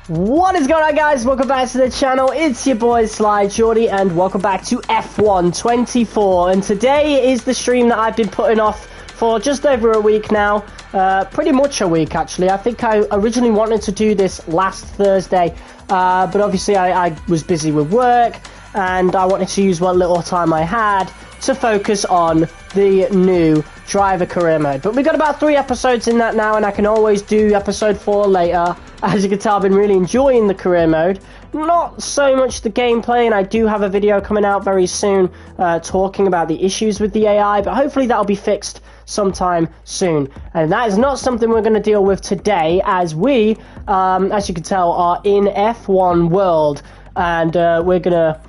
What is going on, guys? Welcome back to the channel. It's your boy Sly Jordy, and welcome back to F1 24. And today is the stream that I've been putting off for just over a week now. Pretty much a week, actually. I think I originally wanted to do this last Thursday, but obviously I was busy with work, and I wanted to use what little time I had to focus on the new driver career mode. But we've got about 3 episodes in that now, and I can always do episode 4 later. As you can tell, I've been really enjoying the career mode. Not so much the gameplay, and I do have a video coming out very soon talking about the issues with the AI, but hopefully that'll be fixed sometime soon. And that is not something we're going to deal with today, as we, as you can tell, are in F1 World, and we're going to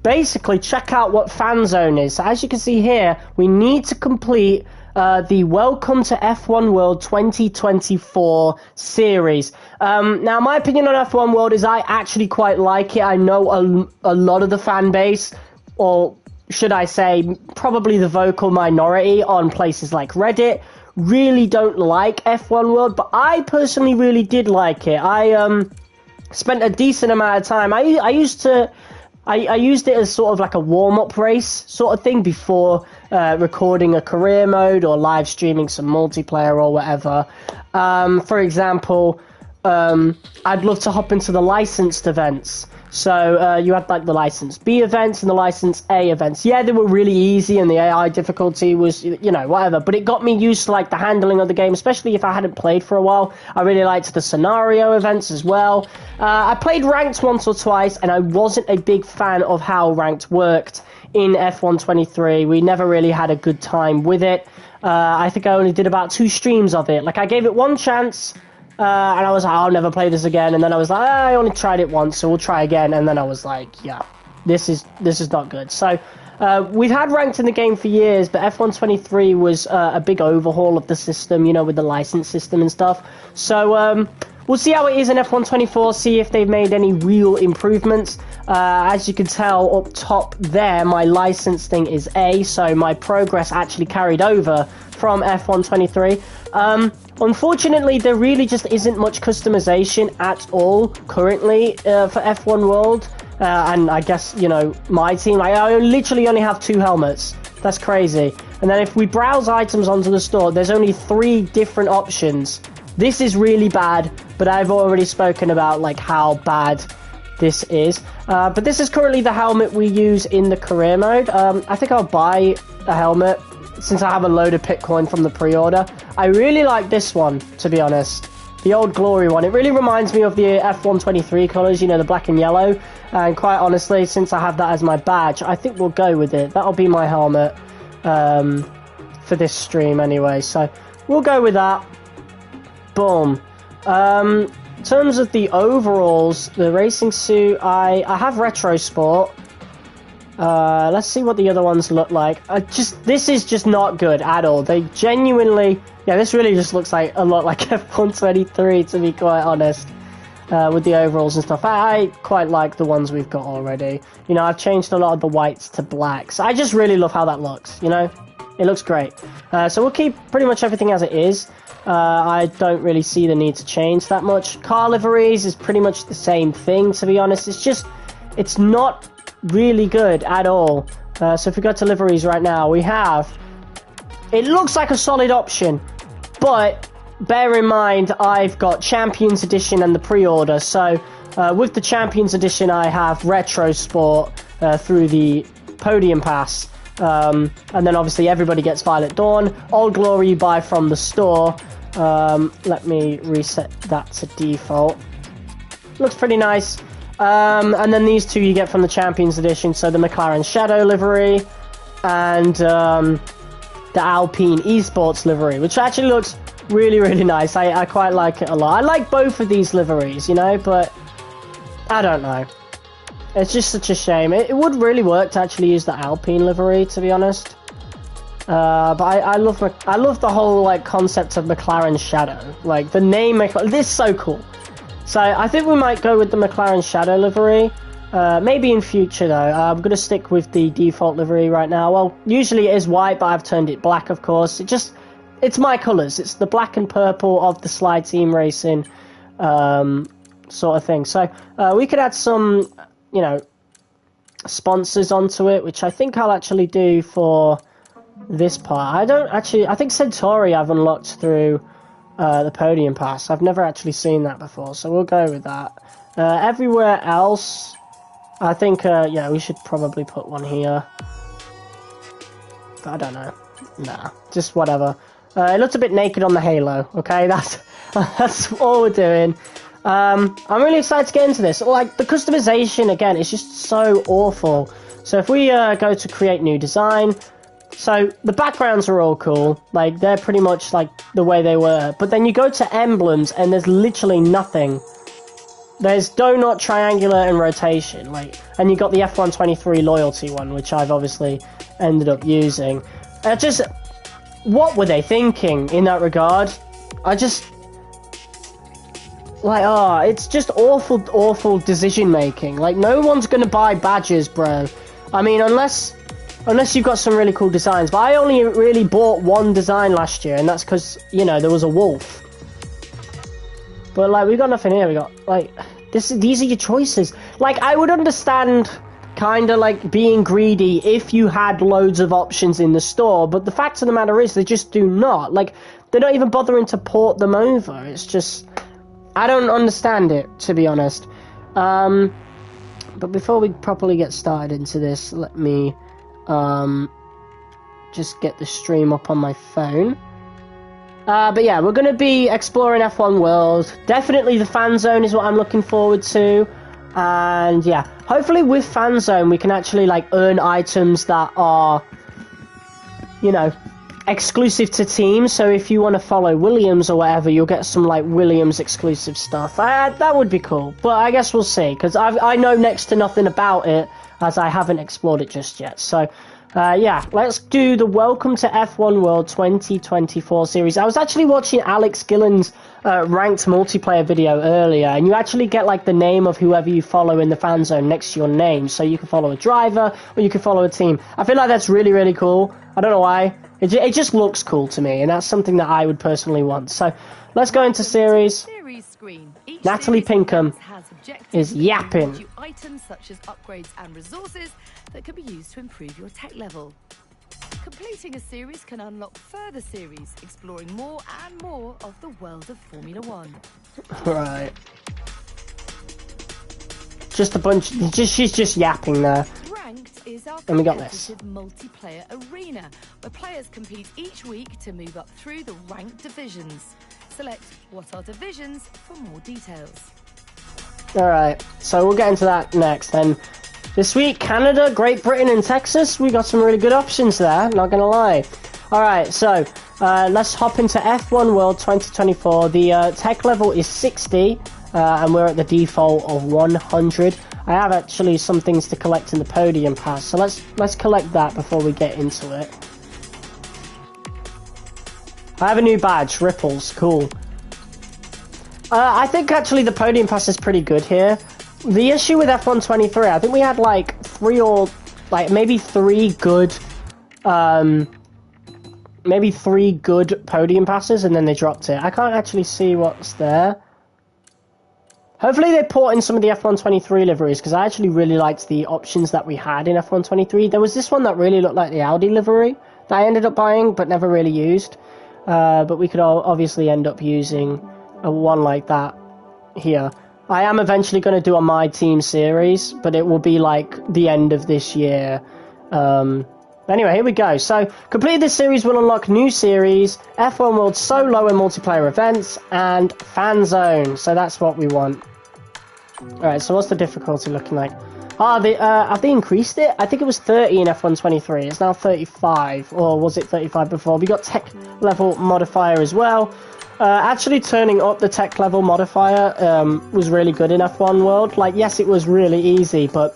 basically check out what Fanzone is. So as you can see here, we need to complete the Welcome to F1 World 2024 series. Now, my opinion on F1 World is I actually quite like it. I know a lot of the fan base, or should I say, probably the vocal minority on places like Reddit, really don't like F1 World, but I personally really did like it. I spent a decent amount of time. I used it as sort of like a warm-up race sort of thing before recording a career mode or live streaming some multiplayer or whatever. For example, I'd love to hop into the licensed events. So you had like the License B events and the License A events. Yeah, they were really easy, and the AI difficulty was, you know, whatever. But it got me used to like the handling of the game, especially if I hadn't played for a while. I really liked the scenario events as well. I played ranked once or twice, and I wasn't a big fan of how ranked worked in F1 23. We never really had a good time with it. I think I only did about 2 streams of it. Like, I gave it one chance. And I was like, I'll never play this again. And then I was like, I only tried it once, so we'll try again. And then I was like, yeah, this is not good. So we've had ranked in the game for years, but F1 23 was a big overhaul of the system, you know, with the license system and stuff. So we'll see how it is in F1 24, see if they've made any real improvements. As you can tell up top there, my license thing is A, so my progress actually carried over from F1 23. Unfortunately, there really just isn't much customization at all currently for F1 World. And I guess, you know, my team, I literally only have 2 helmets. That's crazy. And then if we browse items onto the store, there's only 3 different options. This is really bad, but I've already spoken about like how bad this is. But this is currently the helmet we use in the career mode. I think I'll buy a helmet since I have a load of Bitcoin from the pre-order. I really like this one, to be honest. The Old Glory one. It really reminds me of the F1 23 colours, you know, the black and yellow. And quite honestly, since I have that as my badge, I think we'll go with it. That'll be my helmet for this stream anyway. So we'll go with that. Boom. In terms of the overalls, the racing suit, I have Retro Sport. Let's see what the other ones look like. This is just not good at all. They genuinely, yeah, this really just looks like a lot like F1 23, to be quite honest, with the overalls and stuff. I quite like the ones we've got already. You know, I've changed a lot of the whites to blacks. I just really love how that looks, you know? It looks great. So we'll keep pretty much everything as it is. I don't really see the need to change that much. Car liveries is pretty much the same thing, to be honest. It's not really good at all. So if we go to liveries right now, we have, it looks like a solid option, but bear in mind I've got Champions Edition and the pre-order. So with the Champions Edition, I have Retro Sport through the Podium Pass, and then obviously everybody gets Violet Dawn. Old Glory you buy from the store. Let me reset that to default. Looks pretty nice. And then these 2 you get from the Champions Edition, so the McLaren Shadow livery and the Alpine Esports livery, which actually looks really, really nice. I quite like it a lot. I like both of these liveries, you know, but I don't know. It's just such a shame. It would really work to actually use the Alpine livery, to be honest. But I love the whole like concept of McLaren Shadow. Like the name, this is so cool. So I think we might go with the McLaren Shadow livery. Maybe in future though. I'm going to stick with the default livery right now. Well, usually it is white, but I've turned it black, of course. It's my colours. It's the black and purple of the Sly Team Racing sort of thing. So we could add some, you know, sponsors onto it, which I think I'll actually do for this part. I think Centauri I've unlocked through the podium pass. I've never actually seen that before, so we'll go with that. Everywhere else, I think, yeah, we should probably put one here. I don't know. Nah, just whatever. It looks a bit naked on the Halo, okay? That's all we're doing. I'm really excited to get into this. Like, the customization, again, is just so awful. So if we go to create new design, so the backgrounds are all cool. Like, they're pretty much like the way they were. But then you go to emblems, and there's literally nothing. There's donut, triangular, and rotation. Like, and you got the F123 loyalty one, which I've obviously ended up using. What were they thinking in that regard? It's just awful decision making. Like, no one's gonna buy badges, bro. I mean, unless you've got some really cool designs. But I only really bought one design last year, and that's because, you know, there was a wolf. But, like, we got nothing here. We got, like, these are your choices. Like, I would understand kind of, like, being greedy if you had loads of options in the store, but the fact of the matter is they just do not. Like, they're not even bothering to port them over. It's just, I don't understand it, to be honest. But before we properly get started into this, let me just get the stream up on my phone. But yeah, we're going to be exploring F1 World. Definitely the Fanzone is what I'm looking forward to. And yeah, hopefully with Fanzone we can actually, like, earn items that are, you know, exclusive to teams. So if you want to follow Williams or whatever, you'll get some, like, Williams exclusive stuff. That would be cool. But I guess we'll see, because I know next to nothing about it, as I haven't explored it just yet. So yeah, let's do the Welcome to F1 World 2024 series. I was actually watching Alex Gillen's ranked multiplayer video earlier, and you actually get, like, the name of whoever you follow in the fan zone next to your name. So you can follow a driver, or you can follow a team. I feel like that's really, really cool. I don't know why. It just looks cool to me, and that's something that I would personally want. So let's go into series. Natalie Pinkham is yapping. Items such as upgrades and resources that can be used to improve your tech level. Completing a series can unlock further series, exploring more and more of the world of Formula One. Right. Just a bunch. She's just yapping there. Ranked is our and we got this multiplayer arena where players compete each week to move up through the ranked divisions. Select what are divisions for more details. Alright, so we'll get into that next. And this week, Canada, Great Britain and Texas, we got some really good options there, not gonna lie. Alright, so let's hop into F1 World 2024. The tech level is 60, and we're at the default of 100. I have actually some things to collect in the podium pass, so let's collect that before we get into it. I have a new badge, Ripples, cool. I think actually the podium pass is pretty good here. The issue with F123, I think we had like maybe three good podium passes, and then they dropped it. I can't actually see what's there. Hopefully they port in some of the F123 liveries, because I actually really liked the options that we had in F123. There was this one that really looked like the Audi livery that I ended up buying but never really used. But we could obviously end up using a one like that here. I am eventually going to do a My Team series, but it will be like the end of this year. Anyway, here we go. So, complete this series will unlock new series, F1 World Solo and Multiplayer events, and Fanzone. So that's what we want. Alright, so what's the difficulty looking like? Have they increased it? I think it was 30 in F123. It's now 35, or was it 35 before? We got tech level modifier as well. Actually turning up the tech level modifier was really good in F1 World. Like, yes, it was really easy, but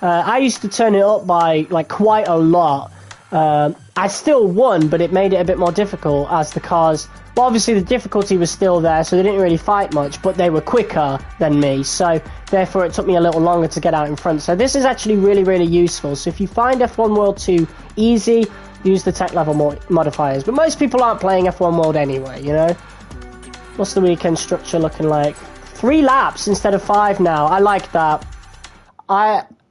I used to turn it up by, like, quite a lot. I still won, but it made it a bit more difficult as the cars... Well, obviously the difficulty was still there, so they didn't really fight much, but they were quicker than me, so therefore it took me a little longer to get out in front. So this is actually really, really useful. So if you find F1 World 2 easy, use the tech level modifiers. But most people aren't playing F1 World anyway, you know? What's the weekend structure looking like? 3 laps instead of 5 now. I like that.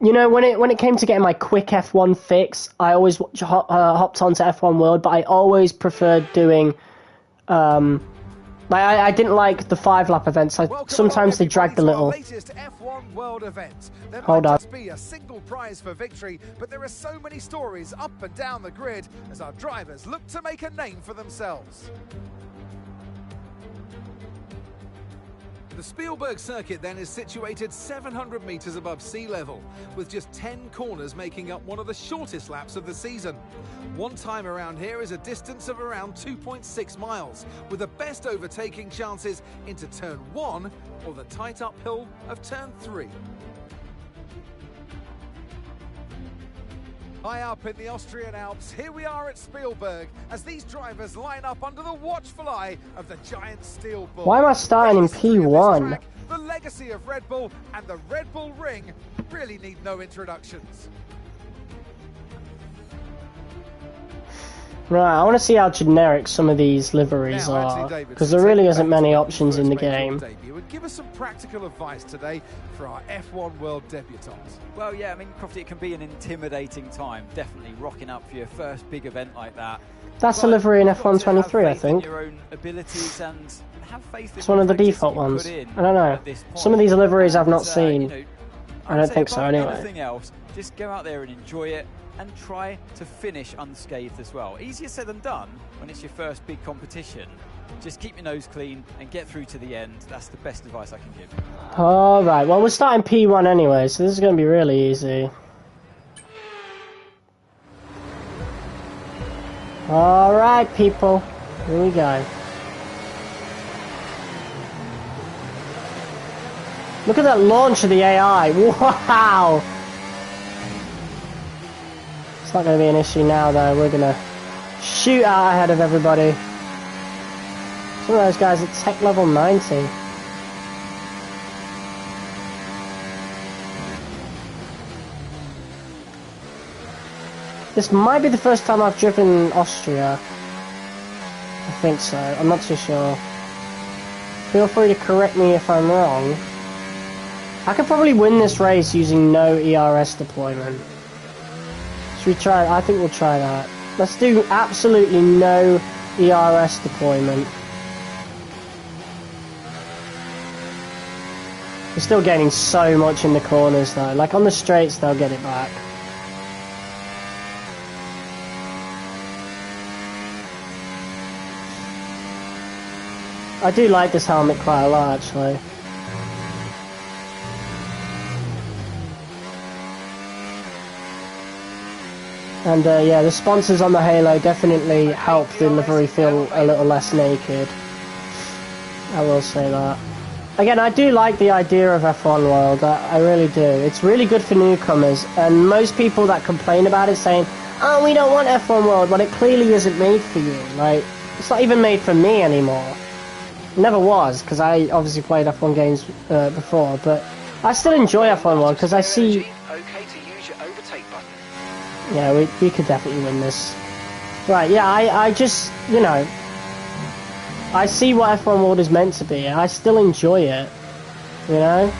You know, when it came to getting my quick F1 fix, I always hopped onto F1 World, but I always preferred doing, I didn't like the 5-lap events. Sometimes they dragged a little. F1 World event. There Hold might on. just be a single prize for victory, but there are so many stories up and down the grid as our drivers look to make a name for themselves. The Spielberg circuit then is situated 700 metres above sea level, with just 10 corners making up one of the shortest laps of the season. One time around here is a distance of around 2.6 miles, with the best overtaking chances into turn 1 or the tight uphill of turn 3. High up in the Austrian Alps, here we are at Spielberg as these drivers line up under the watchful eye of the giant steel bull. Why am I starting in P1? Track, the legacy of Red Bull and the Red Bull Ring really need no introductions. Right, I want to see how generic some of these liveries are, because there really isn't many options in the game. Give us some practical advice today for our F1 World debutants. Well, yeah, I mean, Crofty, it can be an intimidating time, definitely rocking up for your first big event like that. That's a livery in F1 23, I think. Your own abilities and have faith in it's one of the default ones. I don't know. Some of these liveries I've not seen. You know, I don't think so, anyway. Anything else, just go out there and enjoy it and try to finish unscathed as well. Easier said than done when it's your first big competition. Just keep your nose clean and get through to the end. That's the best advice I can give. Alright, well, we're starting P1 anyway, so this is going to be really easy. Alright, people. Here we go. Look at that launch of the AI. Wow! It's not going to be an issue now, though. We're going to shoot out ahead of everybody. Some of those guys at tech level 90. This might be the first time I've driven Austria. I think so. I'm not too sure. Feel free to correct me if I'm wrong. I could probably win this race using no ERS deployment. Should we try? I think we'll try that. Let's do absolutely no ERS deployment. We're still gaining so much in the corners though. Like on the straights, they'll get it back. I do like this helmet quite a lot, actually. And yeah, the sponsors on the Halo definitely help the livery feel a little less naked. I will say that. Again, I do like the idea of F1 World, I really do. It's really good for newcomers, and most people that complain about it saying, oh, we don't want F1 World, but it clearly isn't made for you. Like, it's not even made for me anymore. It never was, because I obviously played F1 games before, but I still enjoy F1 World, because I see... Okay to use your overtake button. Yeah, we could definitely win this. Right, yeah, I just, you know... I see what F1 World is meant to be. I still enjoy it, you know?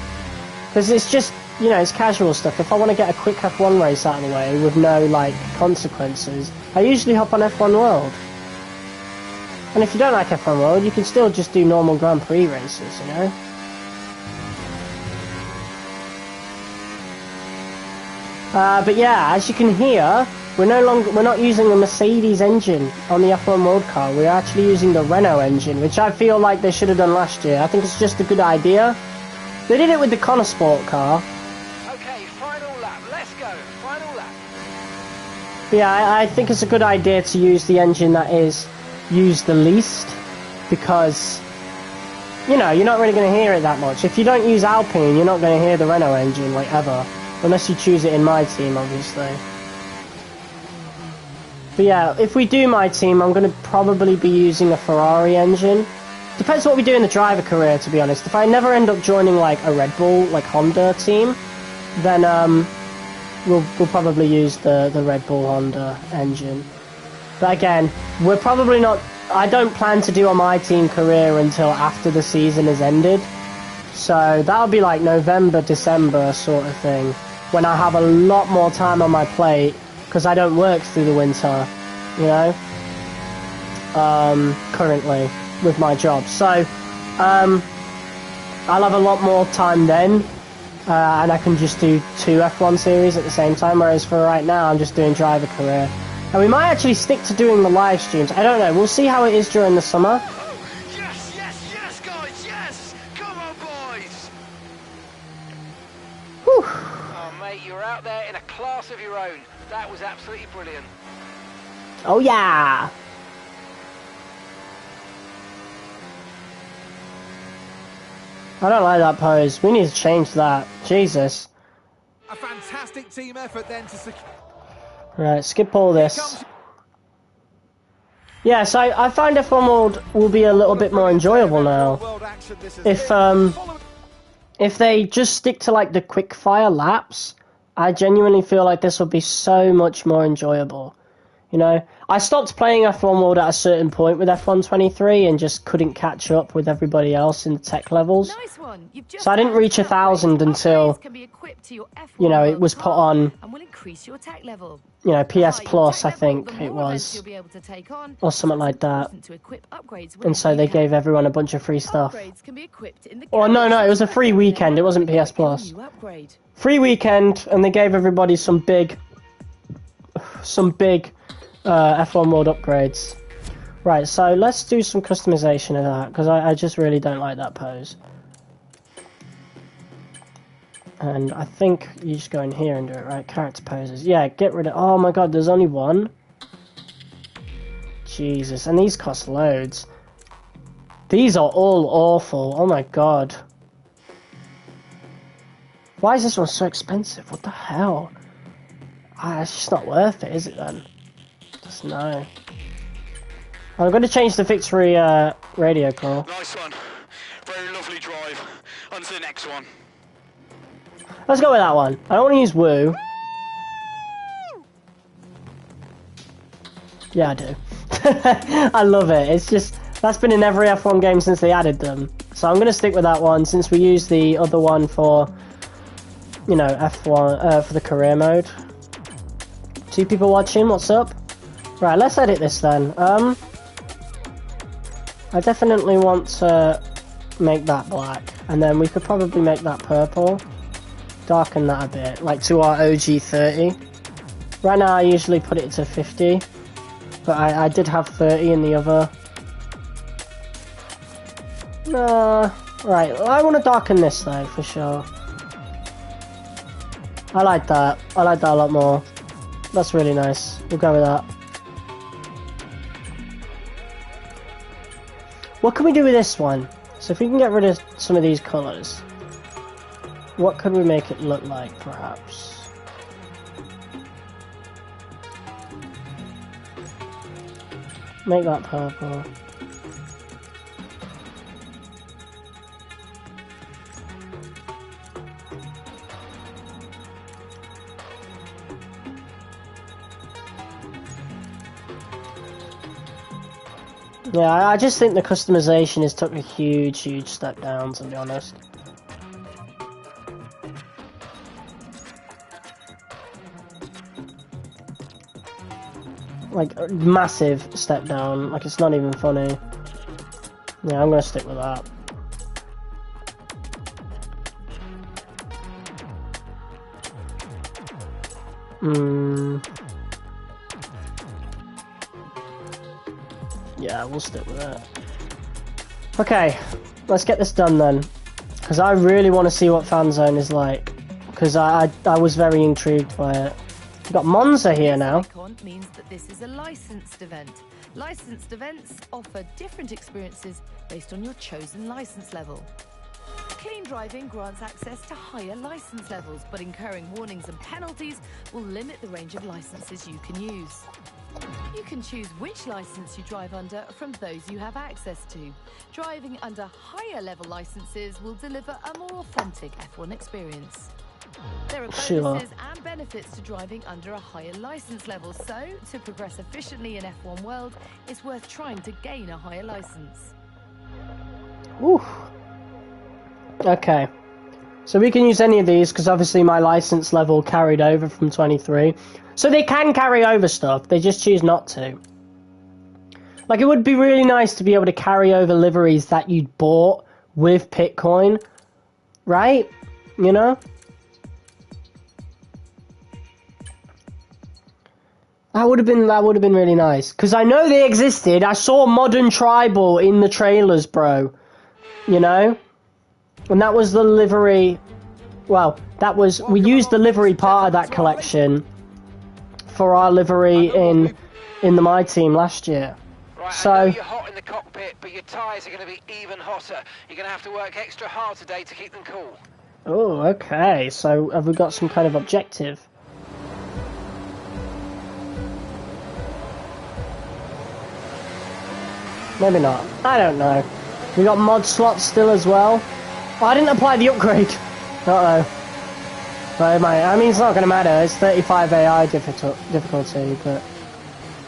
Because it's just, you know, it's casual stuff. If I want to get a quick F1 race out of the way with no, like, consequences, I usually hop on F1 World. And if you don't like F1 World, you can still just do normal Grand Prix races, you know? But yeah, as you can hear, we're not using the Mercedes engine on the F1 World car. We're actually using the Renault engine, which I feel like they should have done last year. I think it's just a good idea. They did it with the Connor Sport car. Okay, final lap. Let's go. Final lap. But yeah, I think it's a good idea to use the engine that is used the least, because, you know, you're not really going to hear it that much. If you don't use Alpine, you're not going to hear the Renault engine, like, ever. Unless you choose it in my team, obviously. But yeah, if we do my team, I'm going to probably be using a Ferrari engine. Depends what we do in the driver career, to be honest. If I never end up joining, like, a Red Bull, like, Honda team, then, we'll probably use the Red Bull Honda engine. But again, we're probably not... I don't plan to do a my team career until after the season has ended. So that'll be like November, December sort of thing, when I have a lot more time on my plate, because I don't work through the winter, you know, currently with my job. So I'll have a lot more time then, and I can just do 2 F1 series at the same time, whereas for right now I'm just doing driver career. And we might actually stick to doing the live streams. I don't know. We'll see how it is during the summer. Yes, yes, yes, guys, yes! Come on, boys! Whew. Oh, mate, you're out there in a class of your own. That was absolutely brilliant. Oh, yeah. I don't like that pose. We need to change that. Jesus. A fantastic team effort then to secure. Right, skip all this. Yeah, so I find F1 World will be a little bit more enjoyable now. If they just stick to like the quick fire laps, I genuinely feel like this will be so much more enjoyable. You know, I stopped playing F1 World at a certain point with F1 23 and just couldn't catch up with everybody else in the tech levels. Nice one. You've just So I didn't reach 1,000 until, you know, it was put on, and will increase your tech level. you know, PS Plus, I think it was, or something like that. And so they gave everyone a bunch of free stuff. Or no, it was a free weekend. It wasn't PS Plus. Free weekend, and they gave everybody some big F1 World upgrades. Right, so let's do some customization of that, because I just really don't like that pose. And I think you just go in here and do it, right? Character poses. Yeah, get rid of... Oh my god, there's only one? Jesus, and these cost loads. These are all awful. Oh my god. Why is this one so expensive? What the hell? It's just not worth it, is it then? Just no. I'm going to change the victory radio call. Nice one. Very lovely drive. On to the next one. Let's go with that one. I don't want to use woo. Yeah, I do. I love it. It's just, that's been in every F1 game since they added them. So I'm going to stick with that one since we used the other one for, you know, F1, for the career mode. 2 people watching, what's up? Right, let's edit this then. I definitely want to make that black, and then we could probably make that purple. Darken that a bit, like to our OG 30. Right now I usually put it to 50, but I did have 30 in the other. Right, I want to darken this though, for sure. I like that. I like that a lot more. That's really nice. We'll go with that. What can we do with this one? So if we can get rid of some of these colours, what could we make it look like, perhaps? Make that purple. Yeah, I just think the customization has took a huge step down, to be honest. Like, a massive step down. Like, it's not even funny. Yeah, I'm gonna stick with that. Yeah, we'll stick with that. Okay, let's get this done then. Because I really want to see what Fanzone is like. Because I was very intrigued by it. We've got Monza here now. Means that this is a licensed event. Licensed events offer different experiences based on your chosen license level. Clean driving grants access to higher license levels, but incurring warnings and penalties will limit the range of licenses you can use. You can choose which license you drive under from those you have access to. Driving under higher level licenses will deliver a more authentic F1 experience. There are bonuses and benefits to driving under a higher license level, so to progress efficiently in F1 World, it's worth trying to gain a higher license. Oof. Okay. So we can use any of these, because obviously my license level carried over from 23. So they can carry over stuff, they just choose not to. Like, it would be really nice to be able to carry over liveries that you'd bought with Bitcoin, right? You know? That would have been really nice. Because I know they existed. I saw Modern Tribal in the trailers, bro. You know? And that was the livery... Well, that was... We used the livery part of that collection for our livery in the My Team last year. Right, So... I know you're hot in the cockpit, but your tyres are going to be even hotter. You're going to have to work extra hard today to keep them cool. Oh, okay. So have we got some kind of objective? Maybe not. I don't know. We got mod slots still as well. Oh, I didn't apply the upgrade. Uh-oh. But it might, I mean, it's not going to matter. It's 35 AI difficulty, but...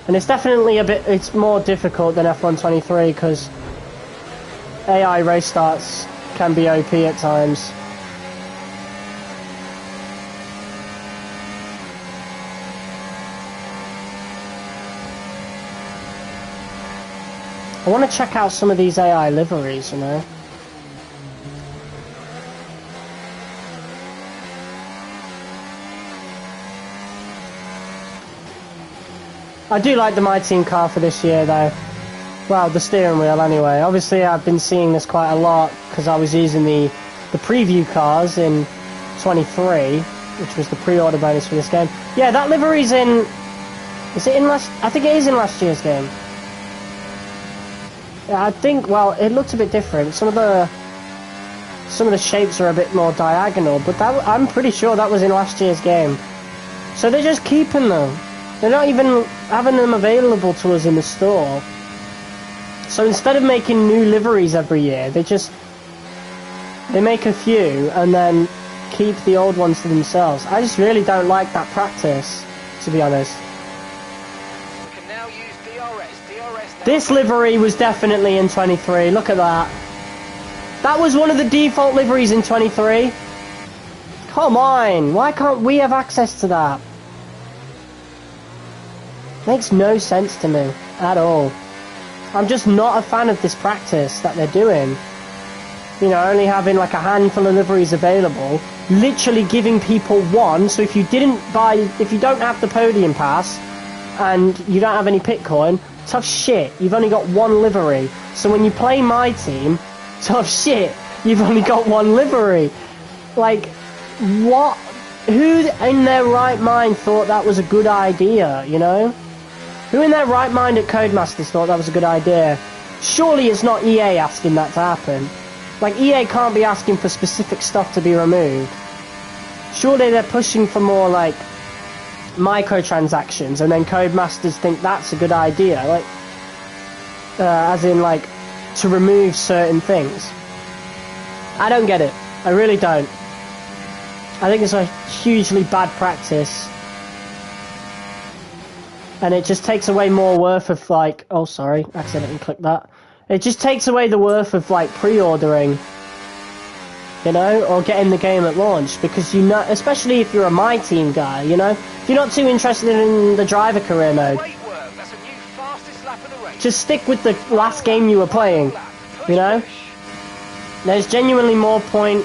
And it's definitely it's more difficult than F123, because AI race starts can be OP at times. I want to check out some of these AI liveries, you know. I do like the My Team car for this year, though. Well, the steering wheel, anyway. Obviously, I've been seeing this quite a lot, because I was using the preview cars in 23, which was the pre-order bonus for this game. Yeah, that livery's in... Is it in last... I think it is in last year's game. I think, well, it looked a bit different. Some of the shapes are a bit more diagonal, but I'm pretty sure that was in last year's game. So they're just keeping them. They're not even having them available to us in the store. So instead of making new liveries every year, they make a few and then keep the old ones to themselves. I just really don't like that practice, to be honest. This livery was definitely in 23. Look at that. That was one of the default liveries in 23. Come on. Why can't we have access to that? Makes no sense to me at all. I'm just not a fan of this practice that they're doing. You know, only having like a handful of liveries available. Literally giving people one. So if you don't have the podium pass and you don't have any Bitcoin, tough shit, you've only got one livery. So when you play My Team, tough shit, you've only got one livery. Like, what? Who in their right mind thought that was a good idea, you know? Who in their right mind at Codemasters thought that was a good idea? Surely it's not EA asking that to happen. Like, EA can't be asking for specific stuff to be removed. Surely they're pushing for more, like, microtransactions, and then Codemasters think that's a good idea, like, as in, like, to remove certain things. I don't get it. I really don't. I think it's a hugely bad practice, and it just takes away more worth of, like, oh sorry, accidentally clicked that. It just takes away the worth of, like, pre-ordering, you know, or getting the game at launch, because you know, especially if you're a My Team guy, you know, if you're not too interested in the driver career mode, just stick with the last game you were playing, you know. There's genuinely more point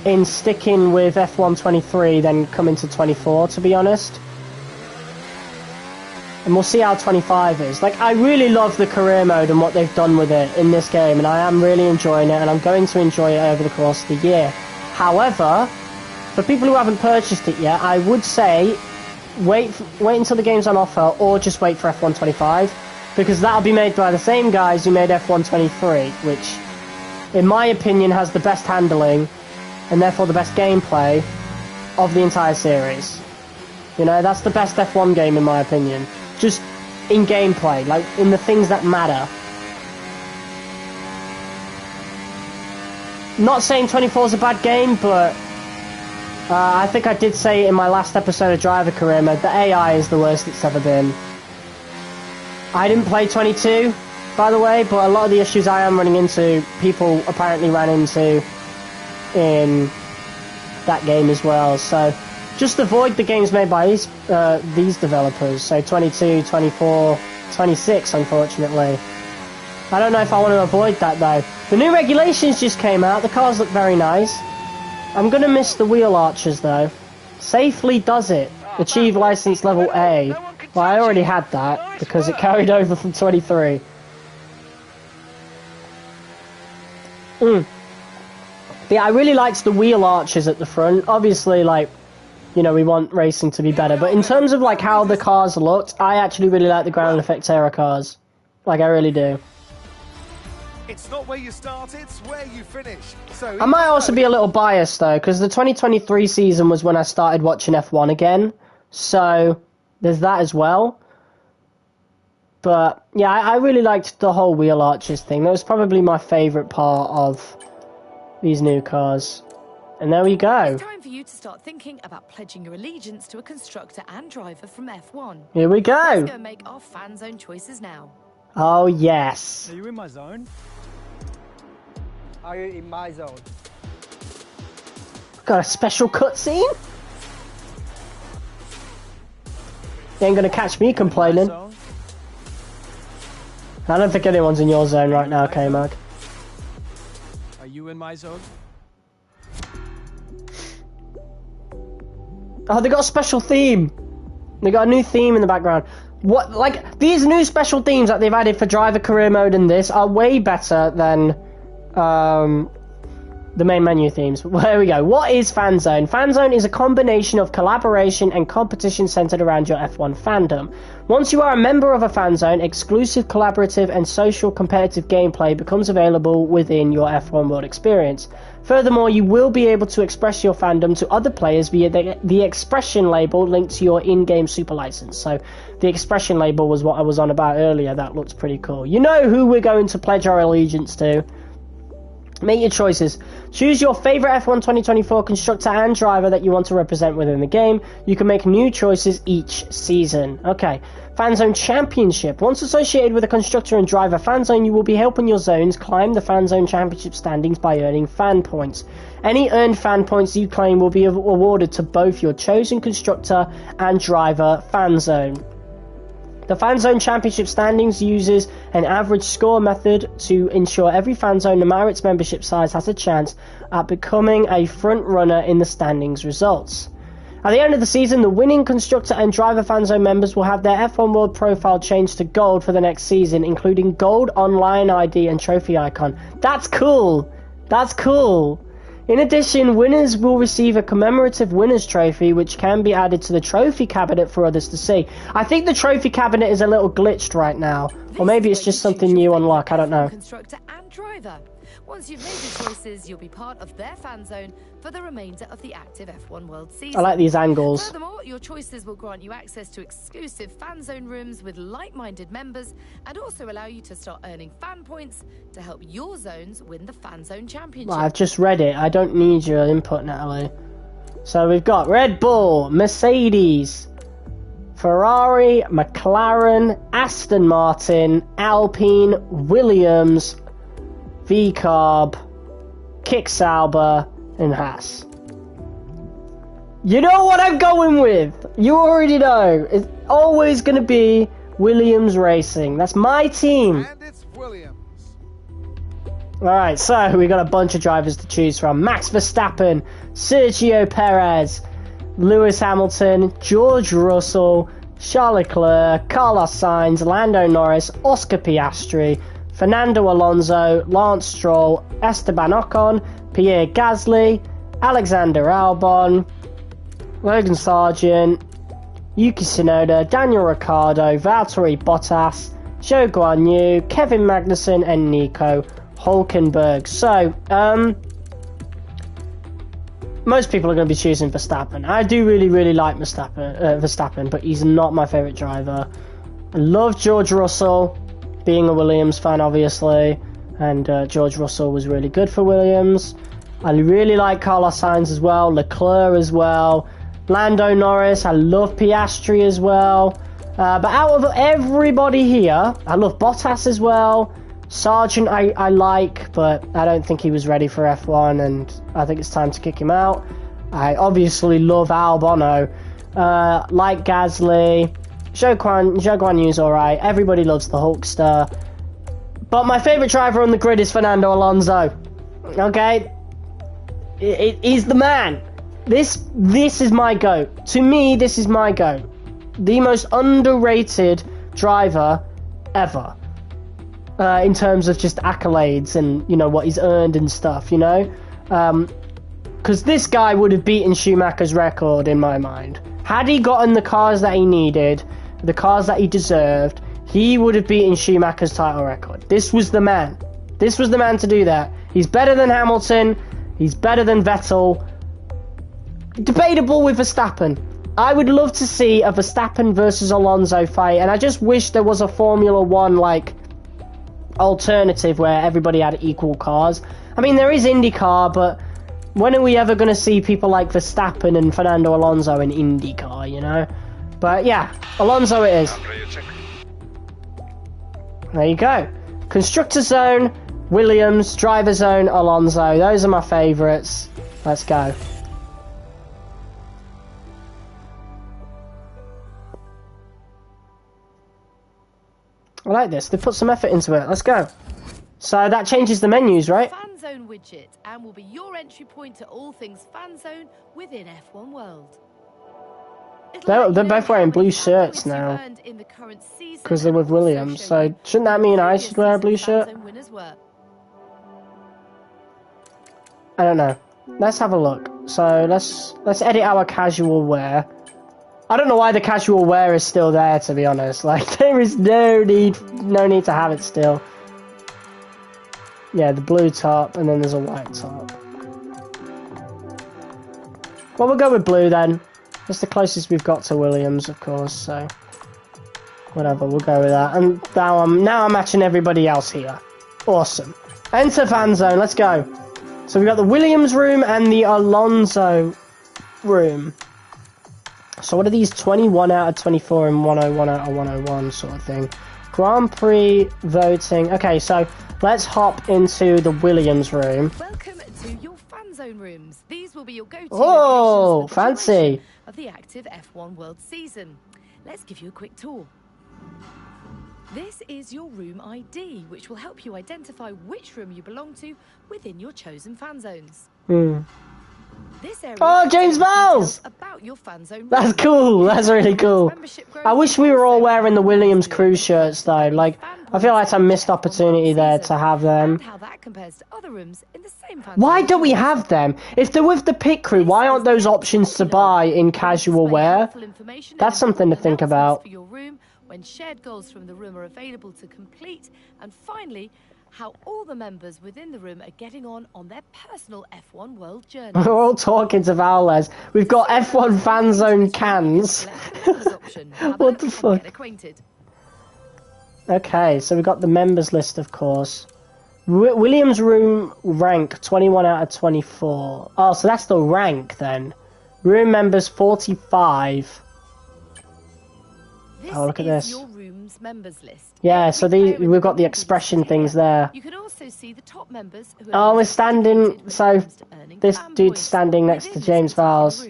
in sticking with F123 than coming to 24, to be honest. And we'll see how 25 is. Like, I really love the career mode and what they've done with it in this game, and I am really enjoying it, and I'm going to enjoy it over the course of the year. However, for people who haven't purchased it yet, I would say wait until the game's on offer, or just wait for F125, because that'll be made by the same guys who made F123, which, in my opinion, has the best handling, and therefore the best gameplay of the entire series. You know, that's the best F1 game in my opinion. Just in gameplay, like in the things that matter. Not saying 24 is a bad game, but I think I did say it in my last episode of Driver Career Mode, the AI is the worst it's ever been. I didn't play 22, by the way, but a lot of the issues I am running into, people apparently ran into in that game as well. So just avoid the games made by these developers. So 22, 24, 26, unfortunately. I don't know if I want to avoid that though. The new regulations just came out. The cars look very nice. I'm going to miss the wheel arches though. Safely does it. Achieve license level A. Well, I already had that because it carried over from 23. But yeah, I really liked the wheel arches at the front. Obviously, like, you know, we want racing to be better. But in terms of, like, how the cars looked, I actually really like the ground effects era cars. Like, I really do. It's not where you start, it's where you finish. So I might also be a little biased, though, because the 2023 season was when I started watching F1 again. So there's that as well. But, yeah, I really liked the whole wheel arches thing. That was probably my favourite part of these new cars. And there we go. It's time for you to start thinking about pledging your allegiance to a constructor and driver from F1. Here we go. Let's go make our fan zone choices now. Oh, yes. Are you in my zone? Are you in my zone? Got a special cutscene? You ain't gonna catch me complaining. I don't think anyone's in your zone right now, K-Mag. Are you in my zone? Oh, they got a special theme. They got a new theme in the background. What, like, these new special themes that they've added for driver career mode and this are way better than the main menu themes. Well, there we go. What is Fanzone? Fanzone is a combination of collaboration and competition centered around your F1 fandom. Once you are a member of a fanzone, exclusive collaborative and social competitive gameplay becomes available within your F1 World experience. Furthermore, you will be able to express your fandom to other players via the expression label linked to your in-game super license. So the expression label was what I was on about earlier. That looks pretty cool. You know who we're going to pledge our allegiance to. Make your choices. Choose your favourite F1 2024 constructor and driver that you want to represent within the game. You can make new choices each season. Okay. Fanzone Championship. Once associated with a constructor and driver fanzone, you will be helping your zones climb the Fanzone Championship standings by earning fan points. Any earned fan points you claim will be awarded to both your chosen constructor and driver fanzone. The Fanzone Championship standings uses an average score method to ensure every fanzone, no matter its membership size, has a chance at becoming a front runner in the standings results. At the end of the season, the winning constructor and driver fanzone members will have their F1 World profile changed to gold for the next season, including gold online ID and trophy icon. That's cool! That's cool! In addition, winners will receive a commemorative winner's trophy, which can be added to the trophy cabinet for others to see. I think the trophy cabinet is a little glitched right now. Or maybe it's just something you unlock, I don't know. Constructor and driver. Once you've made your choices, you'll be part of their fan zone for the remainder of the active F1 World season. I like these angles. Furthermore, your choices will grant you access to exclusive fan zone rooms with like-minded members and also allow you to start earning fan points to help your zones win the Fan Zone Championship. Well, I've just read it. I don't need your input, Natalie. So we've got Red Bull, Mercedes, Ferrari, McLaren, Aston Martin, Alpine, Williams, V-Carb, Kick Sauber, and Haas. You know what I'm going with! You already know. It's always going to be Williams Racing. That's my team. And it's Williams. Alright, so we got a bunch of drivers to choose from. Max Verstappen, Sergio Perez, Lewis Hamilton, George Russell, Charles Leclerc, Carlos Sainz, Lando Norris, Oscar Piastri, Fernando Alonso, Lance Stroll, Esteban Ocon, Pierre Gasly, Alexander Albon, Logan Sargent, Yuki Tsunoda, Daniel Ricciardo, Valtteri Bottas, Zhou Guanyu, Kevin Magnussen, and Nico Hulkenberg. So, most people are going to be choosing Verstappen. I do really like Verstappen, but he's not my favourite driver. I love George Russell, being a Williams fan, obviously, and George Russell was really good for Williams. I really like Carlos Sainz as well, Leclerc as well, Lando Norris, I love Piastri as well. But out of everybody here, I love Bottas as well, Sargent I like, but I don't think he was ready for F1, and I think it's time to kick him out. I obviously love Albon. Like Gasly. Zhou Guan Yu's alright. Everybody loves the Hulkster. But my favourite driver on the grid is Fernando Alonso. Okay? He's the man. This is my GOAT. To me, this is my GOAT. The most underrated driver ever. In terms of just accolades and, you know, what he's earned and stuff, you know? Because this guy would have beaten Schumacher's record in my mind. Had he gotten the cars that he needed, the cars that he deserved, he would have beaten Schumacher's title record. This was the man. This was the man to do that. He's better than Hamilton. He's better than Vettel. Debatable with Verstappen. I would love to see a Verstappen versus Alonso fight, and I just wish there was a Formula 1, like, alternative where everybody had equal cars. I mean, there is IndyCar, but when are we ever going to see people like Verstappen and Fernando Alonso in IndyCar, you know? But yeah, Alonso it is. There you go. Constructor Zone, Williams, Driver Zone, Alonso. Those are my favourites. Let's go. I like this. They put some effort into it. Let's go. So that changes the menus, right? Fanzone widget, and will be your entry point to all things Fanzone within F1 World. They're both wearing blue shirts now because they're with Williams. So shouldn't that mean I should wear a blue shirt? I don't know. Let's have a look. So let's edit our casual wear. I don't know why the casual wear is still there, to be honest. Like, there is no need to have it still. Yeah, the blue top, and then there's a white top. Well, we'll go with blue then. That's the closest we've got to Williams, of course, so... whatever, we'll go with that. And now I'm matching everybody else here. Awesome. Enter Fanzone, let's go. So we've got the Williams room and the Alonso room. So what are these 21 out of 24 and 101 out of 101 sort of thing? Grand Prix voting. Okay, so let's hop into the Williams room. Welcome to your Fanzone rooms. These will be your go-to oh, locations for the fancy. duration of the active F1 World season. Let's give you a quick tour. This is your room ID, which will help you identify which room you belong to within your chosen fan zones. This area James Bowles! About your Fanzone. That's cool. That's really cool. I wish we were all wearing the Williams crew shirts though. Like, I feel like I missed opportunity there to have them. How that compares to other rooms in the same fan Why zone. don't we have them? If they're with the pit crew, why aren't those options to buy in casual wear? That's something to think about. For your room, when shared goals from the room are available to complete, and finally, how all the members within the room are getting on their personal F1 World journey. We're all talking to Valdez. We've got F1 Fanzone cans. What the fuck? Okay, so we've got the members list, of course. Williams room rank 21 out of 24. Oh, so that's the rank then. Room members 45. Oh, look at this. Your room's members list. Yeah, so we've got the expression things there. You can also see the top members who oh, we're standing. So this dude's standing next to James Vowles.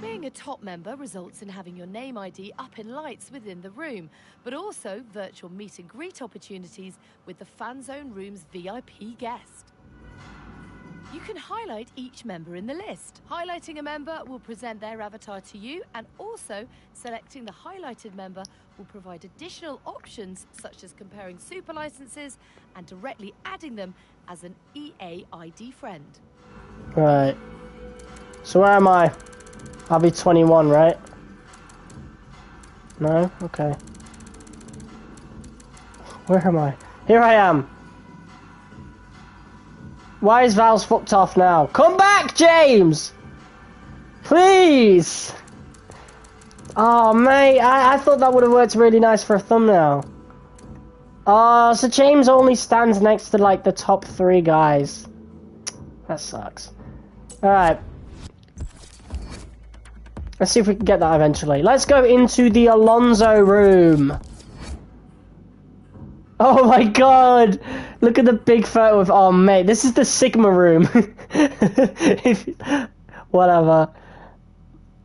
Being a top member results in having your name ID up in lights within the room, but also virtual meet and greet opportunities with the Fanzone room's VIP guest. You can highlight each member in the list. Highlighting a member will present their avatar to you, and also selecting the highlighted member will provide additional options such as comparing super licenses and directly adding them as an EA ID friend. Right. So where am I? I'll be 21, right? No? Okay. Where am I? Here I am. Why is Val's fucked off now? Come back, James! Please! Oh, mate, I thought that would have worked really nice for a thumbnail. Oh, so James only stands next to, like, the top 3 guys. That sucks. Alright. Let's see if we can get that eventually. Let's go into the Alonso room. Oh my god! Look at the big photo of... Oh, mate, this is the Sigma room. Whatever.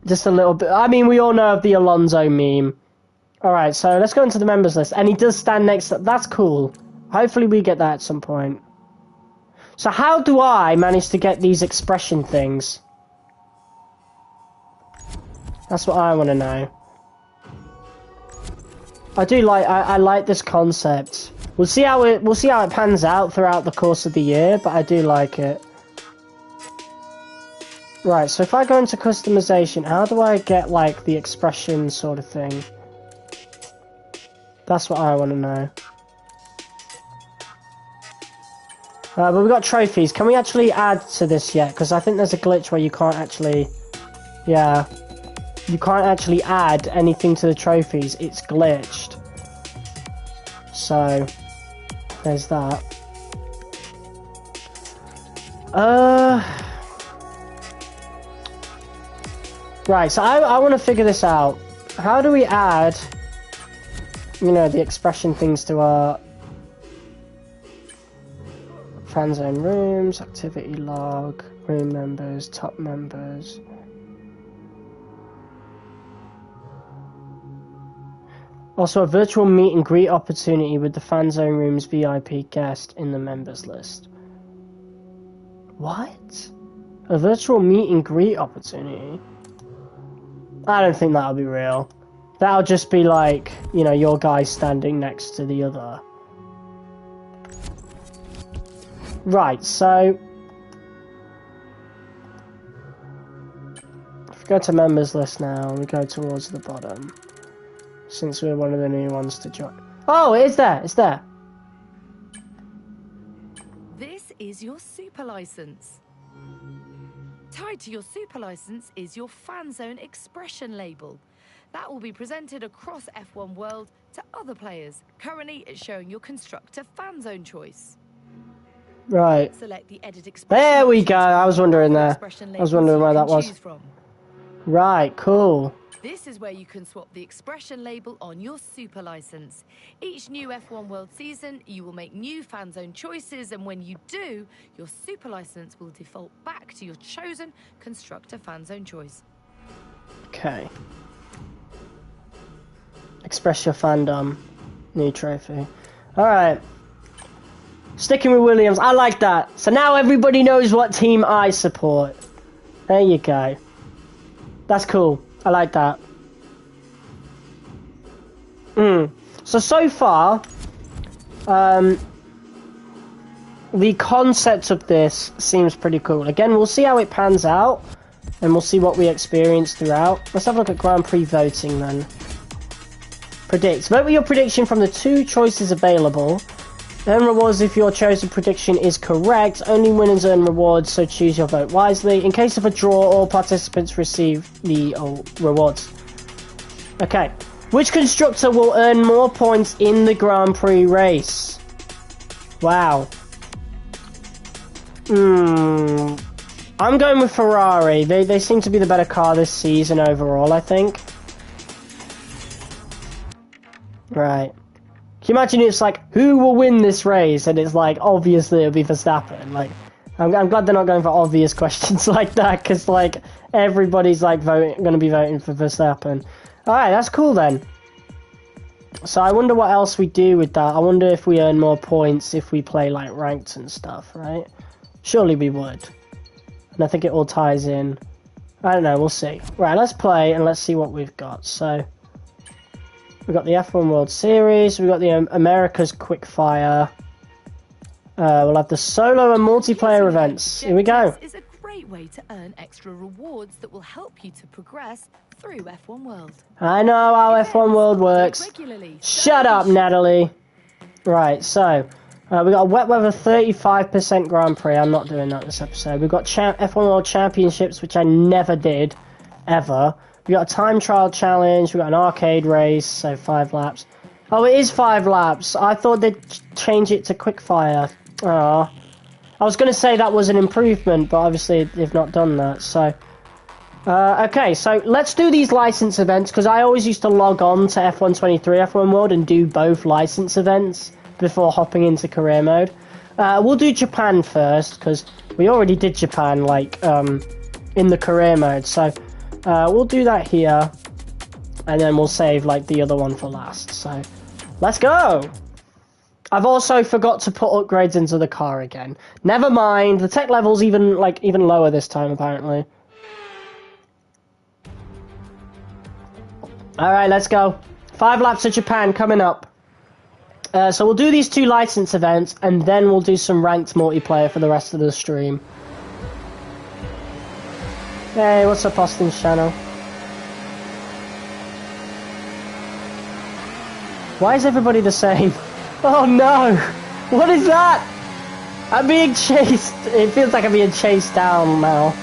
Just a little bit... I mean, we all know of the Alonso meme. Alright, so let's go into the members list. And he does stand next to... That's cool. Hopefully we get that at some point. So how do I manage to get these expression things? That's what I want to know. I do like... I like this concept. We'll see how it pans out throughout the course of the year, but I do like it. Right, so if I go into customization, how do I get, like, the expression sort of thing? That's what I want to know. But we've got trophies. Can we actually add to this yet? Because I think there's a glitch where you can't actually... Yeah. You can't actually add anything to the trophies. It's glitched. So, there's that. Right, so I want to figure this out. How do we add, you know, the expression things to our Fanzone rooms, activity log, room members, top members. Also, a virtual meet and greet opportunity with the Fanzone rooms VIP guest in the members list. What? A virtual meet and greet opportunity? I don't think that'll be real. That'll just be like, you know, your guy standing next to the other. Right, so... if we go to members list now, and we go towards the bottom. Since we're one of the new ones to join. Oh, it is there! It's there! This is your super license. Tied to your super license is your Fanzone expression label. That will be presented across F1 World to other players. Currently, it's showing your constructor Fanzone choice. Right. Select the edit expression. There we go. I was wondering there. I was wondering where that was. Right, cool. This is where you can swap the expression label on your super license. Each new F1 World season, you will make new Fanzone choices, and when you do, your super license will default back to your chosen constructor Fanzone choice. Okay. Express your fandom. New trophy. Alright. Sticking with Williams. I like that. So now everybody knows what team I support. There you go. That's cool. I like that. So far, the concept of this seems pretty cool. Again, we'll see how it pans out, and we'll see what we experience throughout. Let's have a look at Grand Prix voting then. Predict. Vote with your prediction from the 2 choices available. Earn rewards if your chosen prediction is correct. Only winners earn rewards, so choose your vote wisely. In case of a draw, all participants receive the rewards. Okay. Which constructor will earn more points in the Grand Prix race? Wow. I'm going with Ferrari. They seem to be the better car this season overall, I think. Right. Can you imagine it's like, who will win this race? And it's like, obviously it'll be Verstappen. Like, I'm glad they're not going for obvious questions like that, because like, everybody's like going to be voting for Verstappen. Alright, that's cool then. So I wonder what else we do with that. I wonder if we earn more points if we play like ranked and stuff, right? Surely we would. And I think it all ties in. I don't know, we'll see. Right, let's play and let's see what we've got. So... we've got the F1 World Series, we've got the America's Quickfire. We'll have the solo and multiplayer events. Here we go. Is a great way to earn extra rewards that will help you to progress through F1 World. I know how F1 World works. Shut up, Natalie. Right, so we got a wet weather 35% Grand Prix. I'm not doing that this episode. We've got F1 World Championships, which I never did, ever. We got a time trial challenge, we got an arcade race, so 5 laps. Oh, it is 5 laps. I thought they'd change it to quickfire. Oh. I was going to say that was an improvement, but obviously they've not done that, so... okay, so let's do these license events, because I always used to log on to F123, F1 World, and do both license events. before hopping into career mode. We'll do Japan first, because we already did Japan, like, in the career mode. So, we'll do that here, and then we'll save, like, the other one for last. So, let's go! I've also forgot to put upgrades into the car again. Never mind, the tech level's even lower this time, apparently. Alright, let's go. 5 laps of Japan coming up. So we'll do these 2 license events, and then we'll do some ranked multiplayer for the rest of the stream. Hey, what's up, Austin's channel? Why is everybody the same? Oh no! What is that? I'm being chased. It feels like I'm being chased down now.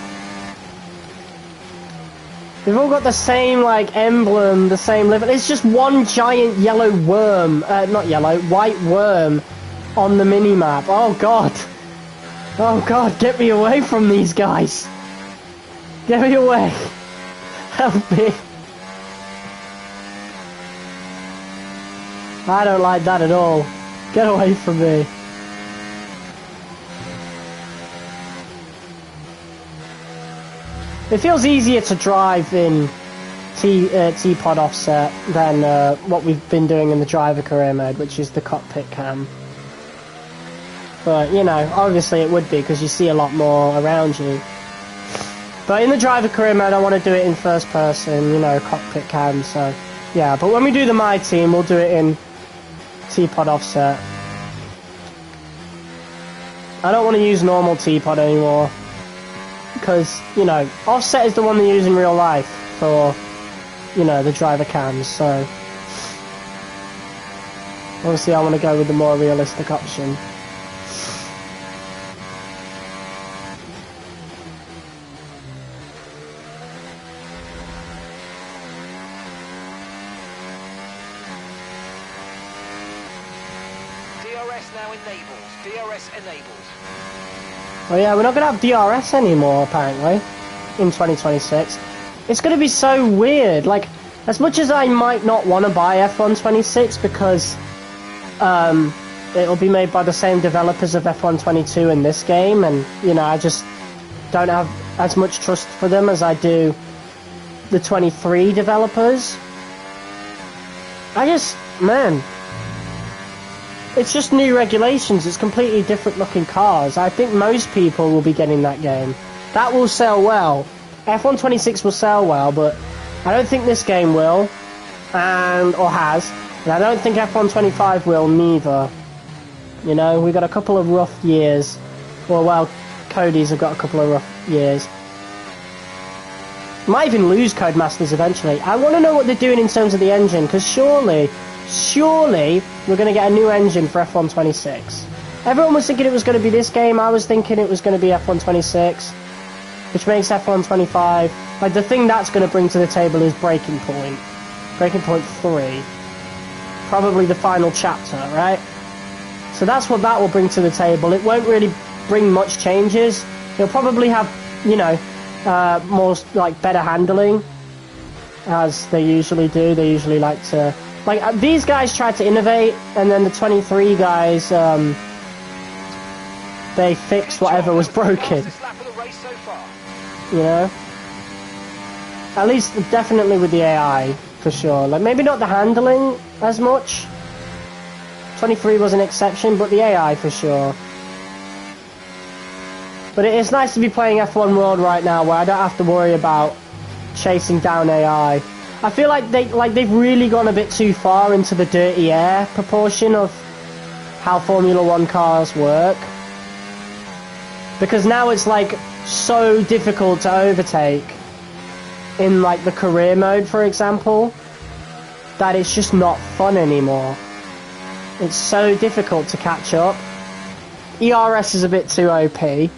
They've all got the same, like, emblem, the same level. It's just one giant yellow worm. Not yellow, white worm on the mini-map. Oh, God. Oh, God, get me away from these guys. Get me away. Help me. I don't like that at all. Get away from me. It feels easier to drive in T-Pod offset than what we've been doing in the driver career mode, which is the cockpit cam. But, you know, obviously it would be, because you see a lot more around you. But in the driver career mode, I want to do it in first person, you know, cockpit cam, so... Yeah, but when we do the My Team, we'll do it in T-Pod offset. I don't want to use normal T-Pod anymore. Because, you know, offset is the one they use in real life for, you know, the driver cams, so... Obviously I want to go with the more realistic option. DRS now enabled. DRS enabled. Oh yeah, we're not going to have DRS anymore, apparently, in 2026. It's going to be so weird. Like, as much as I might not want to buy F1 26 because it'll be made by the same developers of F1 22 in this game, and, you know, I just don't have as much trust for them as I do the 23 developers. Man... It's just new regulations, it's completely different looking cars. I think most people will be getting that game. That will sell well. F1 26 will sell well, but I don't think this game will, or has. And I don't think F1 25 will neither. You know, we've got a couple of rough years. Well, Cody's have got a couple of rough years. Might even lose Codemasters eventually. I want to know what they're doing in terms of the engine, because surely we're going to get a new engine for F1 26. Everyone was thinking it was going to be this game. I was thinking it was going to be F1 26, which makes F1 25. Like, the thing that's going to bring to the table is Breaking Point. Breaking Point 3. Probably the final chapter, right? So that's what that will bring to the table. It won't really bring much changes. It'll probably have, you know, more, like, better handling, as they usually do. They usually like to... Like, these guys tried to innovate, and then the 23 guys, they fixed whatever was broken. You know? At least, definitely with the AI, for sure. Like, maybe not the handling as much. 23 was an exception, but the AI for sure. But it's nice to be playing F1 World right now, where I don't have to worry about chasing down AI. I feel like they've really gone a bit too far into the dirty air proportion of how Formula 1 cars work. Because now it's like so difficult to overtake in like the career mode, for example, that it's just not fun anymore. It's so difficult to catch up. ERS is a bit too OP.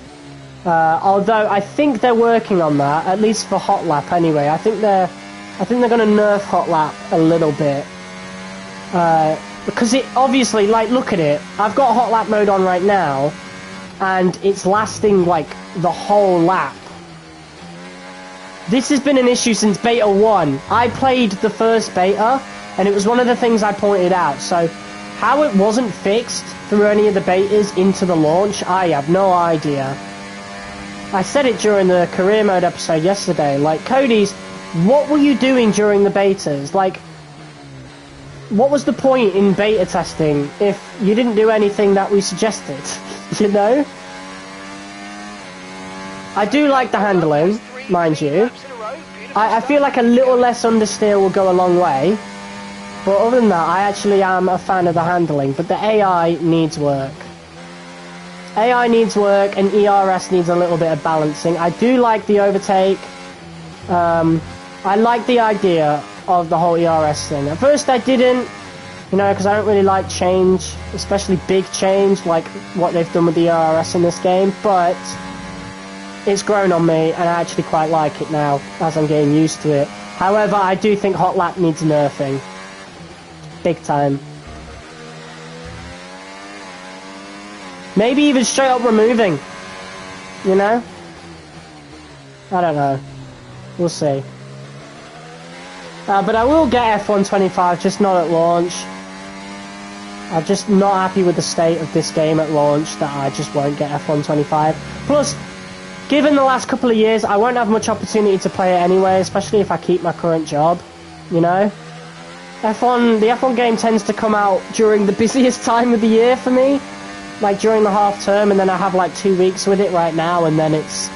Although I think they're working on that, at least for Hot Lap anyway. I think they're going to nerf Hot Lap a little bit. Because it obviously, like, look at it. I've got Hot Lap mode on right now, and it's lasting, like, the whole lap. This has been an issue since Beta 1. I played the first beta, and it was one of the things I pointed out. So, How it wasn't fixed through any of the betas into the launch, I have no idea. I said it during the career mode episode yesterday, like, Cody's, what were you doing during the betas? Like, what was the point in beta testing if you didn't do anything that we suggested, you know? I do like the handling, mind you. I feel like a little less understeer will go a long way. But other than that, I actually am a fan of the handling. But the AI needs work. AI needs work and ERS needs a little bit of balancing. I do like the overtake. I like the idea of the whole ERS thing. At first I didn't, you know, because I don't really like change, especially big change, like what they've done with the ERS in this game. But it's grown on me and I actually quite like it now as I'm getting used to it. However, I do think Hot Lap needs nerfing. Big time. Maybe even straight up removing. You know? I don't know. We'll see. But I will get F125, just not at launch. I'm just not happy with the state of this game at launch that I just won't get F125. Plus, given the last couple of years, I won't have much opportunity to play it anyway, especially if I keep my current job, you know? The F1 game tends to come out during the busiest time of the year for me, like during the half term, and then I have like 2 weeks with it right now, and then it's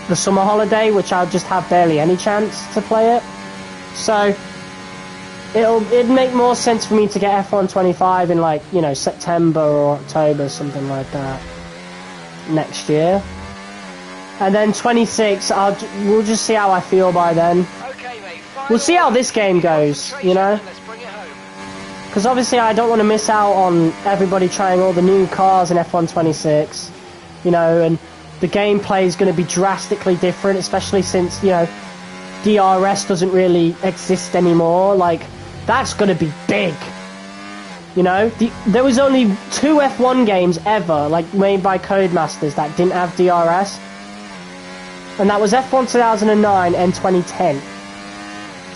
the summer holiday, which I'll just have barely any chance to play it. So it'd make more sense for me to get F125 in, like, you know, September or October, something like that, next year. And then 26, we'll just see how I feel by then. Okay, mate, we'll see how this game goes, you know? Because obviously I don't want to miss out on everybody trying all the new cars in F126, you know, and the gameplay is going to be drastically different, especially since, you know, DRS doesn't really exist anymore. Like, that's going to be big, you know? There was only 2 F1 games ever, like, made by Codemasters that didn't have DRS. And that was F1 2009 and 2010.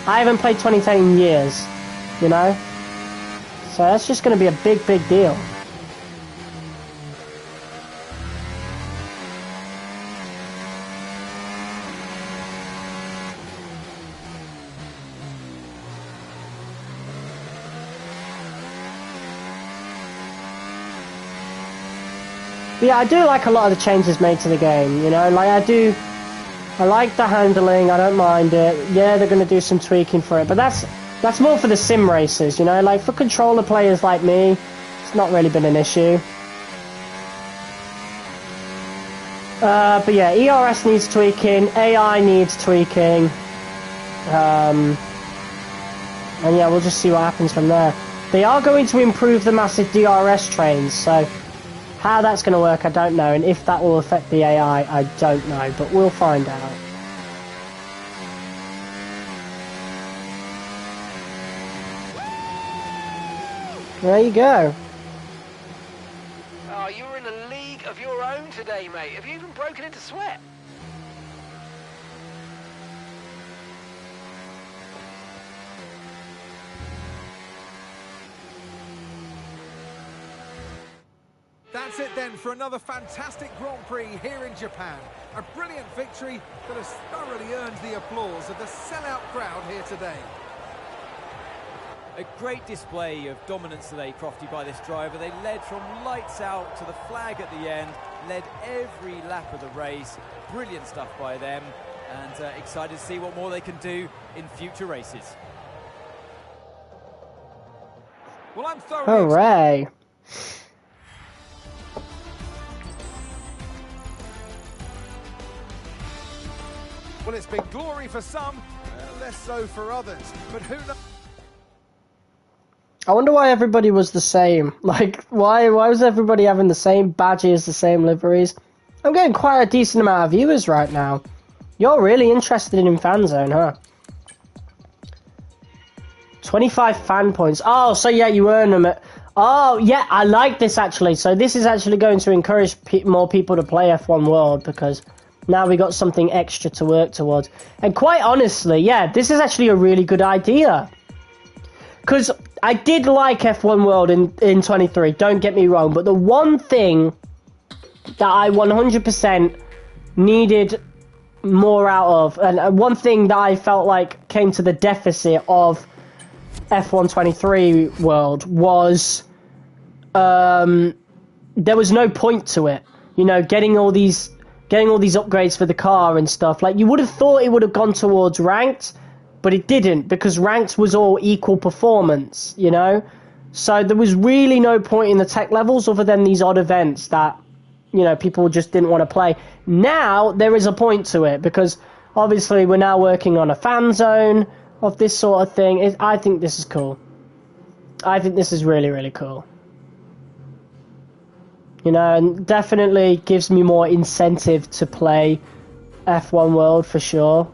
I haven't played 2010 in years, you know? So that's just going to be a big, big deal. But yeah, I do like a lot of the changes made to the game, you know? Like, I like the handling, I don't mind it. Yeah, they're going to do some tweaking for it, but that's more for the sim races, you know? Like, for controller players like me, it's not really been an issue. But yeah, ERS needs tweaking, AI needs tweaking. And yeah, we'll just see what happens from there. They are going to improve the massive DRS trains, so how that's going to work, I don't know, and if that will affect the AI, I don't know, but we'll find out. There you go. Oh, you were in a league of your own today, mate. Have you even broken into sweat? That's it then for another fantastic Grand Prix here in Japan. A brilliant victory that has thoroughly earned the applause of the sellout crowd here today. A great display of dominance today, Crofty, by this driver. They led from lights out to the flag at the end, led every lap of the race. Brilliant stuff by them, and excited to see what more they can do in future races. Well, I'm thoroughly Hooray! Well, it's been glory for some, less so for others. But who knows? I wonder why everybody was the same. Like, why was everybody having the same badges, the same liveries? I'm getting quite a decent amount of viewers right now. You're really interested in Fanzone, huh? 25 fan points. Oh, so yeah, you earn them at... Oh, yeah, I like this, actually. So this is actually going to encourage more people to play F1 World, because now we got something extra to work towards. And quite honestly, yeah, this is actually a really good idea. Because I did like F1 World in 23, don't get me wrong, but the one thing that I 100% needed more out of, and one thing that I felt like came to the deficit of F1 23 World was there was no point to it. You know, getting all these upgrades for the car and stuff. Like, you would have thought it would have gone towards ranked, but it didn't, because ranked was all equal performance, you know? So there was really no point in the tech levels other than these odd events that, you know, people just didn't want to play. Now there is a point to it, because obviously we're now working on a fan zone of this sort of thing. I think this is cool. I think this is really, really cool. You know, and definitely gives me more incentive to play F1 World for sure.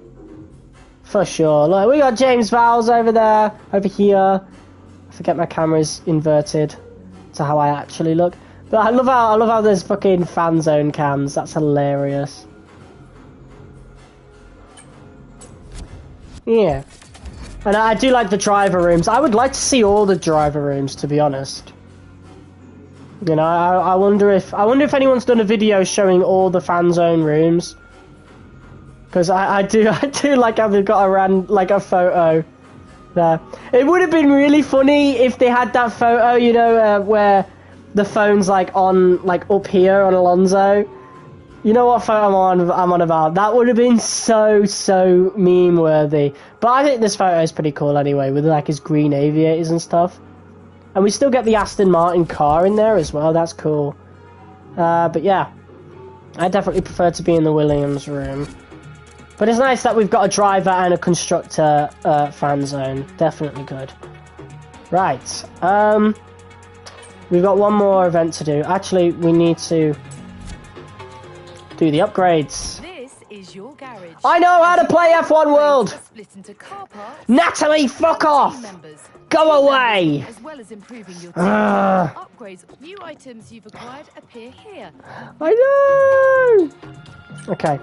For sure. Look, we got James Vowles over there, over here. I forget my camera's inverted to how I actually look. But I love how there's fucking fan zone cams. That's hilarious. Yeah. And I do like the driver rooms. I would like to see all the driver rooms, to be honest. You know, I wonder if anyone's done a video showing all the fan zone rooms. Because I do like how they've got a photo there. It would have been really funny if they had that photo, you know, where the phone's like up here on Alonso. You know what photo I'm on about? That would have been so meme worthy. But I think this photo is pretty cool anyway, with like his green aviators and stuff. And we still get the Aston Martin car in there as well. That's cool. But yeah, I definitely prefer to be in the Williams room. But it's nice that we've got a driver and a constructor fan zone. Definitely good. Right. We've got one more event to do. Actually, we need to do the upgrades. This is your garage. I know how to play F1 World! Split into car parts, Natalie, fuck off! members. Go away! As well as improving your upgrades, new items you've acquired appear here. I know! Okay.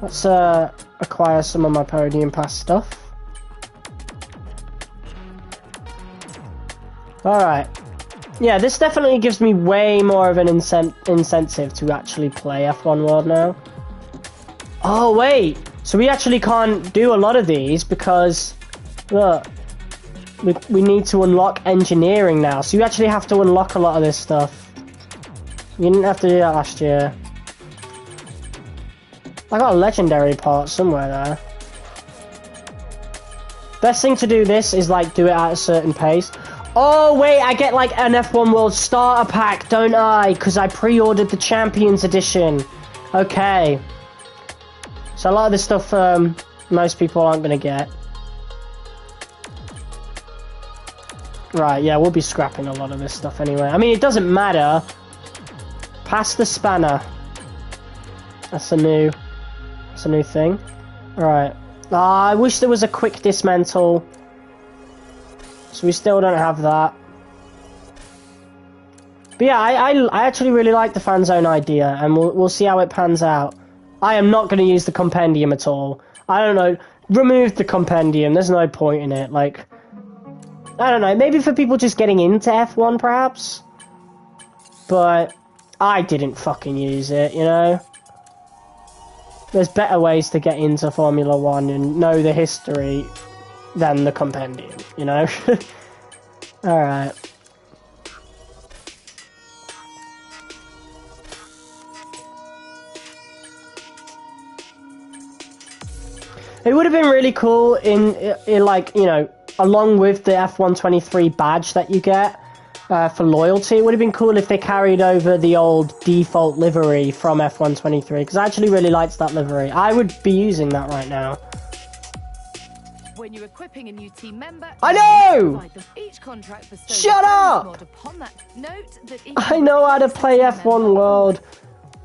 Let's acquire some of my podium pass stuff. Alright. Yeah, this definitely gives me way more of an incentive to actually play F1 World now. Oh, wait! So we actually can't do a lot of these because, look, we need to unlock engineering now. So you actually have to unlock a lot of this stuff. You didn't have to do that last year. I got a legendary part somewhere there. Best thing to do this is like do it at a certain pace. Oh wait, I get like an F1 World starter pack, don't I? Because I pre-ordered the Champions Edition. Okay. So a lot of this stuff most people aren't going to get. Right, yeah, we'll be scrapping a lot of this stuff anyway. I mean, it doesn't matter. Pass the spanner. That's a new thing. Alright. I wish there was a quick dismantle. So we still don't have that. But yeah, I actually really like the fan zone idea, and we'll see how it pans out. I am not going to use the compendium at all. I don't know. Remove the compendium. There's no point in it. Like, I don't know. Maybe for people just getting into F1, perhaps. But I didn't fucking use it, you know? There's better ways to get into Formula 1 and know the history than the compendium, you know? Alright. It would have been really cool in like, you know, along with the F123 badge that you get for loyalty. It would have been cool if they carried over the old default livery from F123, because I actually really liked that livery. I would be using that right now. When you're equipping a new team member, I know! Each contract for Shut up! upon that. Note that I know how to play F1 World.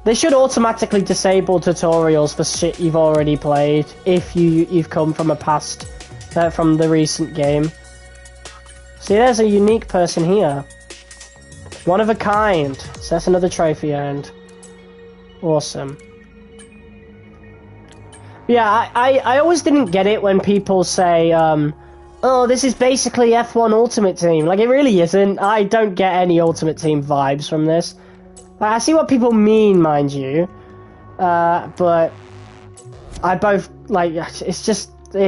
They should automatically disable tutorials for shit you've already played if you've come from a past, from the recent game. See, there's a unique person here. One of a kind. So that's another trophy earned. Awesome. Yeah, I always didn't get it when people say, oh, this is basically F1 Ultimate Team. Like, it really isn't. I don't get any Ultimate Team vibes from this. Like, I see what people mean, mind you. But I both, like, it's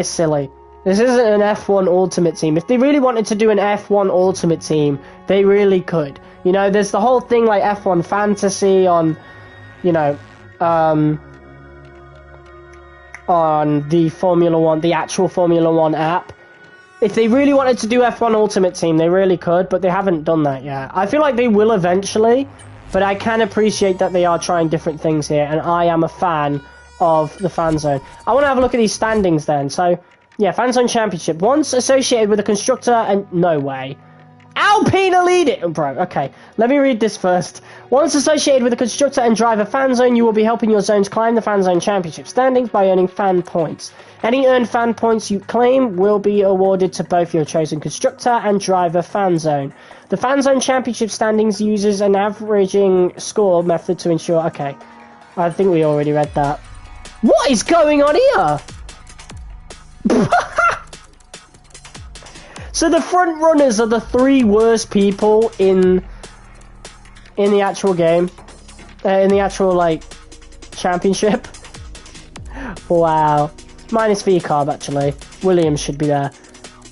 silly. This isn't an F1 Ultimate Team. If they really wanted to do an F1 Ultimate Team, they really could. You know, there's the whole thing like F1 Fantasy on, you know, on the Formula 1, the actual Formula 1 app. If they really wanted to do F1 Ultimate Team, they really could, but they haven't done that yet. I feel like they will eventually, but I can appreciate that they are trying different things here, and I am a fan of the Fanzone. I want to have a look at these standings then. So, yeah, Fanzone Championship. Once associated with a constructor, and no way. Alpine are leading! Bro, okay. Let me read this first. Once associated with a constructor and driver fan zone, you will be helping your zones climb the Fanzone Championship standings by earning fan points. Any earned fan points you claim will be awarded to both your chosen constructor and driver fan zone. The Fanzone Championship standings uses an averaging score method to ensure... Okay. I think we already read that. What is going on here? So the front runners are the 3 worst people in the actual game, in the actual like championship. Wow, minus VCarb actually. Williams should be there,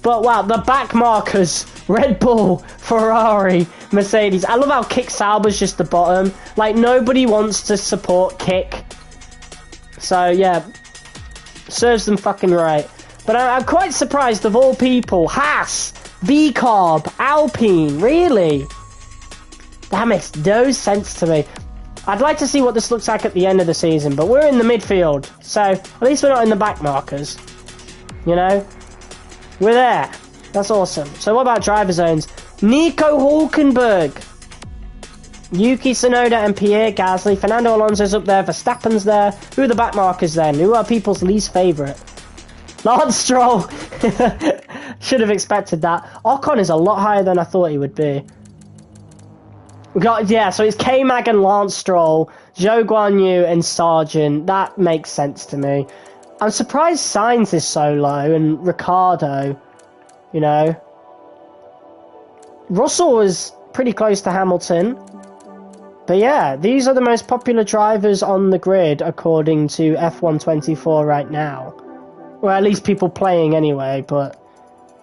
but wow, the back markers: Red Bull, Ferrari, Mercedes. I love how Kick Sauber's just the bottom. Like nobody wants to support Kick, so yeah, serves them fucking right. But I'm quite surprised, of all people, Haas, VCarb, Alpine, really? That makes no sense to me. I'd like to see what this looks like at the end of the season, but we're in the midfield, so at least we're not in the back markers. You know? We're there. That's awesome. So what about driver zones? Nico Hulkenberg, Yuki Tsunoda and Pierre Gasly. Fernando Alonso's up there, Verstappen's there. Who are the back markers then? Who are people's least favourite? Lance Stroll. Should have expected that. Ocon is a lot higher than I thought he would be. We got, yeah, so it's K-Mag and Lance Stroll, Zhou Guanyu and Sargent. That makes sense to me. I'm surprised Sainz is so low and Ricciardo, you know. Russell was pretty close to Hamilton. But yeah, these are the most popular drivers on the grid according to F124 right now. Well, at least people playing anyway, but...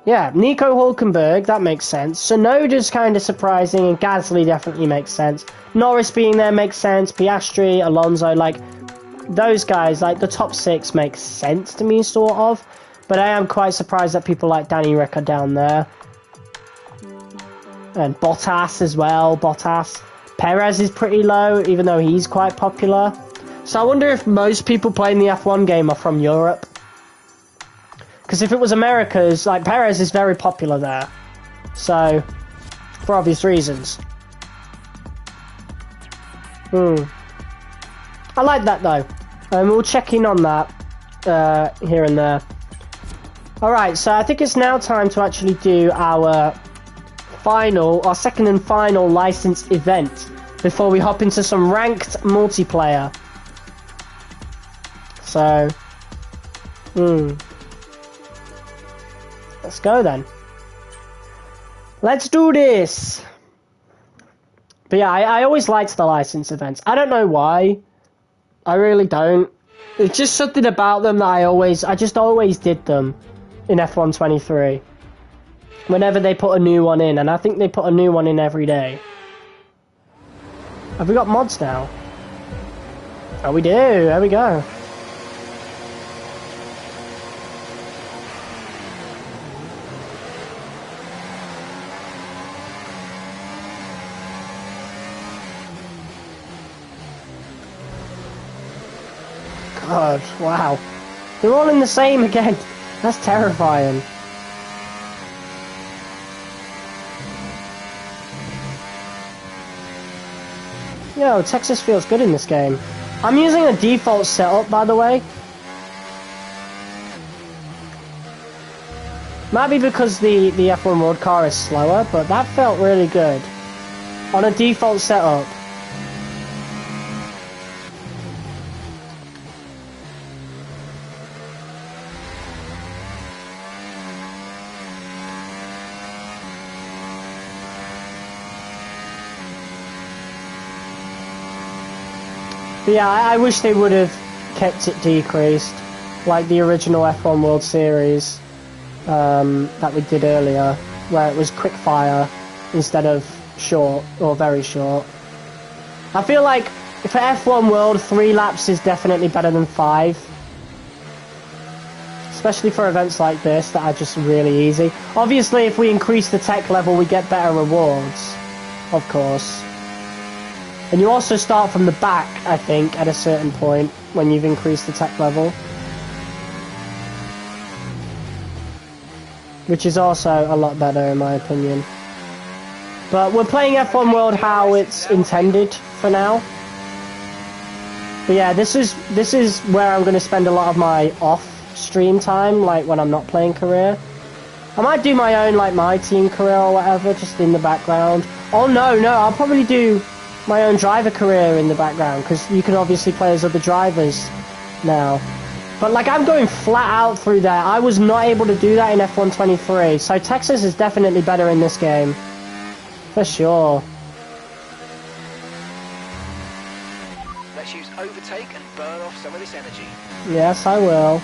Yeah, Nico Hulkenberg, that makes sense. Tsunoda's kind of surprising, and Gasly definitely makes sense. Norris being there makes sense. Piastri, Alonso, like... Those guys, like, the top 6 makes sense to me, sort of. But I am quite surprised that people like Danny Rick are down there. And Bottas as well, Bottas. Perez is pretty low, even though he's quite popular. So I wonder if most people playing the F1 game are from Europe. Because if it was America's, like, Perez is very popular there. So, for obvious reasons. I like that, though. And we'll check in on that here and there. Alright, so I think it's now time to actually do our second and final licensed event before we hop into some ranked multiplayer. So, let's go then. Let's do this. But yeah, I always liked the license events. I don't know why. I really don't. It's just something about them that I just always did them in F1 23. Whenever they put a new one in, and I think they put a new one in every day. Have we got mods now? Oh, we do. There we go. God, wow. They're all in the same again. That's terrifying. Yo, Texas feels good in this game. I'm using a default setup, by the way. Might be because the F1 road car is slower, but that felt really good. On a default setup. But yeah, I wish they would have kept it decreased, like the original F1 World Series that we did earlier, where it was quick fire instead of short or very short. I feel like for F1 World, 3 laps is definitely better than 5. Especially for events like this that are just really easy. Obviously, if we increase the tech level, we get better rewards, of course. And you also start from the back, I think, at a certain point when you've increased the tech level. Which is also a lot better, in my opinion. But we're playing F1 World how it's intended for now. But yeah, this is where I'm going to spend a lot of my off-stream time, like when I'm not playing career. I might do my own, like, my team career or whatever, just in the background. Oh, no, I'll probably do my own driver career in the background, because you can obviously play as other drivers now. But, like, I'm going flat out through there. I was not able to do that in F1 23, so Texas is definitely better in this game. For sure. Let's use overtake and burn off some of this energy. Yes, I will.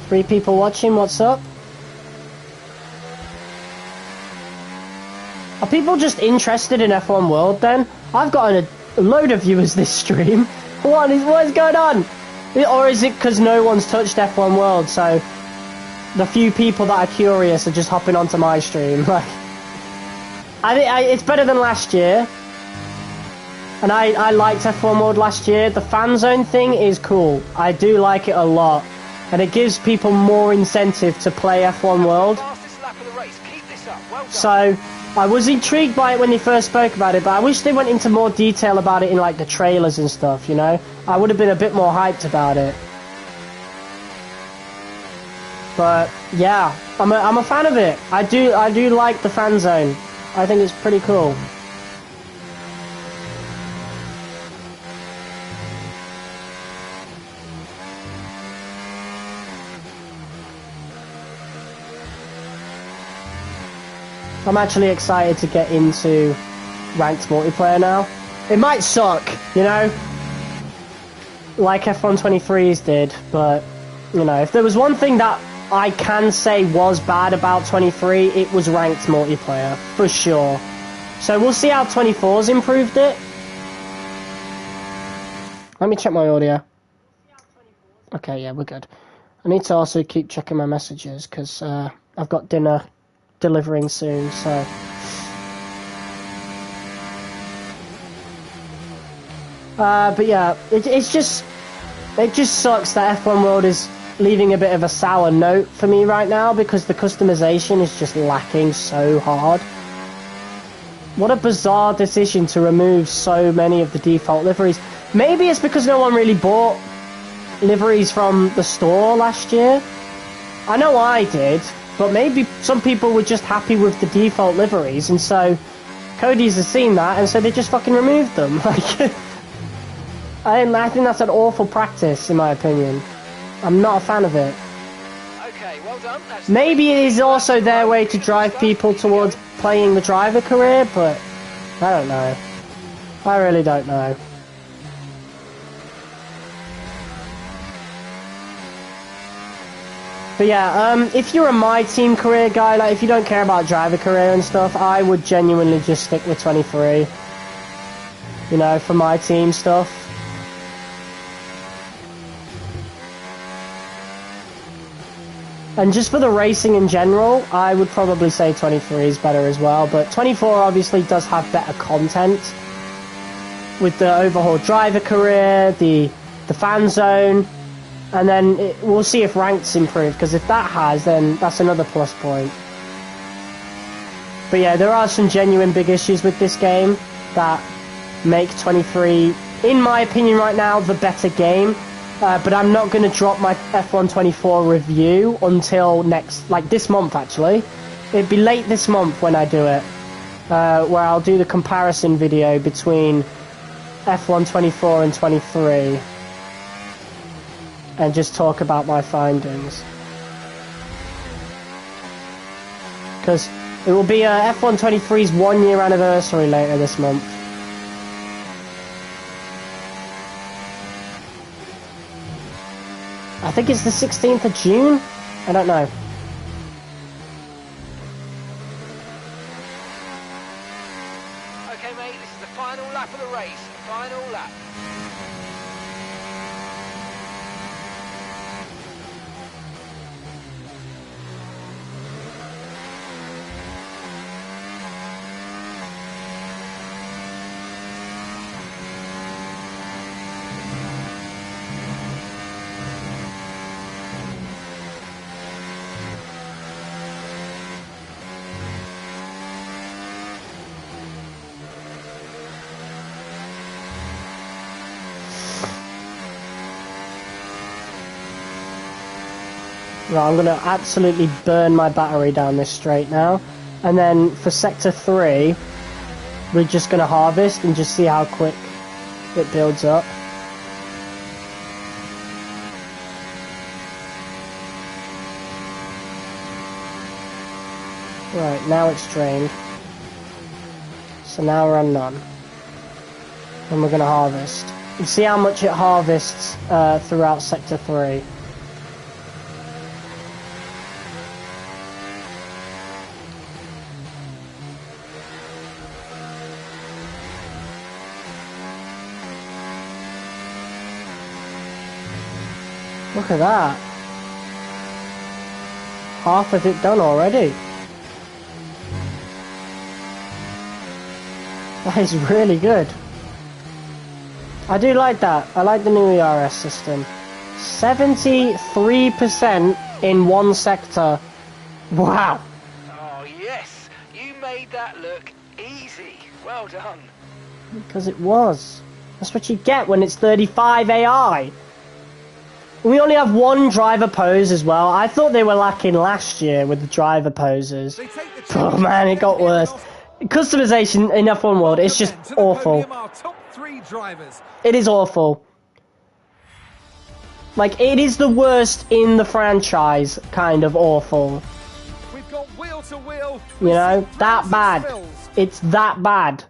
Three people watching, what's up? Are people just interested in F1 World then? I've got a load of viewers this stream. What is going on? Or is it because no one's touched F1 World, so the few people that are curious are just hopping onto my stream? Like, it's better than last year. And I liked F1 World last year. The Fanzone thing is cool. I do like it a lot. And it gives people more incentive to play F1 World. So, I was intrigued by it when they first spoke about it, but I wish they went into more detail about it in, like, the trailers and stuff, you know? I would have been a bit more hyped about it. But, yeah, I'm a fan of it. I do like the fan zone. I think it's pretty cool. I'm actually excited to get into ranked multiplayer now. It might suck, you know, like F1 23s did, but, you know, if there was one thing that I can say was bad about 23, it was ranked multiplayer, for sure. So we'll see how 24's improved it. Let me check my audio. Okay, yeah, we're good. I need to also keep checking my messages, because I've got dinner delivering soon, so but yeah, it just sucks that F1 World is leaving a bit of a sour note for me right now, because the customization is just lacking so hard. What a bizarre decision to remove so many of the default liveries. Maybe it's because no one really bought liveries from the store last year. I know I did. But maybe some people were just happy with the default liveries, and so Cody's has seen that, and so they just fucking removed them. Like, I think that's an awful practice, in my opinion. I'm not a fan of it. Okay, well done. Maybe it is also their way to drive people towards playing the driver career, but I don't know. I really don't know. But yeah, if you're a my team career guy, like if you don't care about driver career and stuff, I would genuinely just stick with 23. You know, for my team stuff. And just for the racing in general, I would probably say 23 is better as well. But 24 obviously does have better content. With the overhauled driver career, the fan zone. And then we'll see if ranked's improved, because if that has, then that's another plus point. But yeah, there are some genuine big issues with this game that make 23, in my opinion right now, the better game. but I'm not going to drop my F124 review until this month actually. It'd be late this month when I do it, where I'll do the comparison video between F124 and 23 and just talk about my findings. Because it will be F123's 1 year anniversary later this month. I think it's the 16th of June? I don't know. Okay, mate, this is the final lap of the race. Final lap. Right, I'm going to absolutely burn my battery down this straight now. And then for Sector 3, we're just going to harvest and just see how quick it builds up. Right, now it's drained. So now we're on none. And we're going to harvest. And see how much it harvests throughout Sector 3. Look at that. Half of it done already. That is really good. I do like that. I like the new ERS system. 73% in one sector. Wow. Oh, yes. You made that look easy. Well done. Because it was. That's what you get when it's 35 AI. We only have one driver pose as well. I thought they were lacking last year with the driver poses. Oh man, it got worse. Customization in F1 World, it's just awful. It is awful. Like, it is the worst in the franchise, kind of awful. We've got wheel to wheel. You know, that bad. It's that bad.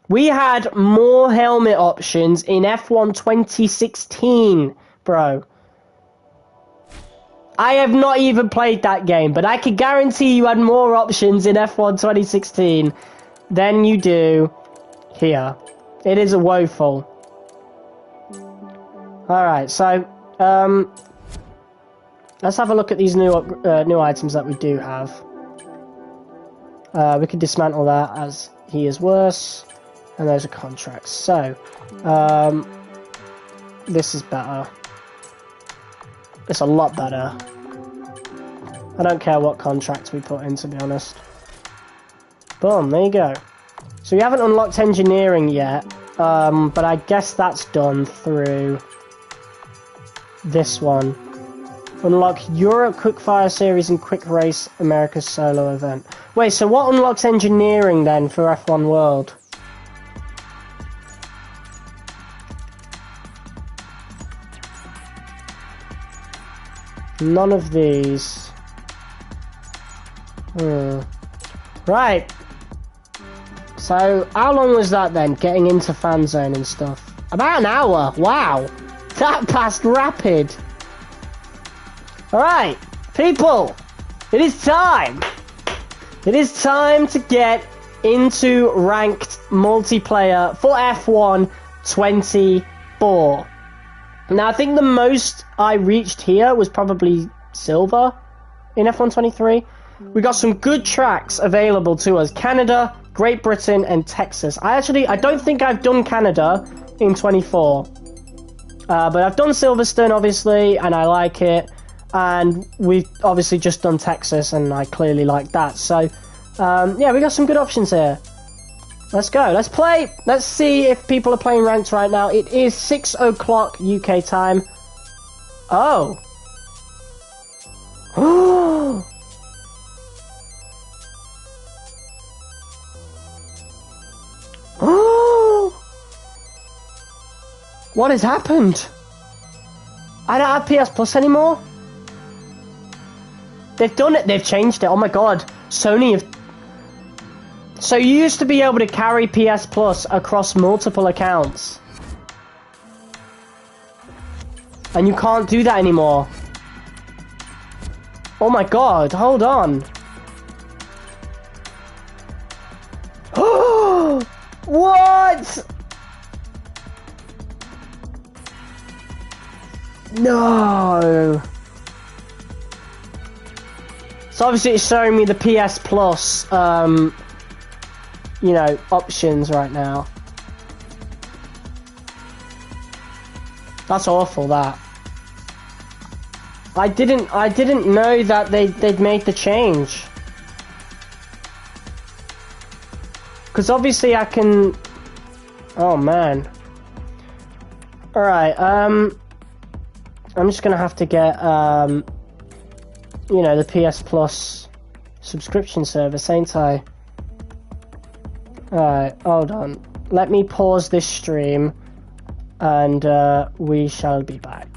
We had more helmet options in F1 2016. Bro, I have not even played that game, but I can guarantee you had more options in F1 2016 than you do here. It is a woeful. Alright, so, let's have a look at these new items that we do have. We can dismantle that as he is worse, and those are contracts. So, this is better. It's a lot better. I don't care what contracts we put in, to be honest. Boom, there you go. So we haven't unlocked engineering yet, but I guess that's done through this one. Unlock Europe Quickfire Series and Quick Race America's Solo Event. Wait, so what unlocks engineering then for F1 World? None of these. Right. So, how long was that then, getting into Fanzone and stuff? About an hour. Wow. That passed rapid. Alright, people. It is time. It is time to get into ranked multiplayer for F1 24. Now, I think the most I reached here was probably silver in F1 23. We got some good tracks available to us. Canada, Great Britain, and Texas. I don't think I've done Canada in 24. But I've done Silverstone, obviously, and I like it. And we've obviously just done Texas, and I clearly like that. So, yeah, we got some good options here. Let's go. Let's play. Let's see if people are playing ranked right now. It is 6 o'clock UK time. Oh. What has happened? I don't have PS Plus anymore. They've done it. They've changed it. Oh my god. Sony have... So you used to be able to carry PS Plus across multiple accounts. And you can't do that anymore. Oh my god, hold on. What? No. So obviously it's showing me the PS Plus, you know, options right now. That's awful, that. I didn't know that they'd made the change. Because obviously I can... Oh man. Alright, I'm just gonna have to get, you know, the PS Plus subscription service, ain't I? Alright, hold on. Let me pause this stream, and we shall be back.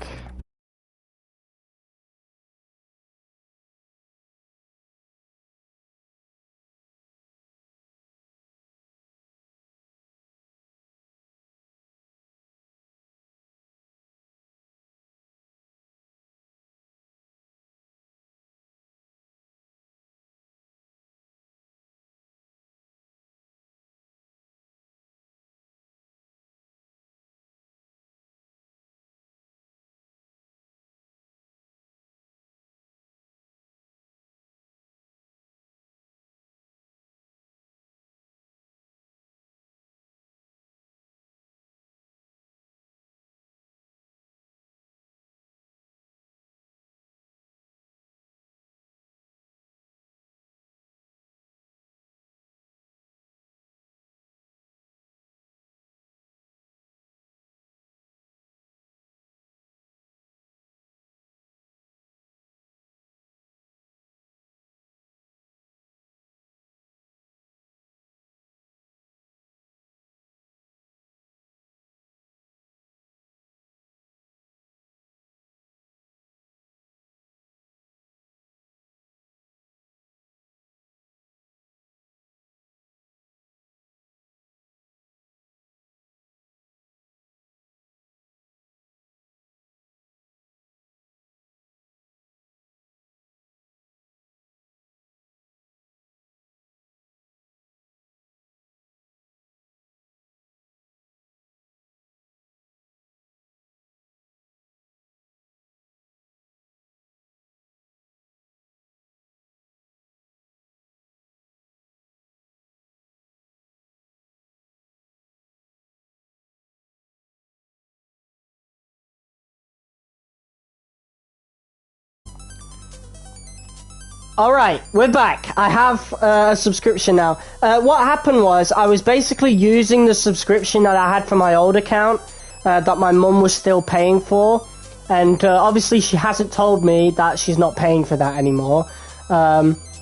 Alright, we're back. I have a subscription now. What happened was, I was basically using the subscription that I had for my old account, that my mum was still paying for, and obviously she hasn't told me that she's not paying for that anymore,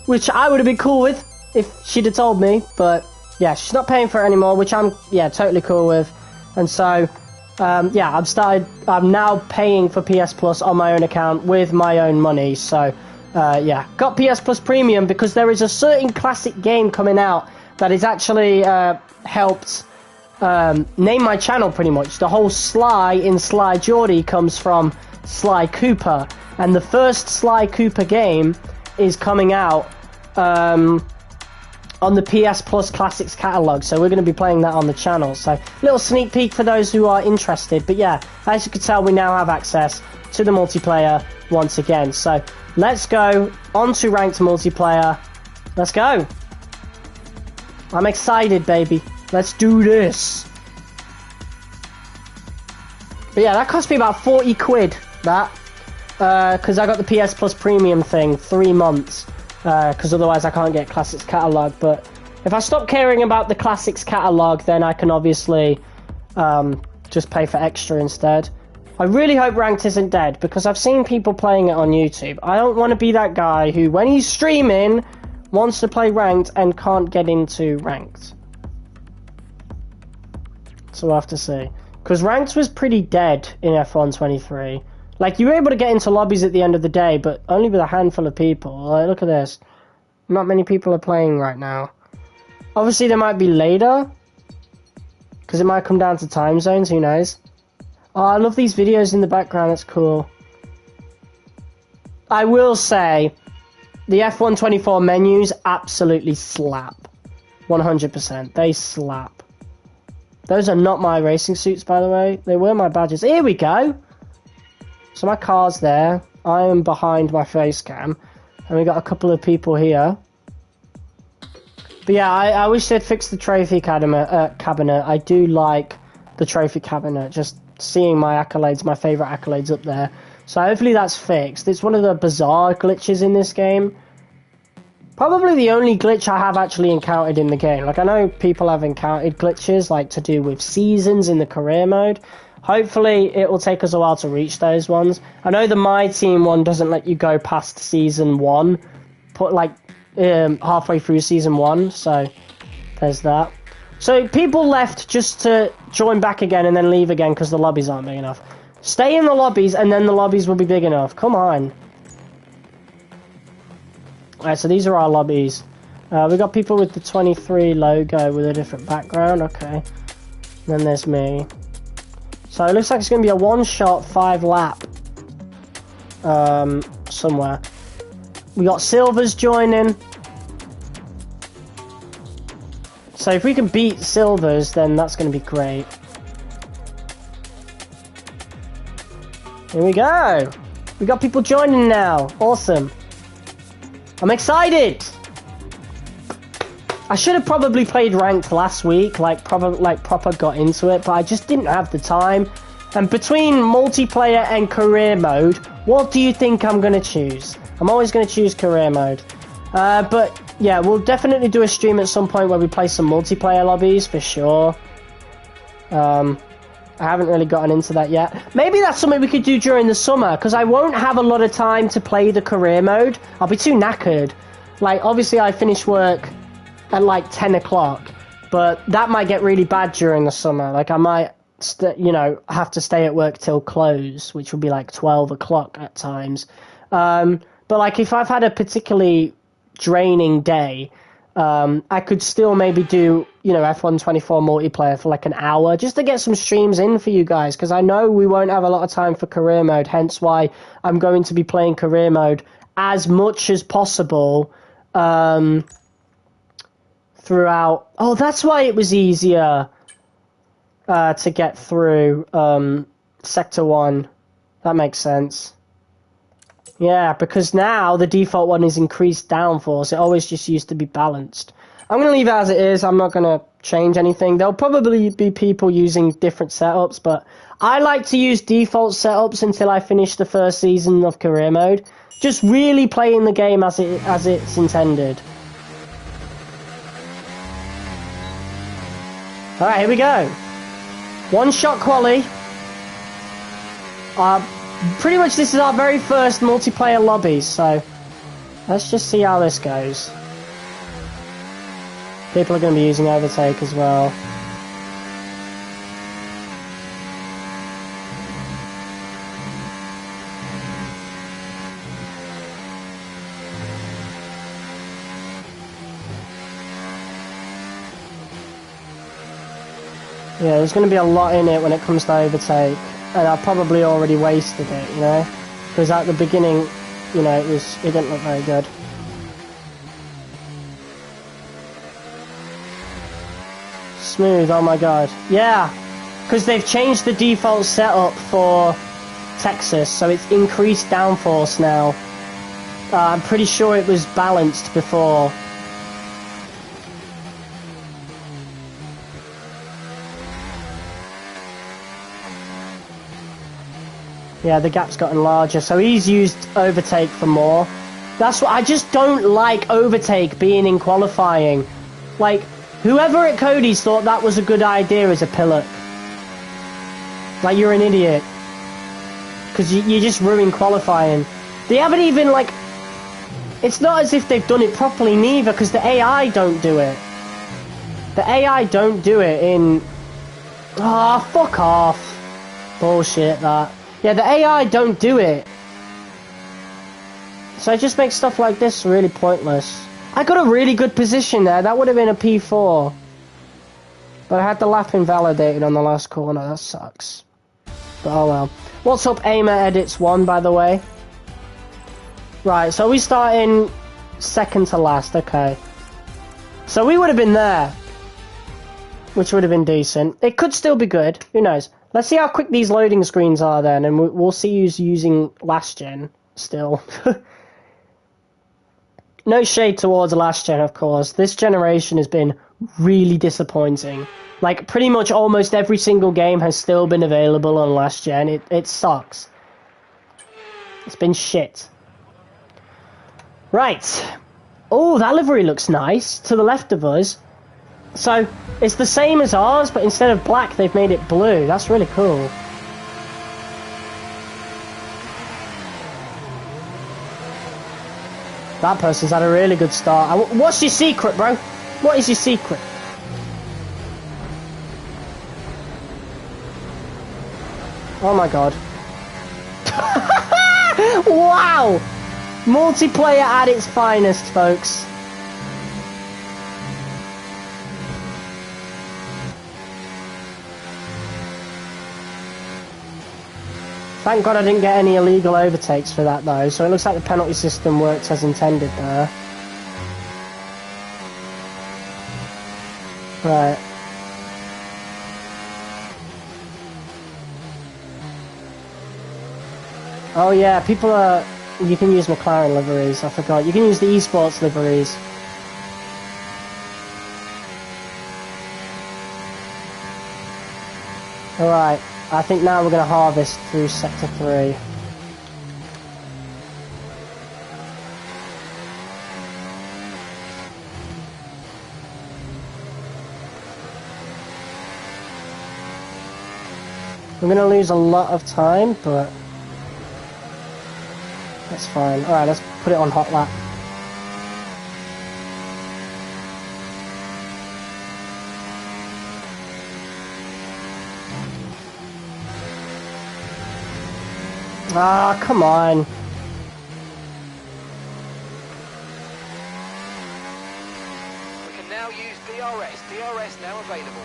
which I would have been cool with if she'd have told me, but yeah, she's not paying for it anymore, which I'm, yeah, totally cool with, and so, yeah, I'm now paying for PS Plus on my own account with my own money, so... yeah, got PS Plus Premium because there is a certain classic game coming out that has actually helped name my channel pretty much. The whole Sly in Sly Geordie comes from Sly Cooper, and the first Sly Cooper game is coming out on the PS Plus Classics catalogue, so we're going to be playing that on the channel. So, little sneak peek for those who are interested, but yeah, as you can tell, we now have access to the multiplayer once again. So, let's go on to ranked multiplayer. Let's go. I'm excited, baby. Let's do this. But yeah, that cost me about 40 quid, that. Because I got the PS Plus Premium thing, 3 months. Because otherwise I can't get Classics Catalogue. But If I stop caring about the classics catalogue, then I can obviously just pay for extra instead. I really hope Ranked isn't dead, because I've seen people playing it on YouTube. I don't want to be that guy who, when he's streaming, wants to play Ranked and can't get into Ranked. So we'll have to see. Because Ranked was pretty dead in F1 23. Like, you were able to get into lobbies at the end of the day, but only with a handful of people. Like, look at this. Not many people are playing right now. Obviously, there might be later, because it might come down to time zones, who knows. Oh, I love these videos in the background, that's cool. I will say, the F1 24 menus absolutely slap. 100%. They slap. Those are not my racing suits, by the way. They were my badges. Here we go! So my car's there. I am behind my face cam. And we got a couple of people here. But yeah, I wish they'd fix the trophy cabinet. I do like the trophy cabinet. Just seeing my accolades, my favourite accolades up there. So hopefully that's fixed. It's one of the bizarre glitches in this game. Probably the only glitch I have actually encountered in the game. Like, I know people have encountered glitches, like, to do with seasons in the career mode. Hopefully it will take us a while to reach those ones. I know the My Team one doesn't let you go past season 1. Halfway through season 1, so there's that. So people left just to join back again and then leave again because the lobbies aren't big enough. Stay in the lobbies and then the lobbies will be big enough. Come on. Alright, so these are our lobbies. We got people with the 23 logo with a different background. Okay. And then there's me. So it looks like it's going to be a one-shot 5-lap. Somewhere. We got Silvers joining. So if we can beat Silvers, then that's going to be great. Here we go. We got people joining now. Awesome. I'm excited. I should have probably played Ranked last week, proper got into it, but I just didn't have the time. And between multiplayer and career mode, what do you think I'm going to choose? I'm always going to choose career mode. But yeah, we'll definitely do a stream at some point where we play some multiplayer lobbies for sure. I haven't really gotten into that yet. Maybe that's something we could do during the summer, because I won't have a lot of time to play the career mode. I'll be too knackered. Like, obviously I finish work at like 10 o'clock, but that might get really bad during the summer. Like, I might, have to stay at work till close, which would be like 12 o'clock at times. But like, if I've had a particularly draining day, I could still maybe do, F1 24 multiplayer for like an hour, just to get some streams in for you guys, because I know we won't have a lot of time for career mode, hence why I'm going to be playing career mode as much as possible throughout. Oh, that's why it was easier to get through Sector 1. That makes sense. Yeah, because now the default one is increased downforce. It always just used to be balanced. I'm going to leave it as it is. I'm not going to change anything. There'll probably be people using different setups, but I like to use default setups until I finish the first season of career mode. Just really playing the game as it's intended. Alright, here we go. One-shot quali. Pretty much this is our very first multiplayer lobby, so let's just see how this goes. People are going to be using overtake as well. Yeah, there's going to be a lot in it when it comes to overtake. And I probably already wasted it, because at the beginning, it didn't look very good. Smooth, oh my god. Yeah, because they've changed the default setup for Texas, so it's increased downforce now. I'm pretty sure it was balanced before. Yeah, the gap's gotten larger, so he's used overtake for more. That's what I just don't like overtake being in qualifying. Like, whoever at Cody's thought that was a good idea as a pillock. Like, you're an idiot. Because you just ruined qualifying. They haven't even, like... It's not as if they've done it properly, neither, because the AI don't do it. The AI don't do it in... Ah, fuck off. Bullshit, that. Yeah, the AI don't do it. So it just makes stuff like this really pointless. I got a really good position there. That would have been a P4. But I had the lap invalidated on the last corner. That sucks. But oh well. What's up, Aimer Edits 1, by the way? Right, so we start in second to last. Okay. So we would have been there. Which would have been decent. It could still be good. Who knows? Let's see how quick these loading screens are then. And we'll see who's using last gen still. No shade towards last gen, of course. This generation has been really disappointing. Like, pretty much almost every single game has still been available on last gen. It sucks. It's been shit. Right. Oh, that livery looks nice. To the left of us. So, it's the same as ours, but instead of black, they've made it blue. That's really cool. That person's had a really good start. What's your secret, bro? What is your secret? Oh my god. Wow! Multiplayer at its finest, folks. Thank God I didn't get any illegal overtakes for that though, so it looks like the penalty system worked as intended there. Right. Oh yeah, people are... You can use McLaren liveries, I forgot. You can use the esports liveries. Alright. I think now we're going to harvest through Sector 3. We're going to lose a lot of time, but that's fine. Alright, let's put it on hot lap. Ah, come on. We can now use DRS. DRS now available.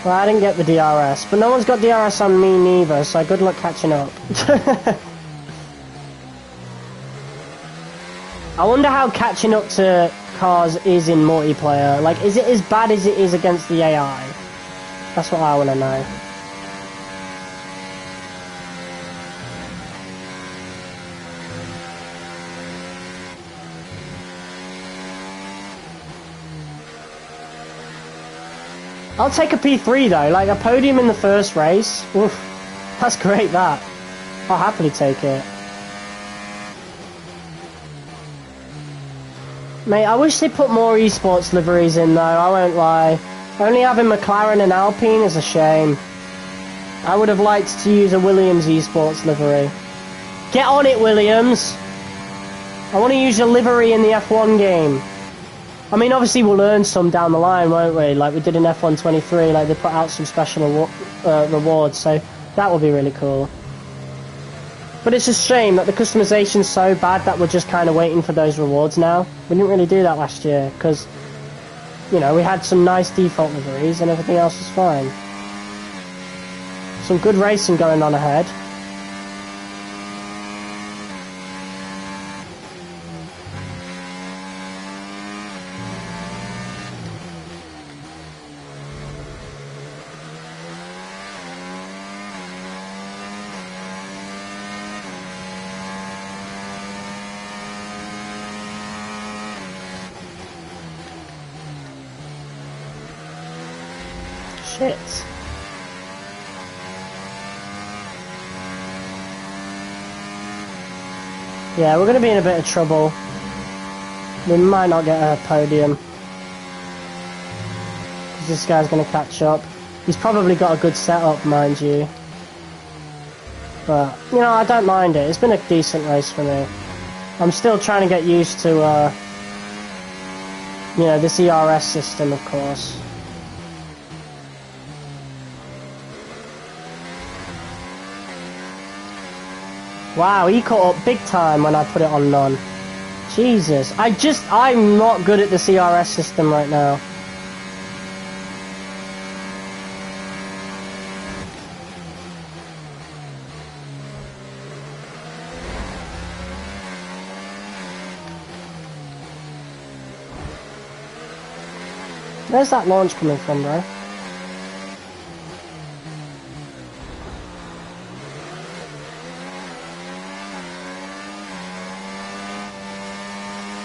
Well, I didn't get the DRS, but no one's got DRS on me neither, so good luck catching up. I wonder how catching up to cars is in multiplayer. Like, is it as bad as it is against the AI? That's what I want to know. I'll take a P3 though, like a podium in the first race. Oof, that's great that. I'll happily take it. Mate, I wish they put more esports liveries in though, I won't lie. Only having McLaren and Alpine is a shame. I would have liked to use a Williams esports livery. Get on it, Williams! I want to use your livery in the F1 game. I mean, obviously we'll earn some down the line, won't we? Like we did in F1 23, like they put out some special rewards, so that will be really cool. But it's a shame that the customization's so bad that we're just kind of waiting for those rewards now. We didn't really do that last year, because, you know, we had some nice default liveries and everything else was fine. Some good racing going on ahead. Shit. Yeah, we're going to be in a bit of trouble. We might not get a podium. This guy's going to catch up. He's probably got a good setup, mind you. But, you know, I don't mind it. It's been a decent race for me. I'm still trying to get used to, you know, this ERS system, of course. Wow, he caught up big time when I put it on none. Jesus, I'm not good at the CRS system right now. Where's that launch coming from, bro?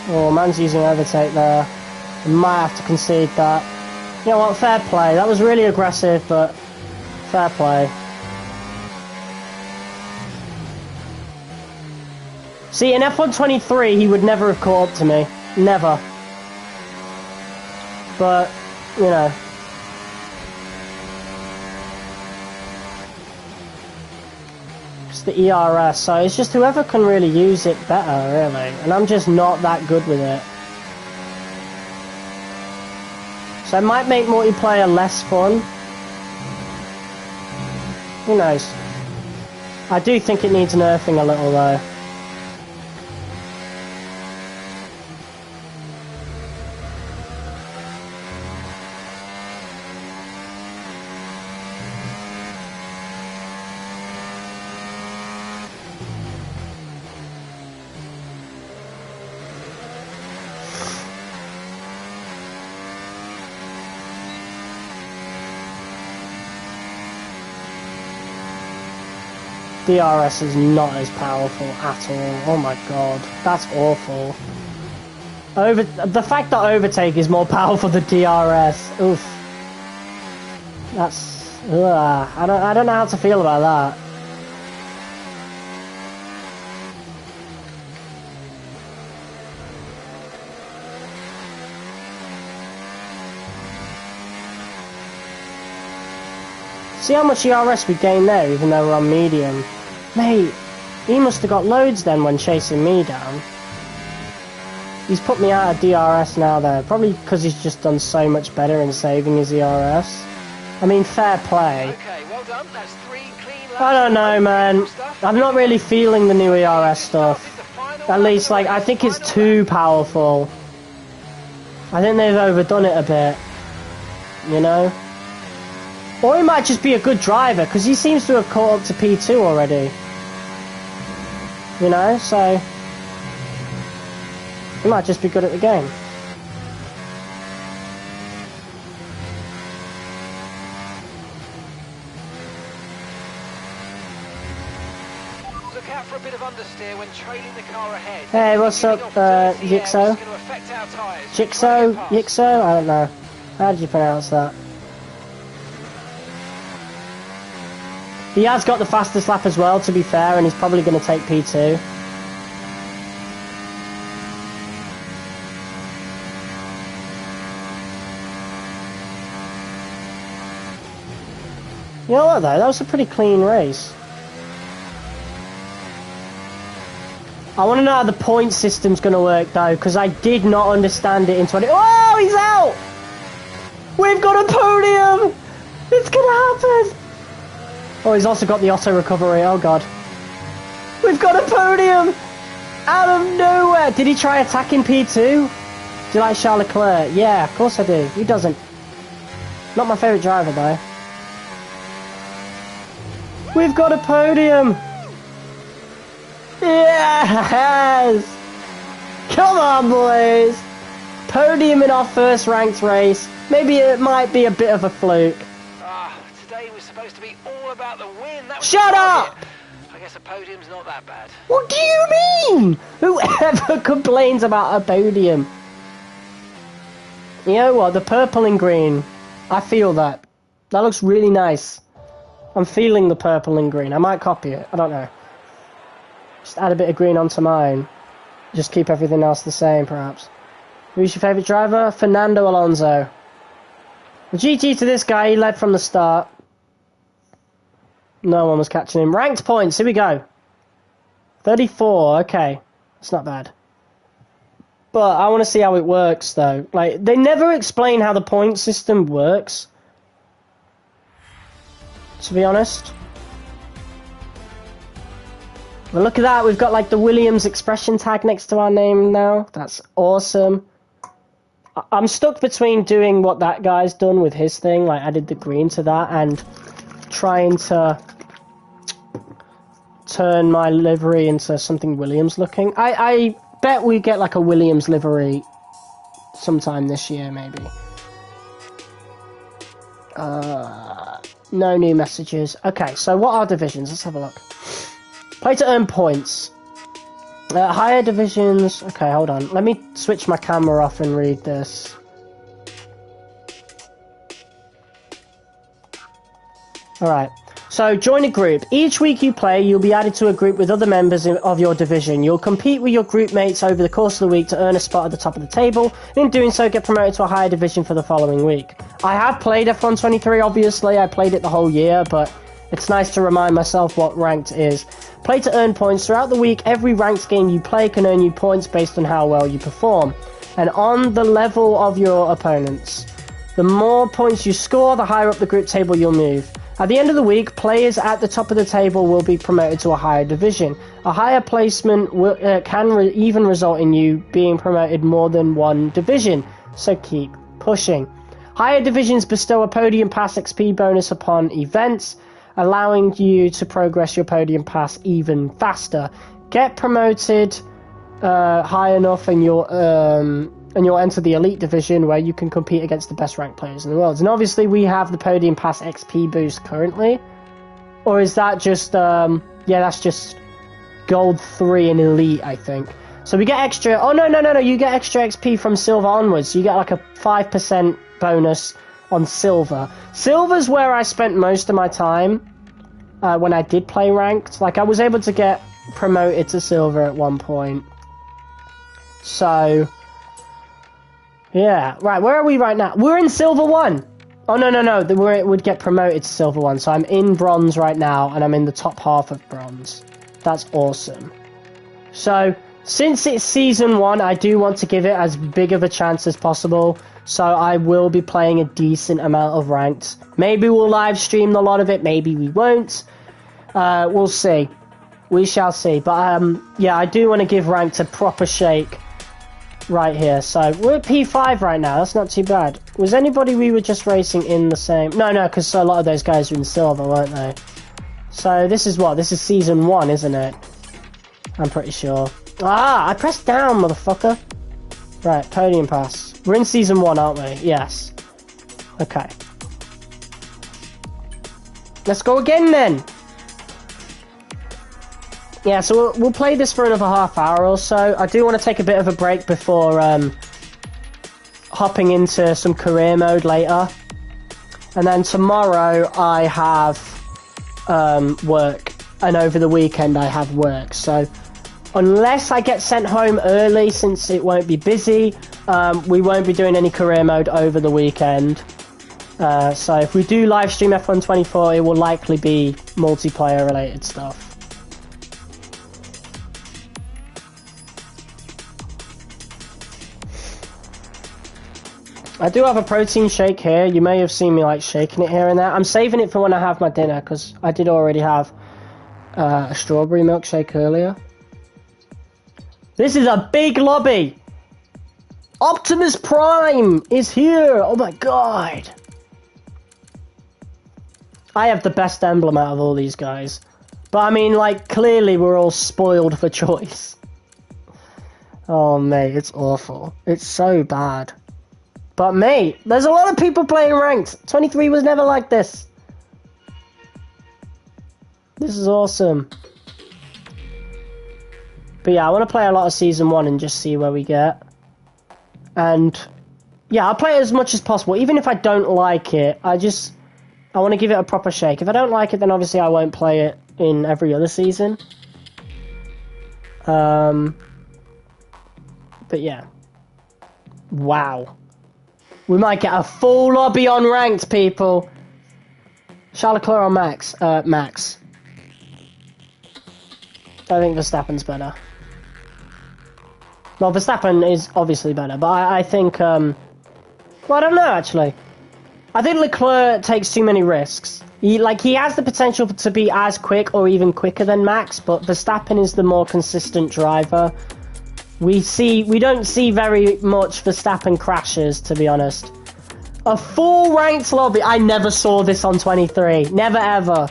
Oh, man's using overtake there. I might have to concede that. You know what, fair play. That was really aggressive, but fair play. See, in F123, he would never have caught up to me. Never. But, you know. It's the ERS, so it's just whoever can really use it better, really. And I'm just not that good with it. So it might make multiplayer less fun. Who knows? I do think it needs nerfing a little, though. DRS is not as powerful at all. Oh my god, that's awful. The fact that overtake is more powerful than DRS. Oof. That's. I don't know how to feel about that. See how much ERS we gained there, even though we're on medium. Mate, he must have got loads then when chasing me down. He's put me out of DRS now though, probably because he's just done so much better in saving his ERS. I mean, fair play. Okay, well done. That's 3 clean laps. I don't know, man. I'm not really feeling the new ERS stuff. At least, like, I think it's too powerful. I think they've overdone it a bit. You know? Or he might just be a good driver, because he seems to have caught up to P2 already. You know, so... he might just be good at the game. Look out for a bit of understeer when trailing the car ahead. Hey, what's up, Yixo? Jixo? Yixo? I don't know. How did you pronounce that? He has got the fastest lap as well, to be fair, and he's probably going to take P2. You know what, though? That was a pretty clean race. I want to know how the point system's going to work, though, because I did not understand it in 20... Oh, he's out! We've got a podium! It's going to happen! Oh, he's also got the auto recovery. Oh, God. We've got a podium! Out of nowhere! Did he try attacking P2? Do you like Charles Leclerc? Yeah, of course I do. Who doesn't? Not my favourite driver, though. We've got a podium! Yes! Come on, boys! Podium in our first ranked race. Maybe it might be a bit of a fluke. Today was supposed to be all about the win. That was Shut up! I guess a podium's not that bad. What do you mean? Whoever complains about a podium? You know what? The purple and green. I feel that. That looks really nice. I'm feeling the purple and green. I might copy it. I don't know. Just add a bit of green onto mine. Just keep everything else the same, perhaps. Who's your favourite driver? Fernando Alonso. GG to this guy, he led from the start. No one was catching him. Ranked points, here we go. 34, okay. It's not bad. But I want to see how it works, though. Like, they never explain how the point system works. To be honest. Well, look at that. We've got, like, the Williams expression tag next to our name now. That's awesome. I'm stuck between doing what that guy's done with his thing, like added the green to that, and trying to turn my livery into something Williams looking. I bet we get like a Williams livery sometime this year, maybe. No new messages. Okay, so what are divisions? Let's have a look. Play to earn points. Higher divisions. Okay, hold on. Let me switch my camera off and read this. Alright. So, join a group. Each week you play, you'll be added to a group with other members of your division. You'll compete with your group mates over the course of the week to earn a spot at the top of the table, and in doing so get promoted to a higher division for the following week. I have played F1 23, obviously. I played it the whole year, but it's nice to remind myself what ranked is. Play to earn points. Throughout the week, every ranked game you play can earn you points based on how well you perform, and on the level of your opponents. The more points you score, the higher up the group table you'll move. At the end of the week, players at the top of the table will be promoted to a higher division. A higher placement can even result in you being promoted more than one division, so keep pushing. Higher divisions bestow a podium pass XP bonus upon events, allowing you to progress your podium pass even faster. Get promoted high enough and you'll enter the elite division where you can compete against the best ranked players in the world. And obviously we have the podium pass XP boost currently. Or is that just, yeah, that's just gold 3 in elite, I think. So we get extra, oh no, you get extra XP from silver onwards. You get like a 5% bonus on silver. Silver's where I spent most of my time when I did play ranked. Like, I was able to get promoted to silver at one point. So, yeah. Right, where are we right now? We're in silver 1. Oh, no. It would get promoted to silver 1. So I'm in bronze right now, and I'm in the top half of bronze. That's awesome. So, since it's season 1, I do want to give it as big of a chance as possible. So I will be playing a decent amount of ranked. Maybe we'll live stream a lot of it. Maybe we won't. We'll see. We shall see. But yeah, I do want to give ranked a proper shake right here. So we're at P5 right now. That's not too bad. Was anybody we were just racing in the same? No, because a lot of those guys were in silver, weren't they? So this is what? This is season 1, isn't it? I'm pretty sure. Ah, I pressed down, motherfucker. Right, podium pass. We're in season 1, aren't we? Yes. Okay. Let's go again then. Yeah, so we'll play this for another half hour or so. I do want to take a bit of a break before hopping into some career mode later. And then tomorrow I have work. And over the weekend I have work. So unless I get sent home early, since it won't be busy, we won't be doing any career mode over the weekend. So if we do live stream F1 24, it will likely be multiplayer related stuff. I do have a protein shake here. You may have seen me like shaking it here and there. I'm saving it for when I have my dinner, because I did already have a strawberry milkshake earlier. This is a big lobby! Optimus Prime is here! Oh my god! I have the best emblem out of all these guys. But I mean, like, clearly we're all spoiled for choice. Oh mate, it's awful. It's so bad. But mate, there's a lot of people playing ranked. 23 was never like this. This is awesome. But yeah, I want to play a lot of Season 1 and just see where we get. And yeah, I'll play it as much as possible. Even if I don't like it, I want to give it a proper shake. If I don't like it, then obviously I won't play it in every other season. But yeah. Wow. We might get a full lobby on ranked, people. Charles Leclerc or Max? Max. I think Verstappen's better. Well, Verstappen is obviously better, but I think, well, I don't know, actually. I think Leclerc takes too many risks. He has the potential to be as quick or even quicker than Max, but Verstappen is the more consistent driver. We don't see very much Verstappen crashes, to be honest. A full ranked lobby. I never saw this on 23. Never ever.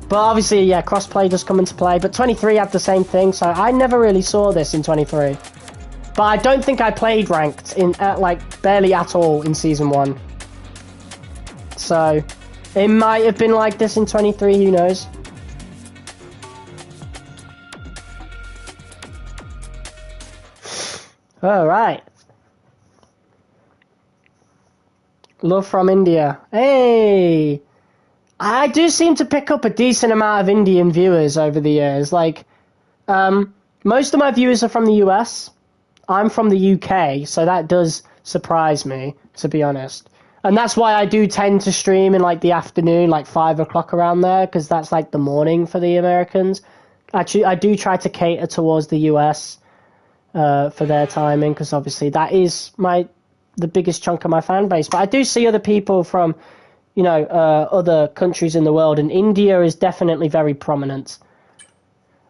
But obviously, yeah, crossplay does come into play. But 23 had the same thing, so I never really saw this in 23. But I don't think I played ranked in like barely at all in season 1. So it might have been like this in 23. Who knows? All right. Love from India. Hey! I do seem to pick up a decent amount of Indian viewers over the years. Like, most of my viewers are from the US. I'm from the UK, so that does surprise me, to be honest. And that's why I do tend to stream in, like, the afternoon, like 5 o'clock around there, because that's, like, the morning for the Americans. Actually, I do try to cater towards the US for their timing, because obviously that is the biggest chunk of my fan base. But I do see other people from, you know, other countries in the world, and India is definitely very prominent.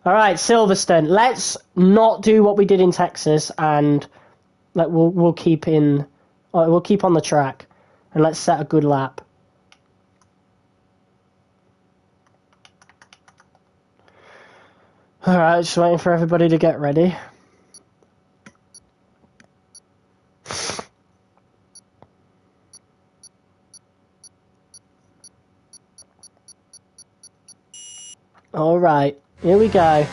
All right, Silverstone. Let's not do what we did in Texas, and like we'll keep on the track, and let's set a good lap. All right, just waiting for everybody to get ready. All right, here we go.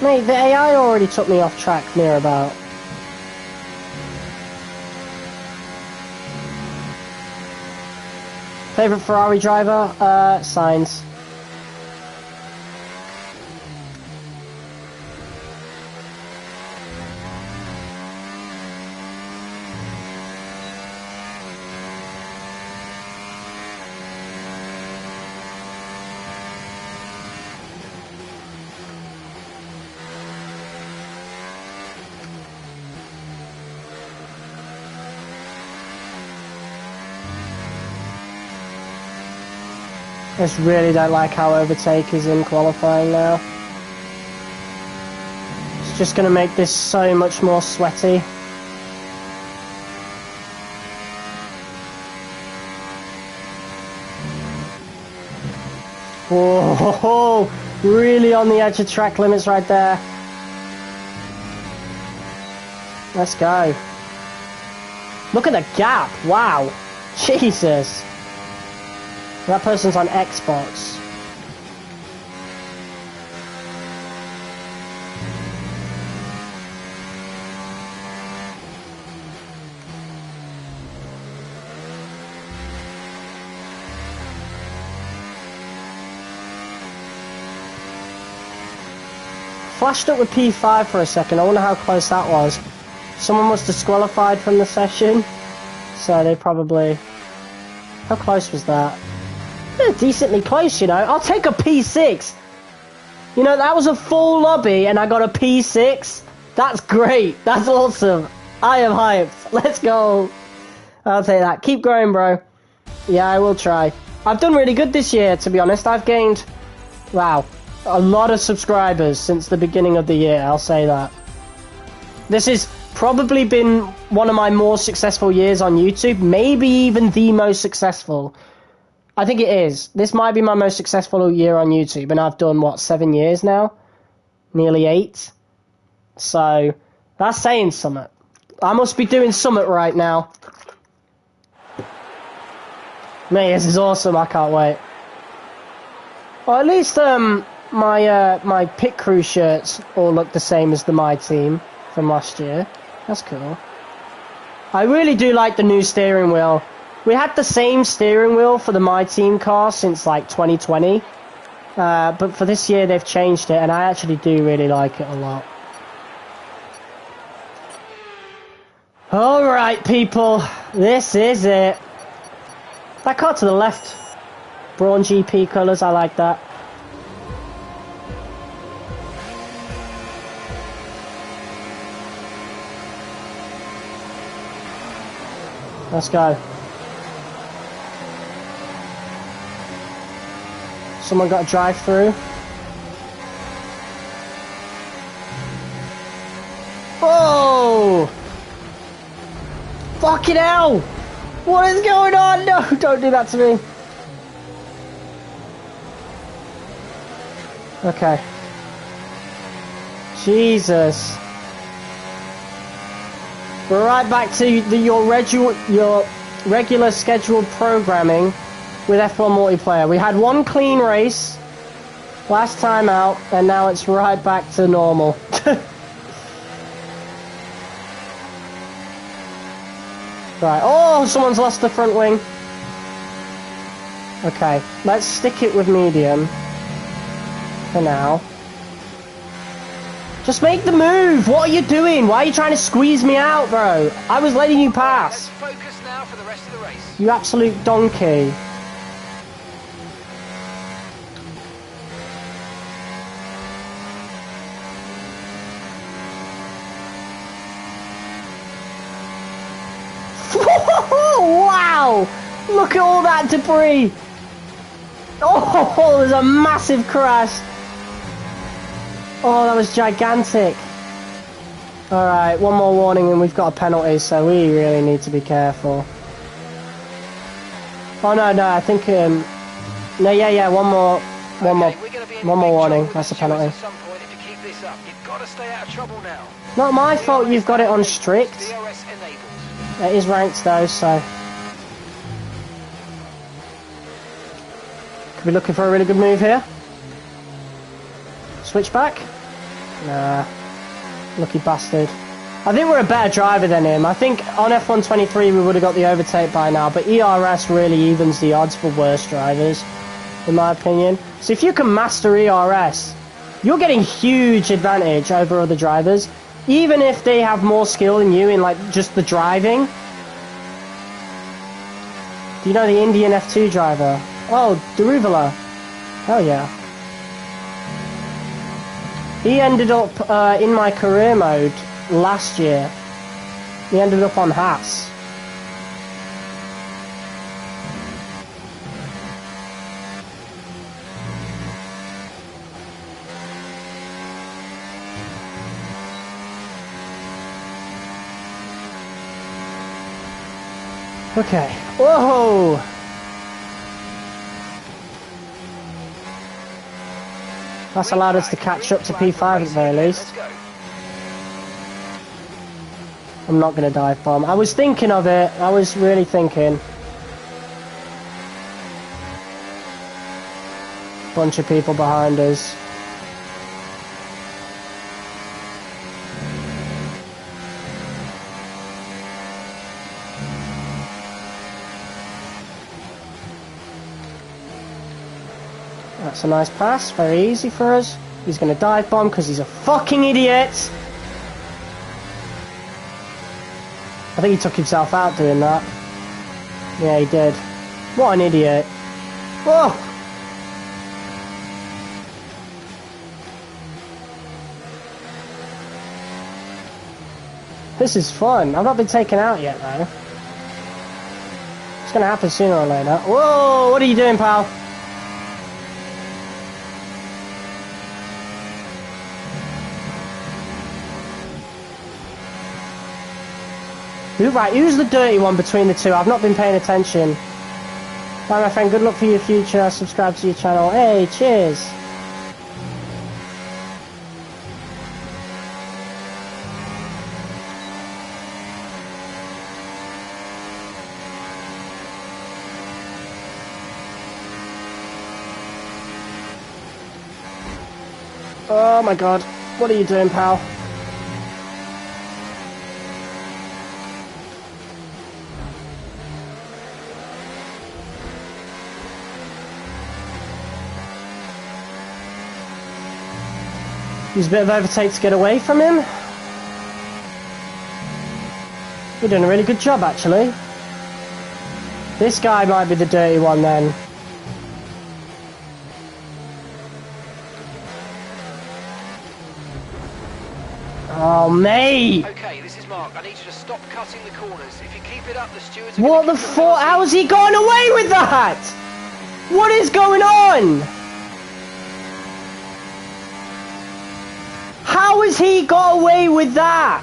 Mate, the AI already took me off track near about. Favorite Ferrari driver? Sainz. I just really don't like how overtake is in qualifying now. It's just going to make this so much more sweaty. Whoa, really on the edge of track limits right there. Let's go. Look at the gap, wow. Jesus. That person's on Xbox. Flashed up with P5 for a second. I wonder how close that was. Someone was disqualified from the session, so they probably... How close was that? Decently close, you know. I'll take a P6. You know, that was a full lobby and I got a P6. That's great. That's awesome. I am hyped. Let's go. I'll take that. Keep growing, bro. Yeah, I will try. I've done really good this year, to be honest. I've gained, wow, a lot of subscribers since the beginning of the year. I'll say that. This has probably been one of my more successful years on YouTube. Maybe even the most successful. I think it is. This might be my most successful year on YouTube, and I've done, what, 7 years now? Nearly 8. So, that's saying something. I must be doing something right now. Mate, this is awesome. I can't wait. Well, at least my pit crew shirts all look the same as the My Team from last year. That's cool. I really do like the new steering wheel. We had the same steering wheel for the My Team car since like 2020, but for this year they've changed it, and I actually do really like it a lot. Alright, people. This is it. That car to the left. Brawn GP colours, I like that. Let's go. Someone got a drive through. Oh! Fucking hell! What is going on? No, don't do that to me. Okay. Jesus. We're right back to your regular scheduled programming with F1 multiplayer. We had one clean race last time out, and now it's right back to normal. Right, oh, someone's lost the front wing. Okay, let's stick it with medium for now. Just make the move! What are you doing? Why are you trying to squeeze me out, bro? I was letting you pass. Let's focus now for the rest of the race. You absolute donkey. Wow! Look at all that debris! Oh, there's a massive crash! Oh, that was gigantic! Alright, one more warning and we've got a penalty, so we really need to be careful. Oh no, I think, no, yeah, one more warning, that's a penalty. At some point, if you keep this up, you've got to stay out of trouble now. Not my fault you've got it on strict. DRS enabled. It is ranked though, so... Could be looking for a really good move here. Switch back? Nah. Lucky bastard. I think we're a better driver than him. I think on F123 we would have got the overtake by now, but ERS really evens the odds for worse drivers, in my opinion. So if you can master ERS, you're getting huge advantage over other drivers, even if they have more skill than you in like just the driving. Do you know the Indian F2 driver? Oh, Deruvala. Hell yeah. He ended up in my career mode last year. He ended up on Haas. Okay. Whoa! That's allowed us to catch up to P5 at the very least. I'm not going to dive bomb. I was thinking of it. I was really thinking. Bunch of people behind us. That's a nice pass, very easy for us. He's going to dive bomb because he's a fucking idiot. I think he took himself out doing that. Yeah, he did. What an idiot. Whoa! This is fun. I've not been taken out yet, though. It's going to happen sooner or later. Whoa! What are you doing, pal? Right, who's the dirty one between the two? I've not been paying attention. Bye, my friend. Good luck for your future. Subscribe to your channel. Hey, cheers. Oh my god. What are you doing, pal? Use a bit of overtake to get away from him. We're doing a really good job, actually. This guy might be the dirty one, then. Oh, mate! Okay, this is Mark. I need you to stop cutting the corners. If you keep it up, the stewards are What gonna the give you a fuck? penalty. How has he gotten away with that? What is going on? How has he got away with that?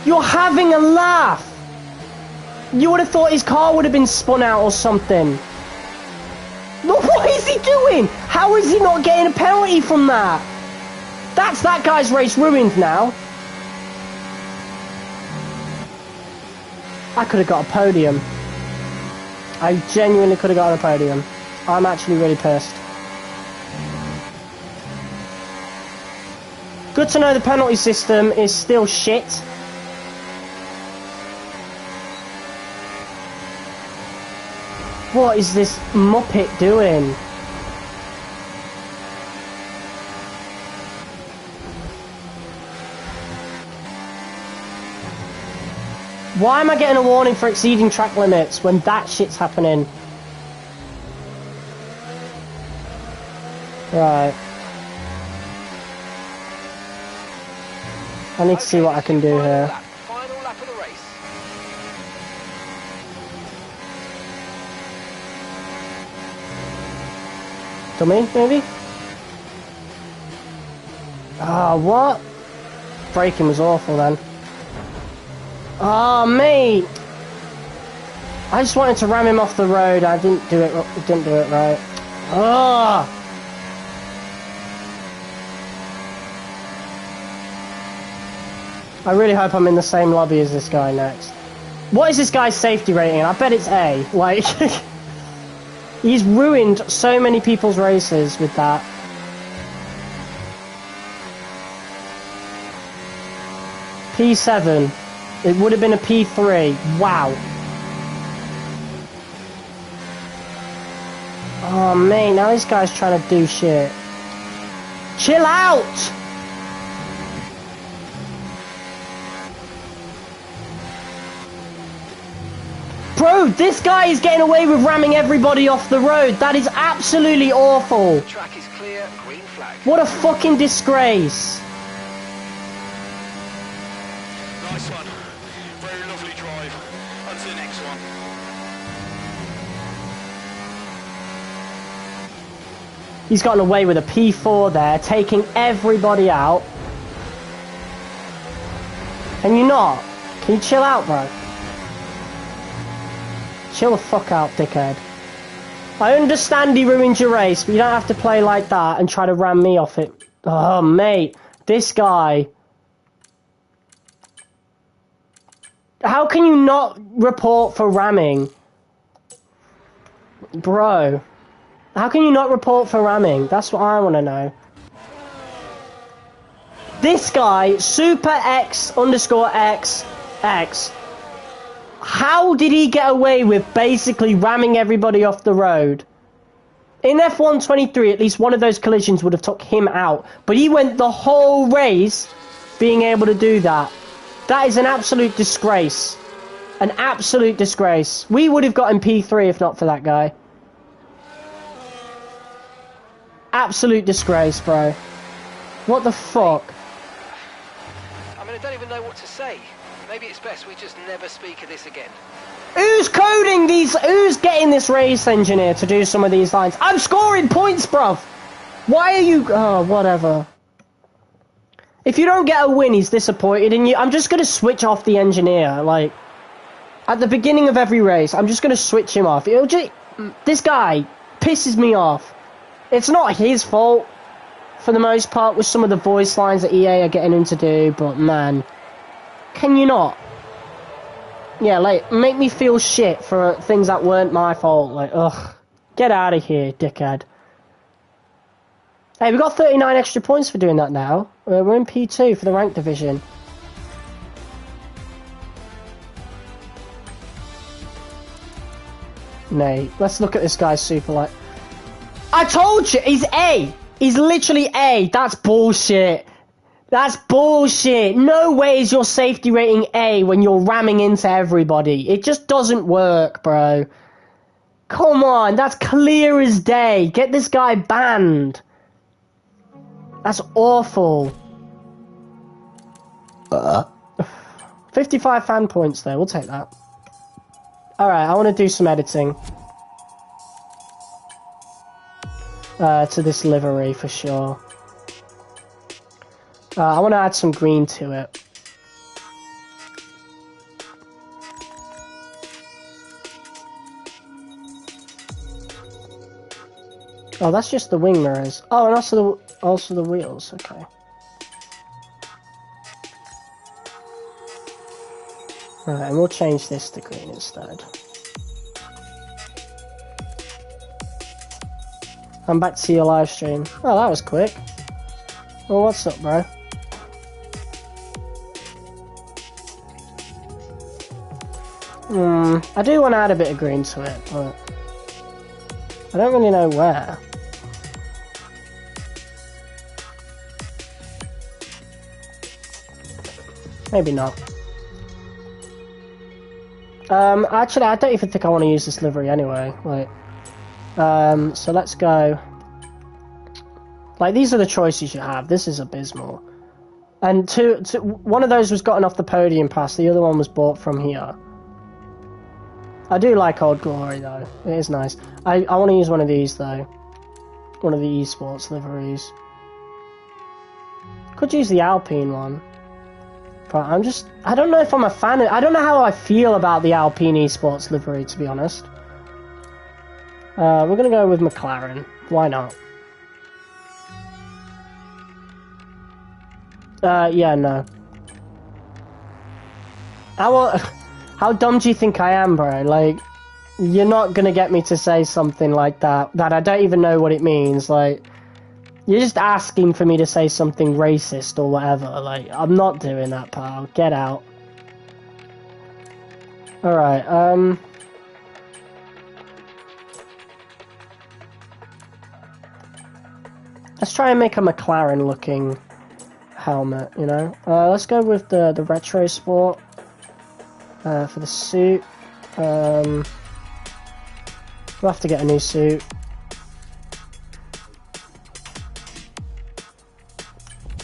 You're having a laugh. You would have thought his car would have been spun out or something. Look, what is he doing? How is he not getting a penalty from that? That's that guy's race ruined now. I could have got a podium. I genuinely could have got a podium. I'm actually really pissed. Good to know the penalty system is still shit. What is this muppet doing? Why am I getting a warning for exceeding track limits when that shit's happening? Right. I need to see what I can do here. Final lap of the race. Dummy, maybe? Ah, what? Braking was awful then. Oh, mate! I just wanted to ram him off the road. I didn't do it right. Ah! I really hope I'm in the same lobby as this guy next. What is this guy's safety rating? I bet it's A. Like, he's ruined so many people's races with that. P7. It would have been a P3. Wow. Oh, man. Now this guy's trying to do shit. Chill out! Bro, this guy is getting away with ramming everybody off the road. That is absolutely awful. The track is clear, green flag. What a fucking disgrace. Nice one. Very lovely drive. On to the next one. He's gotten away with a P4 there, taking everybody out. Can you not? Can you chill out, bro? Chill the fuck out, dickhead. I understand he ruined your race, but you don't have to play like that and try to ram me off it. Oh, mate. This guy... How can you not report for ramming? Bro. How can you not report for ramming? That's what I want to know. This guy, Super X _ X X. How did he get away with basically ramming everybody off the road? In F1 23, at least one of those collisions would have took him out. But he went the whole race being able to do that. That is an absolute disgrace. An absolute disgrace. We would have gotten P3 if not for that guy. Absolute disgrace, bro. What the fuck? I mean, I don't even know what to say. Maybe it's best we just never speak of this again. Who's coding these? Who's getting this race engineer to do some of these lines? I'm scoring points, bruv. Why are you... Oh, whatever. If you don't get a win, he's disappointed in you. I'm just going to switch off the engineer. Like, at the beginning of every race, I'm just going to switch him off. This guy pisses me off. It's not his fault, for the most part, with some of the voice lines that EA are getting him to do, but man... Can you not? Yeah, like, make me feel shit for things that weren't my fault. Like, ugh. Get out of here, dickhead. Hey, we got 39 extra points for doing that now. We're in P2 for the rank division. Mate, let's look at this guy's super light. I told you, he's A! He's literally A! That's bullshit! That's bullshit. No way is your safety rating A when you're ramming into everybody. It just doesn't work, bro. Come on, that's clear as day. Get this guy banned. That's awful. 55 fan points there, we'll take that. Alright, I want to do some editing. To this livery for sure. I want to add some green to it. Oh, that's just the wing mirrors. Oh, and also the wheels. Okay. Right, and we'll change this to green instead. I'm back to your live stream. Oh, that was quick. Well, what's up, bro? I do want to add a bit of green to it, but I don't really know where. Maybe not. Actually, I don't even think I want to use this livery anyway. Like, so let's go. Like, these are the choices you have. This is abysmal. And one of those was gotten off the podium pass. The other one was bought from here. I do like Old Glory though. It is nice. I want to use one of these though. One of the esports liveries. Could use the Alpine one. But I don't know if I'm a fan of, I don't know how I feel about the Alpine esports livery, to be honest. We're going to go with McLaren. Why not? Yeah, no. How dumb do you think I am, bro? Like, you're not going to get me to say something like that I don't even know what it means. Like, you're just asking for me to say something racist or whatever. Like, I'm not doing that, pal. Get out. Alright, let's try and make a McLaren looking helmet, you know? Let's go with the Retro Sport. For the suit. We'll have to get a new suit.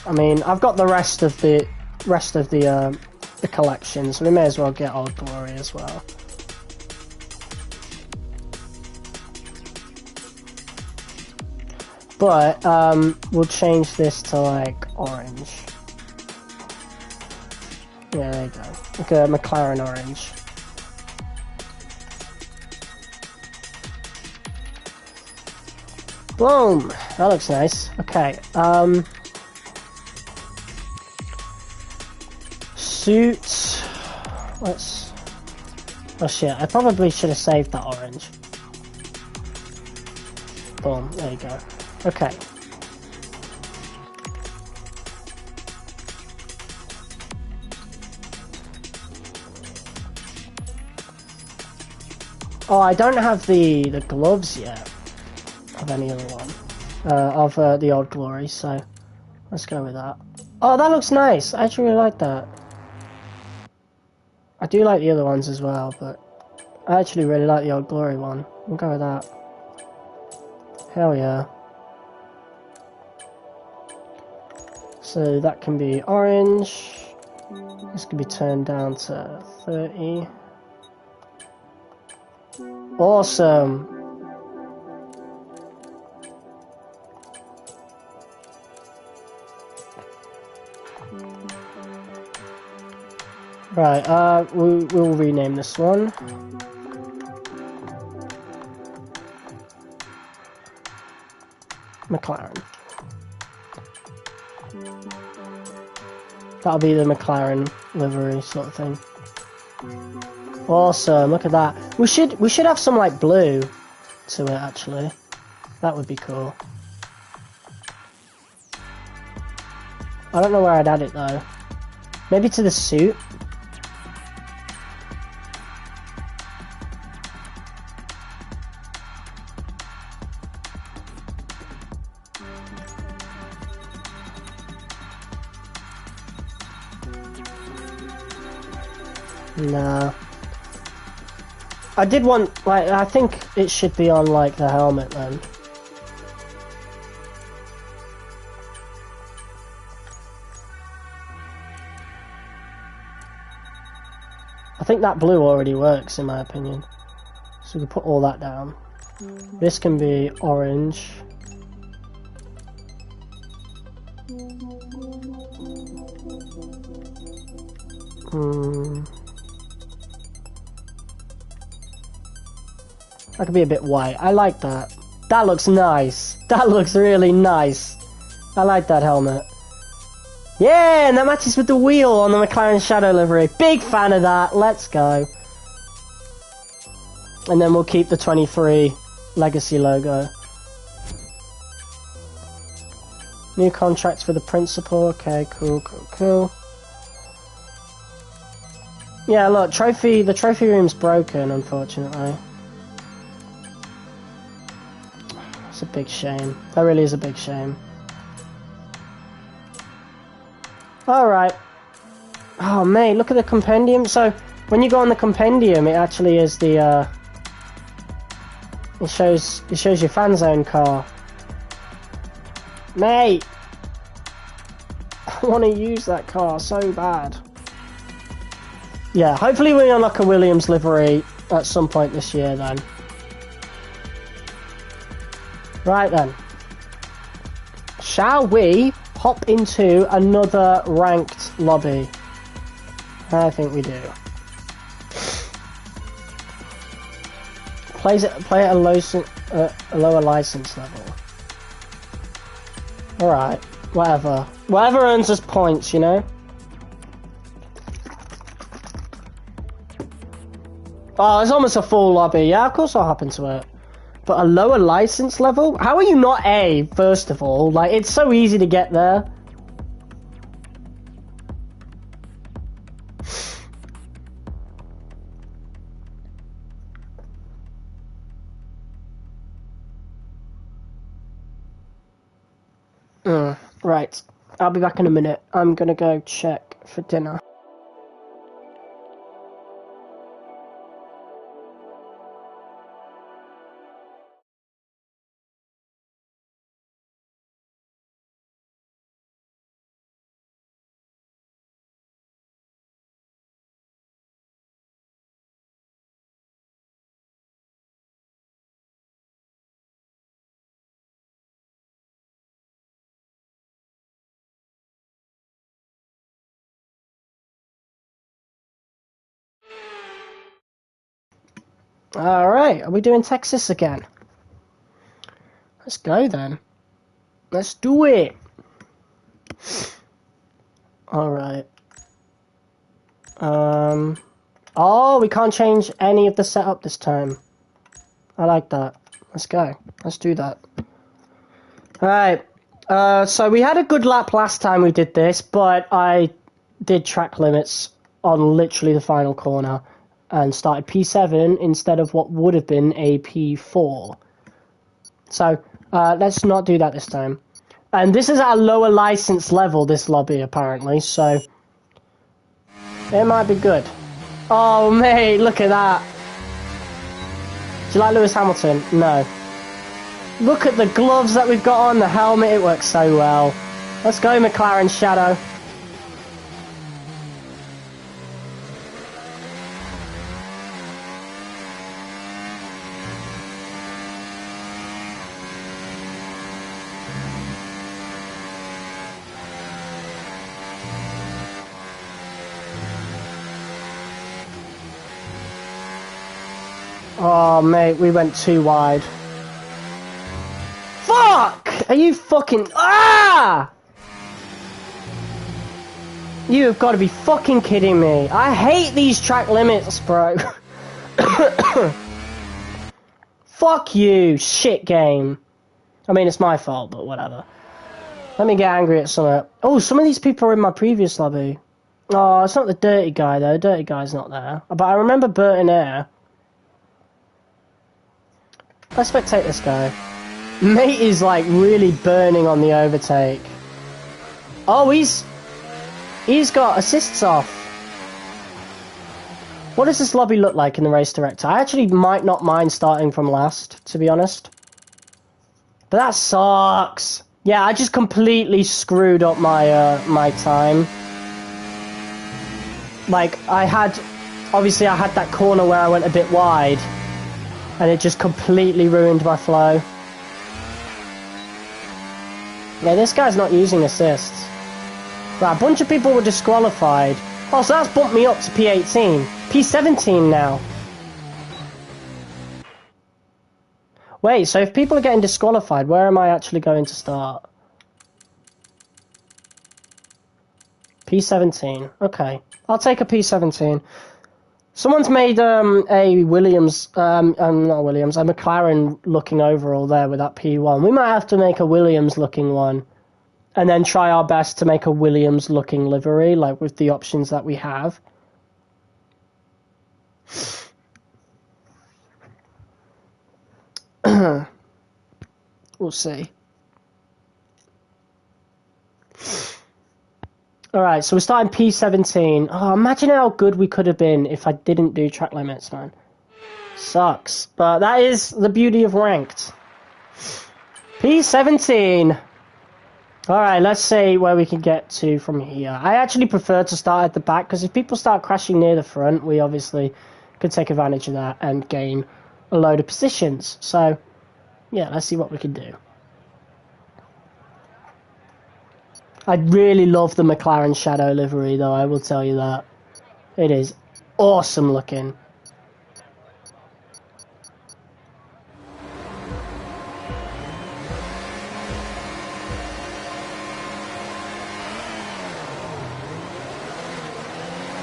I mean, I've got the rest of the collection, so we may as well get Old Glory as well. But we'll change this to like orange. Yeah, there you go. Like a McLaren orange. Boom! That looks nice. Okay, suit. Let's... Oh shit, I probably should have saved that orange. Boom, there you go. Okay. Oh, I don't have the gloves yet of any other one. Of the Old Glory, so let's go with that. Oh, that looks nice. I actually really like that. I do like the other ones as well, but I actually really like the Old Glory one. We'll go with that. Hell yeah. So that can be orange. This can be turned down to 30. Awesome. Right, we'll rename this one. McLaren. That'll be the McLaren livery sort of thing. Awesome, look at that. We should have some like blue to it actually. That would be cool. I don't know where I'd add it though. Maybe to the suit. Nah. I did want, like, I think it should be on, like, the helmet then. I think that blue already works, in my opinion. So we can put all that down. This can be orange. That could be a bit white. I like that. That looks nice. That looks really nice. I like that helmet. Yeah, and that matches with the wheel on the McLaren Shadow livery. Big fan of that. Let's go. And then we'll keep the 23 Legacy logo. New contracts for the principal. Okay, cool, cool, cool. Yeah, look, the trophy room's broken, unfortunately. It's a big shame. That really is a big shame. Alright. Oh, mate, look at the compendium. So, when you go on the compendium, it actually is the, It shows your Fanzone car. Mate! I want to use that car so bad. Yeah, hopefully we unlock a Williams livery at some point this year then. Right then. Shall we hop into another ranked lobby? I think we do. Play at a lower license level. Alright, whatever. Whatever earns us points, you know? Oh, it's almost a full lobby. Yeah, of course I'll hop into it. But a lower license level? How are you not A, first of all? Like, it's so easy to get there. Right. I'll be back in a minute. I'm gonna go check for dinner. Alright, are we doing Texas again? Let's go then. Let's do it! Alright. Oh, we can't change any of the setup this time. I like that. Let's go. Let's do that. Alright. So we had a good lap last time we did this, but I did track limits on literally the final corner and started P7 instead of what would have been a P4. So, let's not do that this time. And this is at a lower license level, this lobby, apparently, so it might be good. Oh, mate, look at that. Do you like Lewis Hamilton? No. Look at the gloves that we've got on, the helmet, it works so well. Let's go, McLaren Shadow. Oh, mate, we went too wide. Fuck! Are you fucking... Ah! You have got to be fucking kidding me. I hate these track limits, bro. Fuck you, shit game. I mean, it's my fault, but whatever. Let me get angry at some... Oh, some of these people are in my previous lobby. Oh, it's not the dirty guy, though. The dirty guy's not there. But I remember Burton Air. Let's spectate this guy. Mate is like really burning on the overtake. Oh, he's got assists off. What does this lobby look like in the race director? I actually might not mind starting from last, to be honest. But that sucks. Yeah, I just completely screwed up my my time. Like, obviously I had that corner where I went a bit wide, and it just completely ruined my flow. Yeah, this guy's not using assists. Right, a bunch of people were disqualified. Oh, so that's bumped me up to P18. P17 now. Wait, so if people are getting disqualified, where am I actually going to start? P17. Okay. I'll take a P17. Someone's made a Williams, not a Williams, a McLaren looking overall there with that P1. We might have to make a Williams looking one. And then try our best to make a Williams looking livery, like with the options that we have. We'll see. Alright, so we're starting P17. Oh, imagine how good we could have been if I didn't do track limits, man. Sucks. But that is the beauty of ranked. P17. Alright, let's see where we can get to from here. I actually prefer to start at the back, because if people start crashing near the front, we obviously could take advantage of that and gain a load of positions. So, yeah, let's see what we can do. I really love the McLaren Shadow livery, though, I will tell you that. It is awesome looking.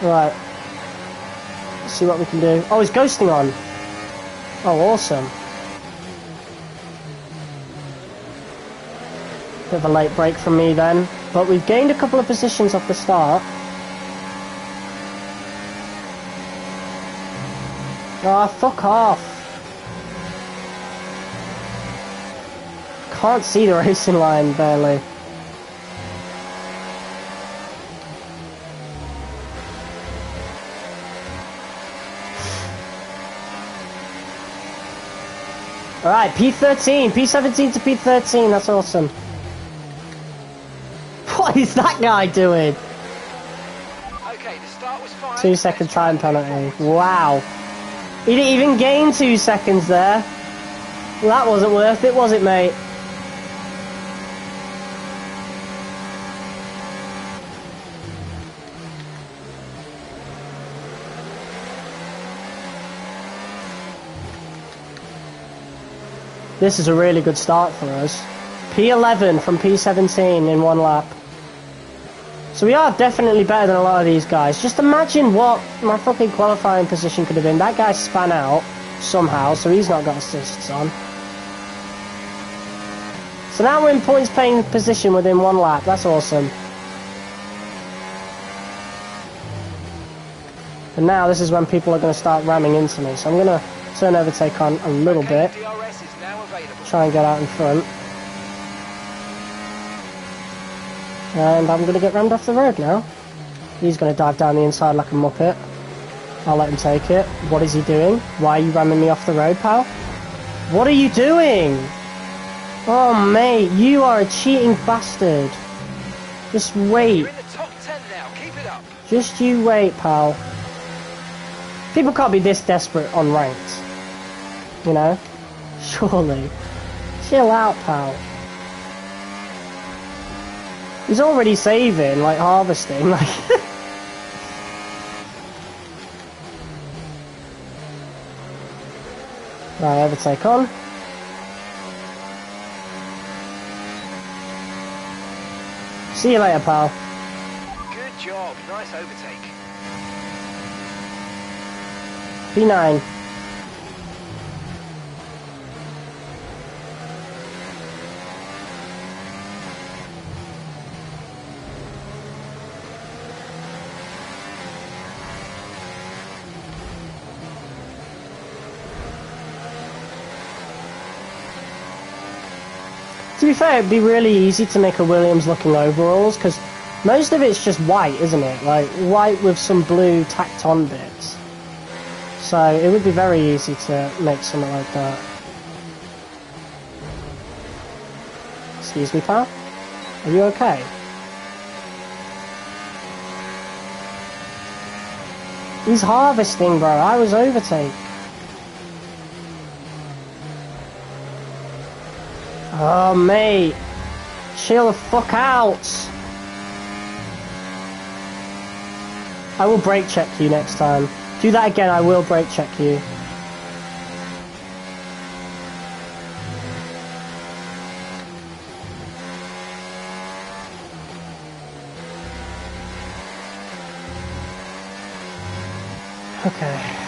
Right. Let's see what we can do. Oh, he's ghosting on. Oh, awesome. Bit of a late break from me then. But we've gained a couple of positions off the start. Ah, oh, fuck off. Can't see the racing line, barely. Alright, P13. P17 to P13. That's awesome. What is that guy doing? Okay, the start was fine. 2 second time penalty. Wow. He didn't even gain 2 seconds there. Well, that wasn't worth it, was it, mate? This is a really good start for us. P11 from P17 in 1 lap. So we are definitely better than a lot of these guys. Just imagine what my fucking qualifying position could have been. That guy span out somehow, so he's not got assists on. So now we're in points paying position within 1 lap. That's awesome. And now this is when people are going to start ramming into me. So I'm going to turn overtake on a little bit. Try and get out in front. And I'm going to get rammed off the road now. He's going to dive down the inside like a muppet. I'll let him take it. What is he doing? Why are you ramming me off the road, pal? What are you doing? Oh, mate, you are a cheating bastard. Just wait. You're in the top 10 now. Keep it up. Just you wait, pal. People can't be this desperate on ranked. You know? Surely. Chill out, pal. He's already saving, like harvesting, like. Right, overtake on. See you later, pal. Good job. Nice overtake. P9. To be fair, it'd be really easy to make a Williams looking overalls, because most of it's just white, isn't it? Like, white with some blue tacked on bits. So it would be very easy to make something like that. Excuse me, pal? Are you okay? He's harvesting, bro. I was overtake. Oh, mate. Chill the fuck out. I will brake check you next time. Do that again, I will brake check you. Okay.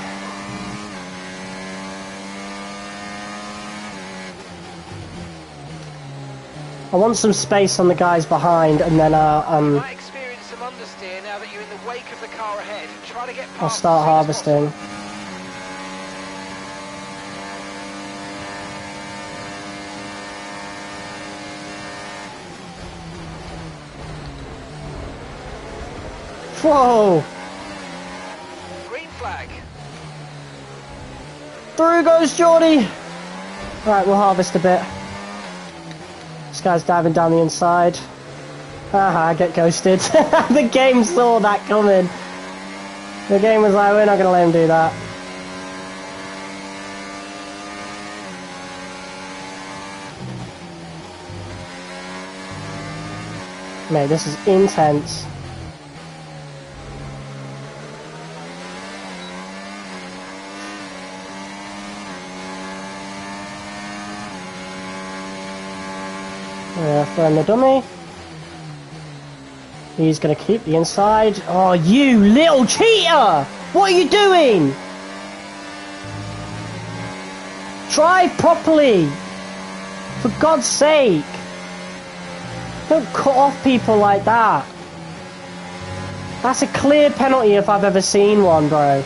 I want some space on the guys behind, and then Might experience some understeer now that you're in the wake of the car ahead. Try to get past I'll start harvesting. Whoa! Green flag. Through goes Geordie! Right, we'll harvest a bit. This guy's diving down the inside. Haha, get ghosted. The game saw that coming. The game was like, we're not going to let him do that. Mate, this is intense. Throwing the dummy. He's going to keep the inside. Oh, you little cheater! What are you doing? Drive properly! For God's sake! Don't cut off people like that. That's a clear penalty if I've ever seen one, bro.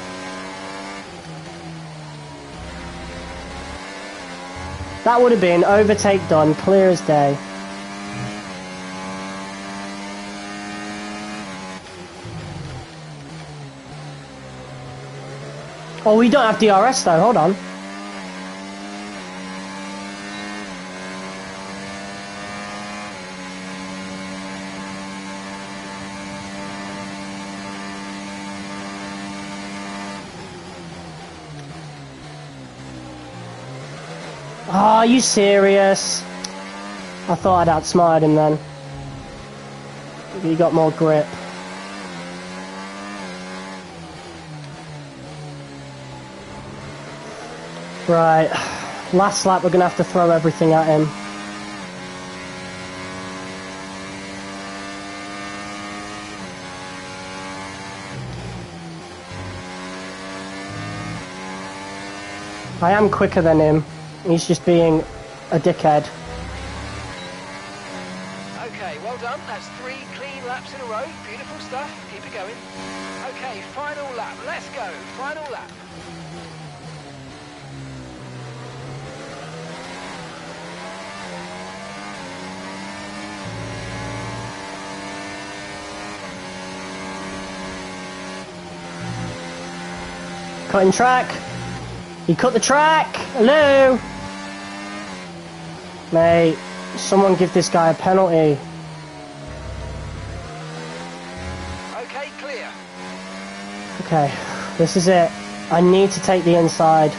That would have been overtake done, clear as day. Oh, we don't have DRS though, hold on. Oh, are you serious? I thought I'd outsmarted him then. He got more grip. Right, last lap we're going to have to throw everything at him. I am quicker than him, he's just being a dickhead. Okay, well done. That's 3 clean laps in a row. Beautiful stuff. Keep it going. Okay, final lap. Let's go. Final lap. Cutting track. He cut the track. Hello. Mate, someone give this guy a penalty. Okay, clear. Okay, this is it. I need to take the inside.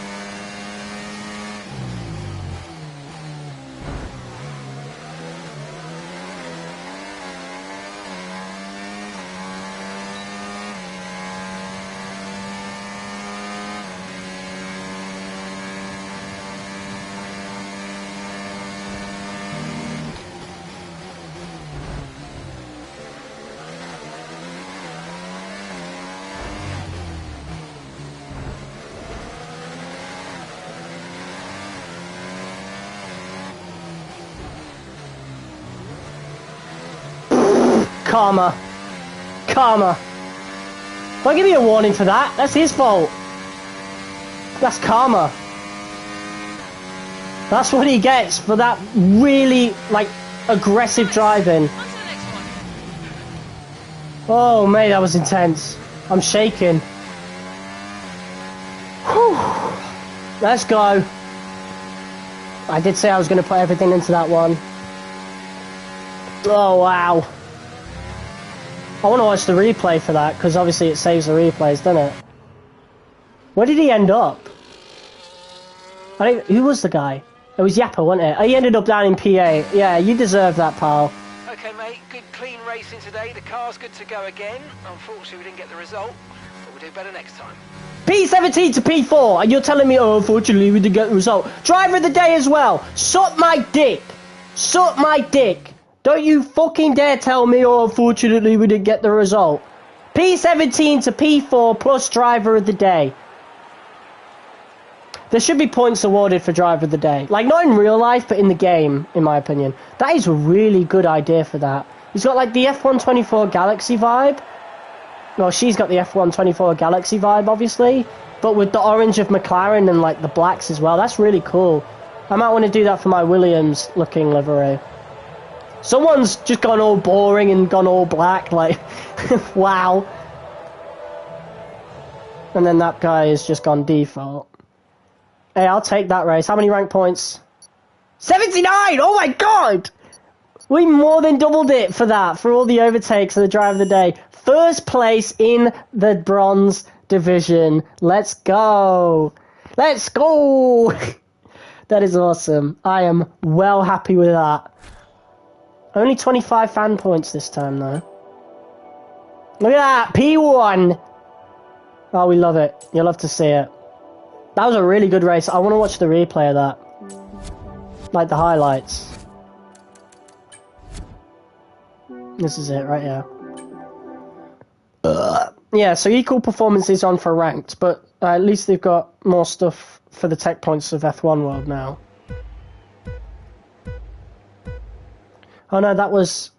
Karma. Karma. Don't give me a warning for that. That's his fault. That's karma. That's what he gets for that really, like, aggressive driving. Oh, mate, that was intense. I'm shaking. Let's go. I did say I was going to put everything into that one. Oh, wow. I want to watch the replay for that, because obviously it saves the replays, doesn't it? Where did he end up? Who was the guy? It was Yappa, wasn't it? Oh, he ended up down in PA. Yeah, you deserve that, pal. Okay, mate, good clean racing today. The car's good to go again. Unfortunately, we didn't get the result, but we'll do better next time. P17 to P4, and you're telling me, oh, unfortunately, we didn't get the result. Driver of the day as well. Suck my dick. Suck my dick. Don't you fucking dare tell me, oh, unfortunately, we didn't get the result. P17 to P4 plus driver of the day. There should be points awarded for driver of the day. Like, not in real life, but in the game, in my opinion. That is a really good idea for that. He's got, like, the F124 Galaxy vibe. Well, she's got the F124 Galaxy vibe, obviously. But with the orange of McLaren and, like, the blacks as well. That's really cool. I might want to do that for my Williams-looking livery. Someone's just gone all boring and gone all black. Like, wow. And then that guy has just gone default. Hey, I'll take that race. How many rank points? 79! Oh my god! We more than doubled it for that, for all the overtakes of the drive of the day. First place in the bronze division. Let's go! Let's go! That is awesome. I am well happy with that. Only 25 fan points this time, though. Look at that! P1! Oh, we love it. You'll love to see it. That was a really good race. I want to watch the replay of that. Like the highlights. This is it right here. Yeah, so equal performances on for ranked, but at least they've got more stuff for the tech points of F1 World now. Oh no, that was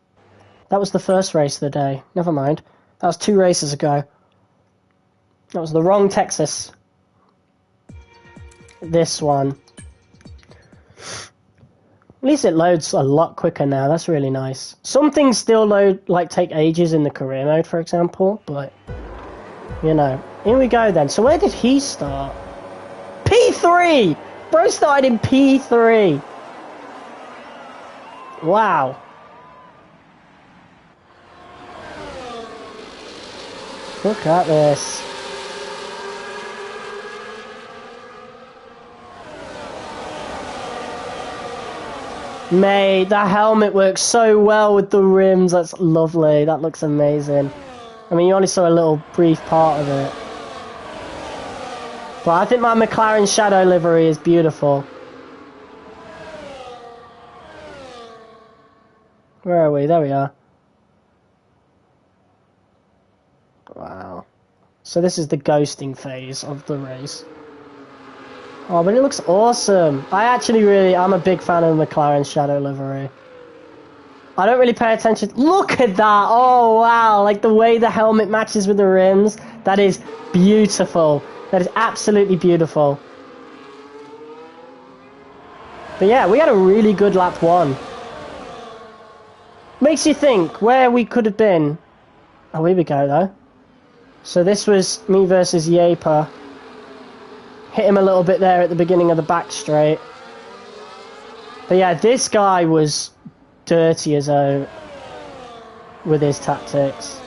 the first race of the day. Never mind. That was 2 races ago. That was the wrong Texas. This one. At least it loads a lot quicker now. That's really nice. Some things still load, like, take ages in the career mode, for example, but, you know. Here we go, then. So where did he start? P3! Bro started in P3. Wow. Look at this. Mate, that helmet works so well with the rims. That's lovely. That looks amazing. I mean, you only saw a little brief part of it. But I think my McLaren Shadow livery is beautiful. Where are we? There we are. Wow. So this is the ghosting phase of the race. Oh, but it looks awesome. I'm a big fan of the McLaren Shadow livery. I don't really pay attention. Look at that! Oh, wow. Like, the way the helmet matches with the rims. That is beautiful. That is absolutely beautiful. But yeah, we had a really good lap 1. Makes you think where we could have been. Oh, here we go, though. So this was me versus Yepa. Hit him a little bit there at the beginning of the back straight. But yeah, this guy was dirty as O with his tactics.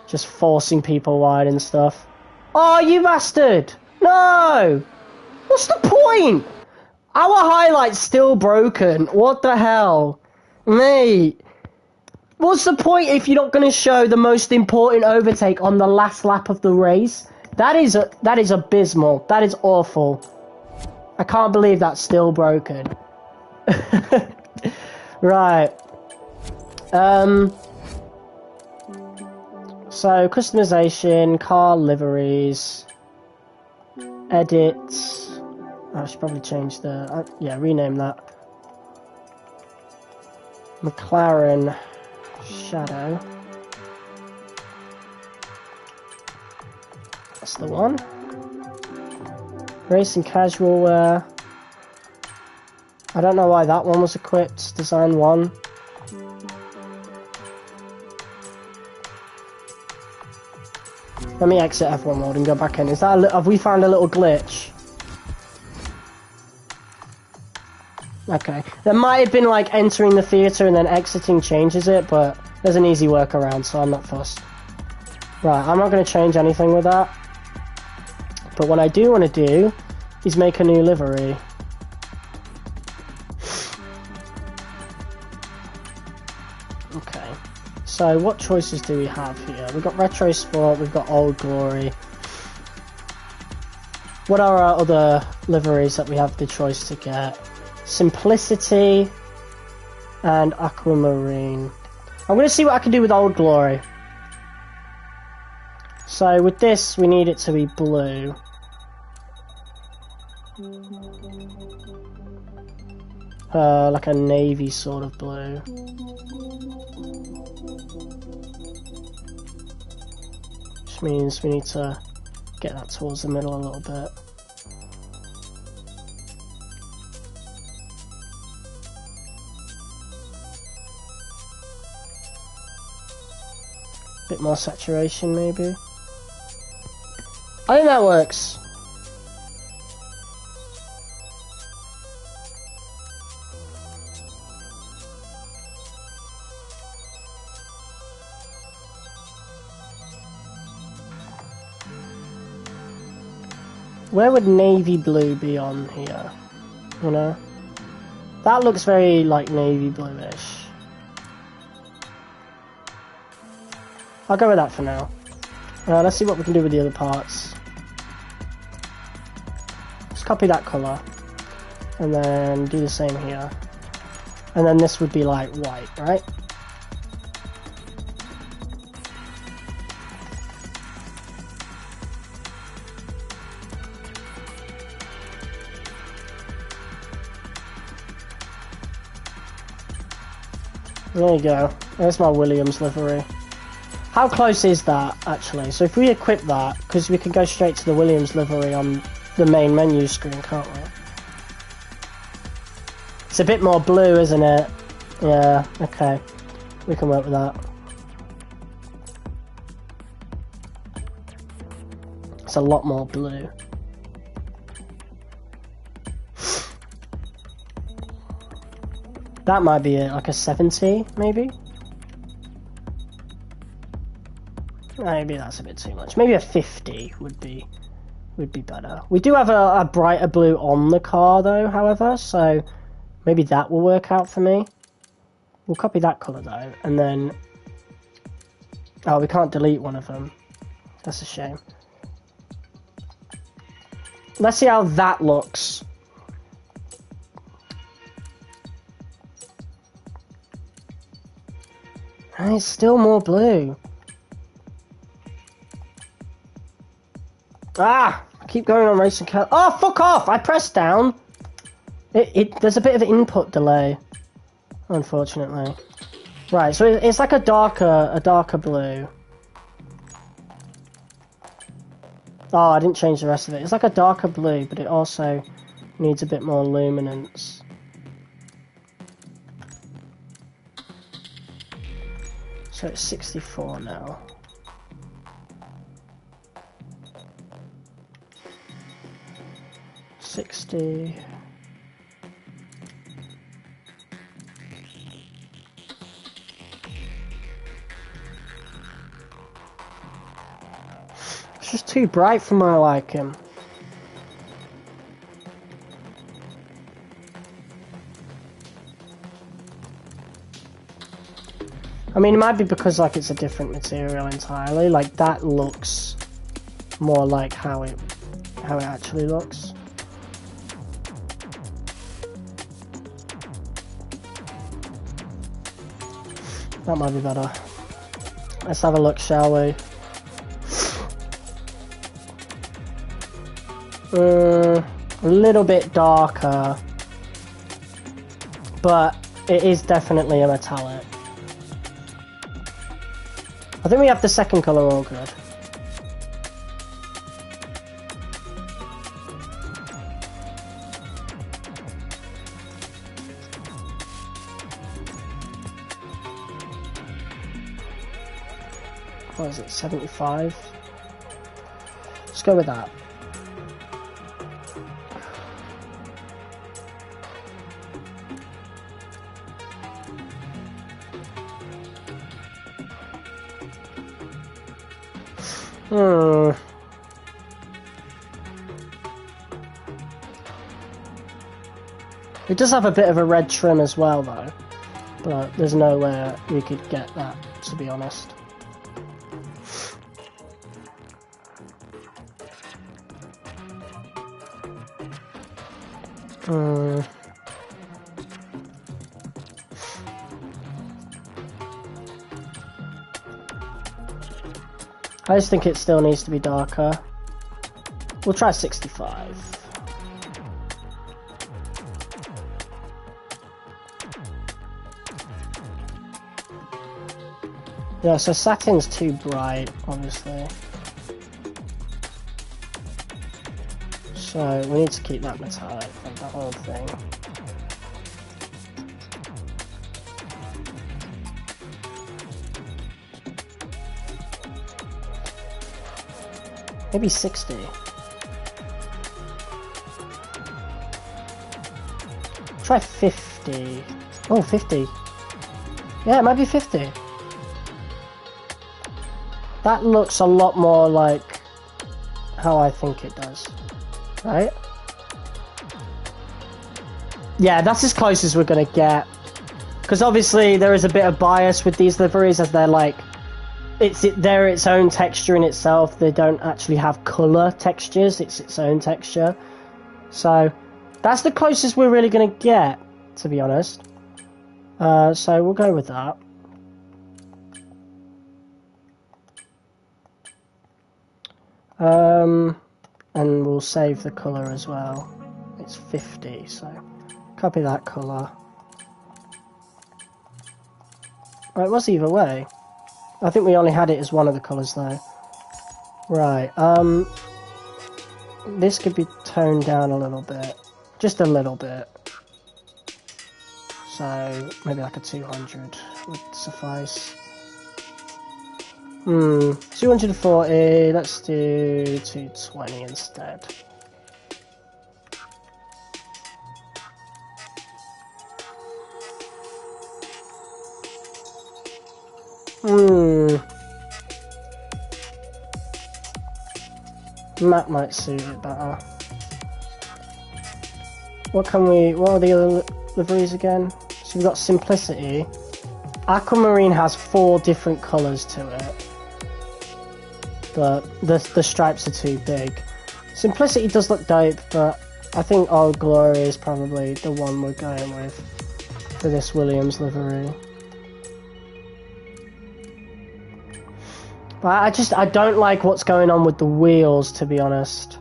Just forcing people wide and stuff. Oh, you bastard! No! What's the point? Our highlight's still broken. What the hell? Mate. What's the point if you're not going to show the most important overtake on the last lap of the race? That is abysmal. That is awful. I can't believe that's still broken. Right. So, customization, car liveries, edits. I should probably change the... yeah, rename that. McLaren Shadow. That's the one. Racing casual wear. I don't know why that one was equipped. Design 1. Let me exit F1 mode and go back in. Is that have we found a little glitch? Okay. There might have been like entering the theatre and then exiting changes it, but there's an easy workaround, so I'm not fussed. Right, I'm not going to change anything with that. But what I do want to do is make a new livery. Okay. So what choices do we have here? We've got Retro Sport, we've got Old Glory. What are our other liveries that we have the choice to get? Simplicity and Aquamarine. I'm going to see what I can do with Old Glory. So with this, we need it to be blue. Like a navy sort of blue. Which means we need to get that towards the middle a little bit. Bit more saturation maybe. I think that works. Where would navy blue be on here? You know? That looks very like navy bluish. I'll go with that for now. Let's see what we can do with the other parts. Let's copy that colour. And then do the same here. And then this would be like white, right? There you go. There's my Williams livery. How close is that, actually? So if we equip that, because we can go straight to the Williams livery on the main menu screen, can't we? It's a bit more blue, isn't it? Yeah, okay. We can work with that. It's a lot more blue. That might be like a 70, maybe? Maybe that's a bit too much. Maybe a 50 would be better. We do have a brighter blue on the car though, however, so maybe that will work out for me. We'll copy that colour though, and then... Oh, we can't delete one of them. That's a shame. Let's see how that looks. And it's still more blue. Ah! I keep going on racing car. Oh, fuck off! I pressed down. There's a bit of an input delay, unfortunately. Right, so it's like a darker blue. Oh, I didn't change the rest of it. It's like a darker blue, but it also needs a bit more luminance. So it's 64 now. $60. It's just too bright for my liking. I mean, it might be because like it's a different material entirely. Like that looks more like how it actually looks. That might be better. Let's have a look, shall we? A little bit darker, but it is definitely a metallic. I think we have the second colour all good. What is it, 75? Let's go with that. Hmm. It does have a bit of a red trim as well, though. But there's nowhere we could get that, to be honest. Hmm. I just think it still needs to be darker. We'll try 65. Yeah, so satin's too bright, obviously. So we need to keep that metallic, like the whole thing. Maybe 60. Try 50. Oh, 50. Yeah, it might be 50. That looks a lot more like how I think it does. Right? Yeah, that's as close as we're gonna get. Because obviously there is a bit of bias with these liveries as they're like, they're its own texture in itself. They don't actually have colour textures, it's its own texture. So that's the closest we're really gonna get, to be honest. So we'll go with that. And we'll save the colour as well. It's 50, so copy that colour. Right, it was either way. I think we only had it as one of the colours though. Right, this could be toned down a little bit. Just a little bit. So maybe like a 200 would suffice. 240, let's do 220 instead. Matte might suit it better. What are the other liveries again? So we've got Simplicity. Aquamarine has 4 different colours to it. But the stripes are too big. Simplicity does look dope, but I think Old Glory is probably the one we're going with for this Williams livery. But I don't like what's going on with the wheels, to be honest.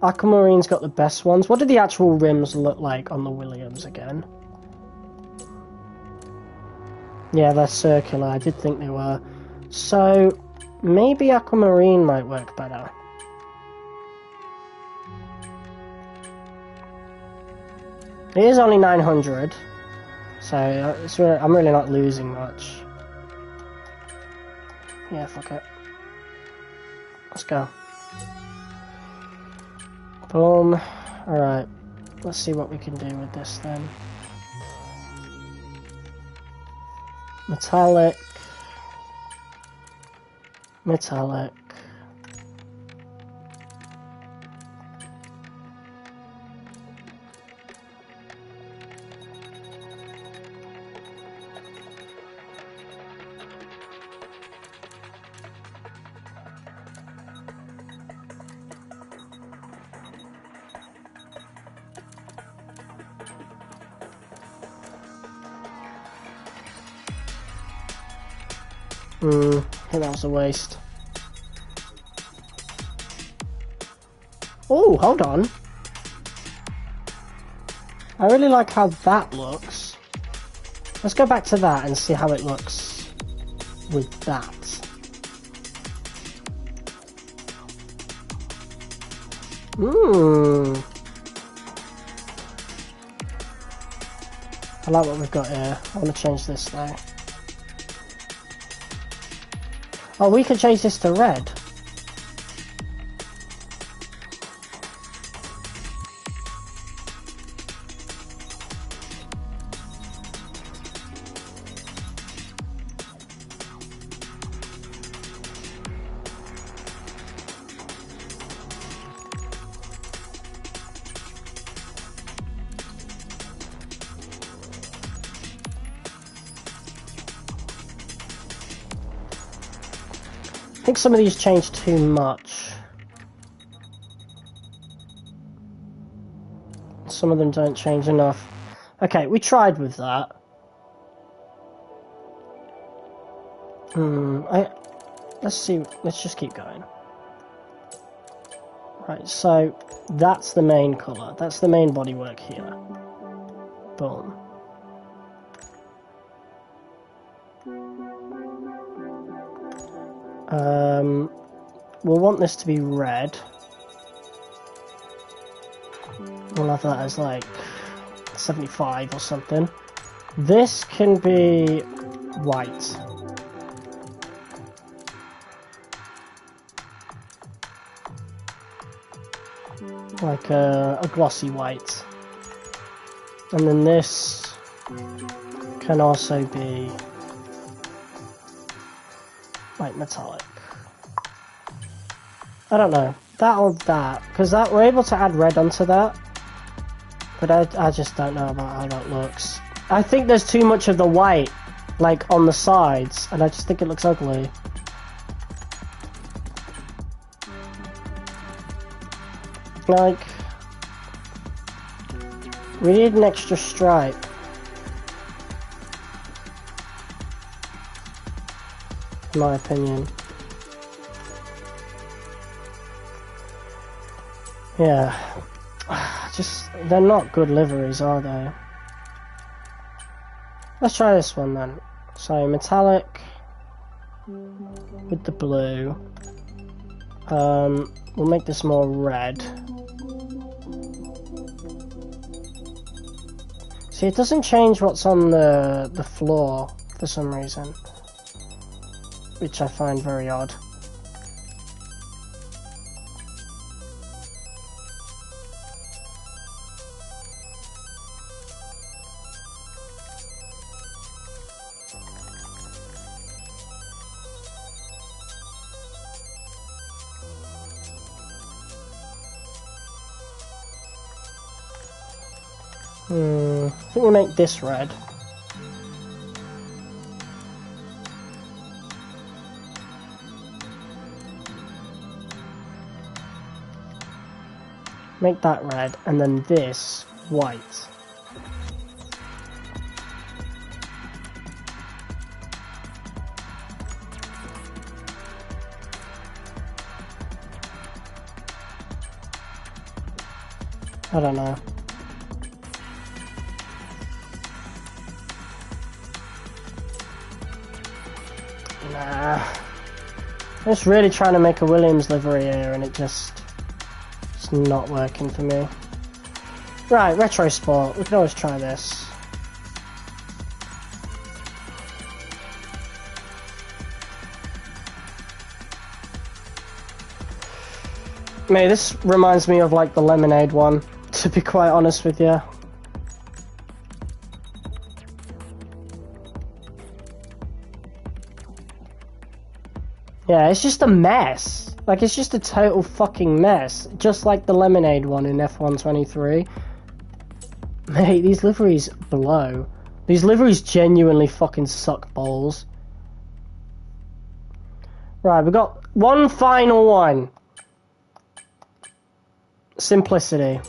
Aquamarine's got the best ones. What do the actual rims look like on the Williams again? Yeah, they're circular. I did think they were. So maybe Aquamarine might work better. It is only 900, so I'm really not losing much. Yeah, fuck it. Let's go. Boom. Alright. Let's see what we can do with this then. Metallic. Metallic. I think that was a waste. Oh, hold on. I really like how that looks. Let's go back to that and see how it looks with that. I like what we've got here. I want to change this though. Oh, we could change this to red. think some of these change too much. Some of them don't change enough. Okay, we tried with that. Let's see, let's just keep going. Right, so that's the main colour. That's the main bodywork here. Boom. We'll want this to be red. We'll have that as like 75 or something. This can be white. Like a glossy white. And then this can also be like metallic. I don't know. That or that. Because that we're able to add red onto that. But I just don't know about how that looks. I think there's too much of the white, like, on the sides. And I just think it looks ugly. Like, we need an extra stripe. In my opinion. Yeah. Just, they're not good liveries, are they? Let's try this one then. So, metallic with the blue. We'll make this more red. See, it doesn't change what's on the floor for some reason, which I find very odd. I think we'll make this red. Make that red, and then this white. I don't know. Nah. I'm just really trying to make a Williams livery here and it's not working for me. Right, Retro Sport. We can always try this. Mate, this reminds me of like the Lemonade one, to be quite honest with you. Yeah, it's just a mess. Like, it's just a total fucking mess. Just like the Lemonade one in F123. Mate, these liveries blow. These liveries genuinely fucking suck balls. Right, we've got one final one. Simplicity.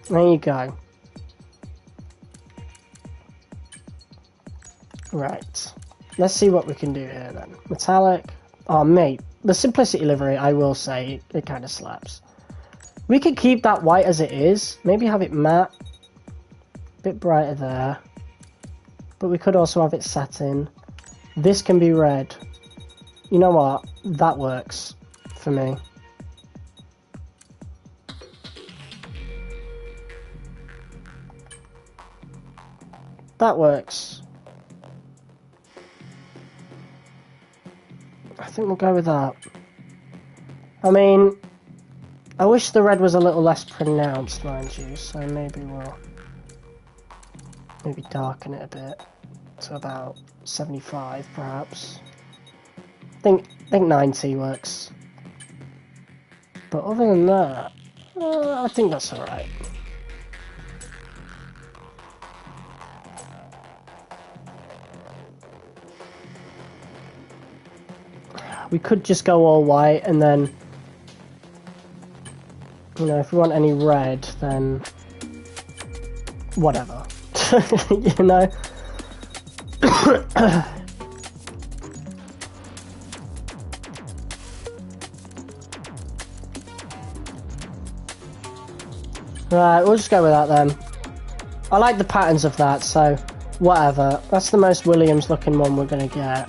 There you go. Right. Let's see what we can do here then. Metallic. Oh, mate. The Simplicity livery, I will say, it kind of slaps. We could keep that white as it is. Maybe have it matte. A bit brighter there. But we could also have it satin. This can be red. You know what? That works for me. That works. I think we'll go with that. I mean, I wish the red was a little less pronounced, mind you, so maybe we'll darken it a bit to about 75, perhaps. I think 90 works. But other than that, I think that's alright. we could just go all white and then, you know, if we want any red, then whatever. You know? Right, we'll just go with that then. I like the patterns of that, so whatever. That's the most Williams looking one we're going to get.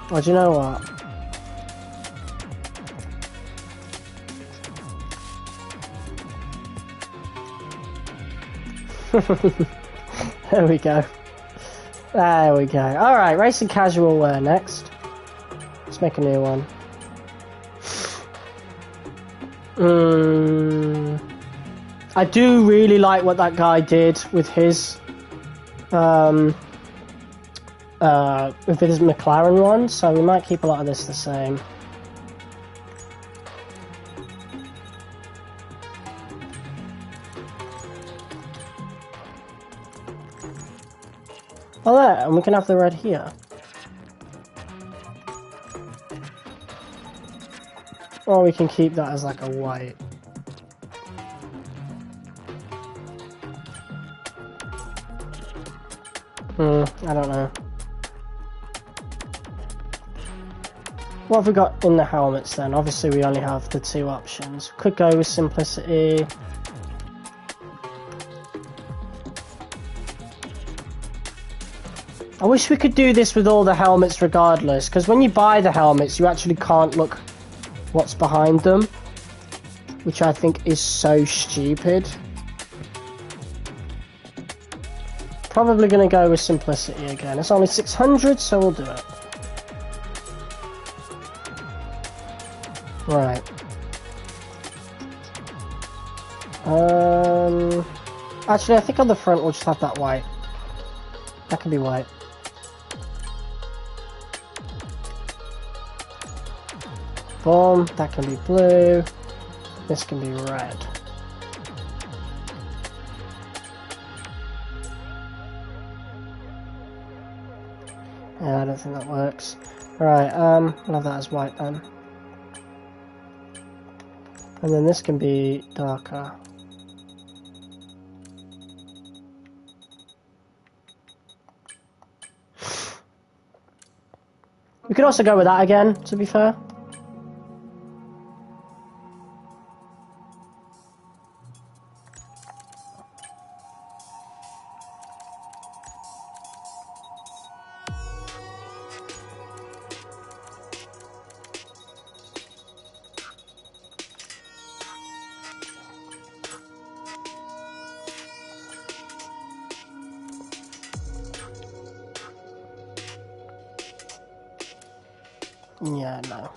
Oh, do you know what? There we go. There we go. Alright, racing casual wear next. Let's make a new one. I do really like what that guy did with his McLaren one, so we might keep a lot of this the same. Oh, there, and we can have the red here. Or we can keep that as like a white. I don't know. What have we got in the helmets then? Obviously we only have the two options. Could go with simplicity. I wish we could do this with all the helmets regardless, because when you buy the helmets you actually can't look what's behind them, which I think is so stupid. Probably going to go with simplicity again. It's only 600, so we'll do it. Right. Actually, I think on the front we'll just have that white. That can be white. Boom, that can be blue. This can be red. Yeah, I don't think that works. Right, we'll have that as white then. And then this can be darker. We could also go with that again, to be fair. Yeah, no.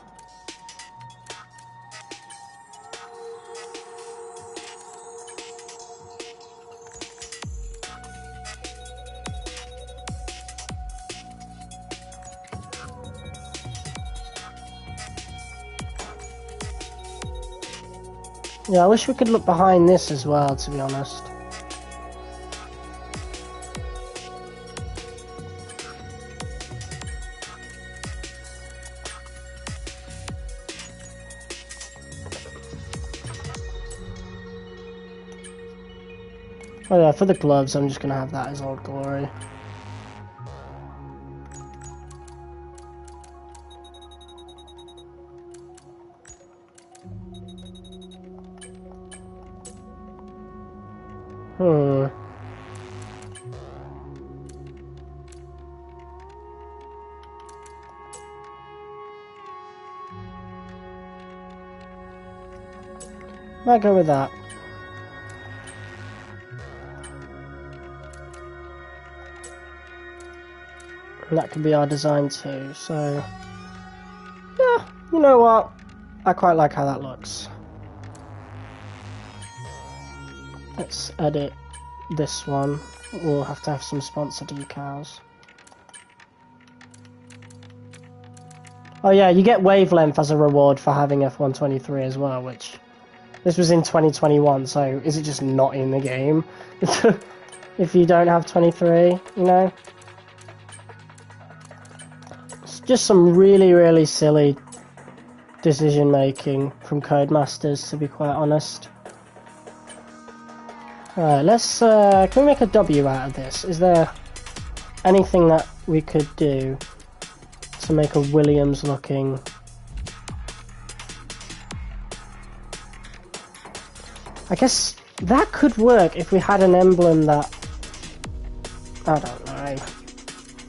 Yeah, I wish we could look behind this as well, to be honest. Oh yeah, for the gloves, I'm just gonna have that as Old Glory. Might go with that. And that could be our design too, so... yeah, you know what? I quite like how that looks. Let's edit this one. We'll have to have some sponsor decals. Oh yeah, you get wavelength as a reward for having F123 as well, which... This was in 2021, so is it just not in the game? If you don't have 23, you know? It's just some really, really silly decision making from Codemasters, to be quite honest. Alright, let's, can we make a W out of this? Is there anything that we could do to make a Williams looking... I guess that could work if we had an emblem that... I don't know.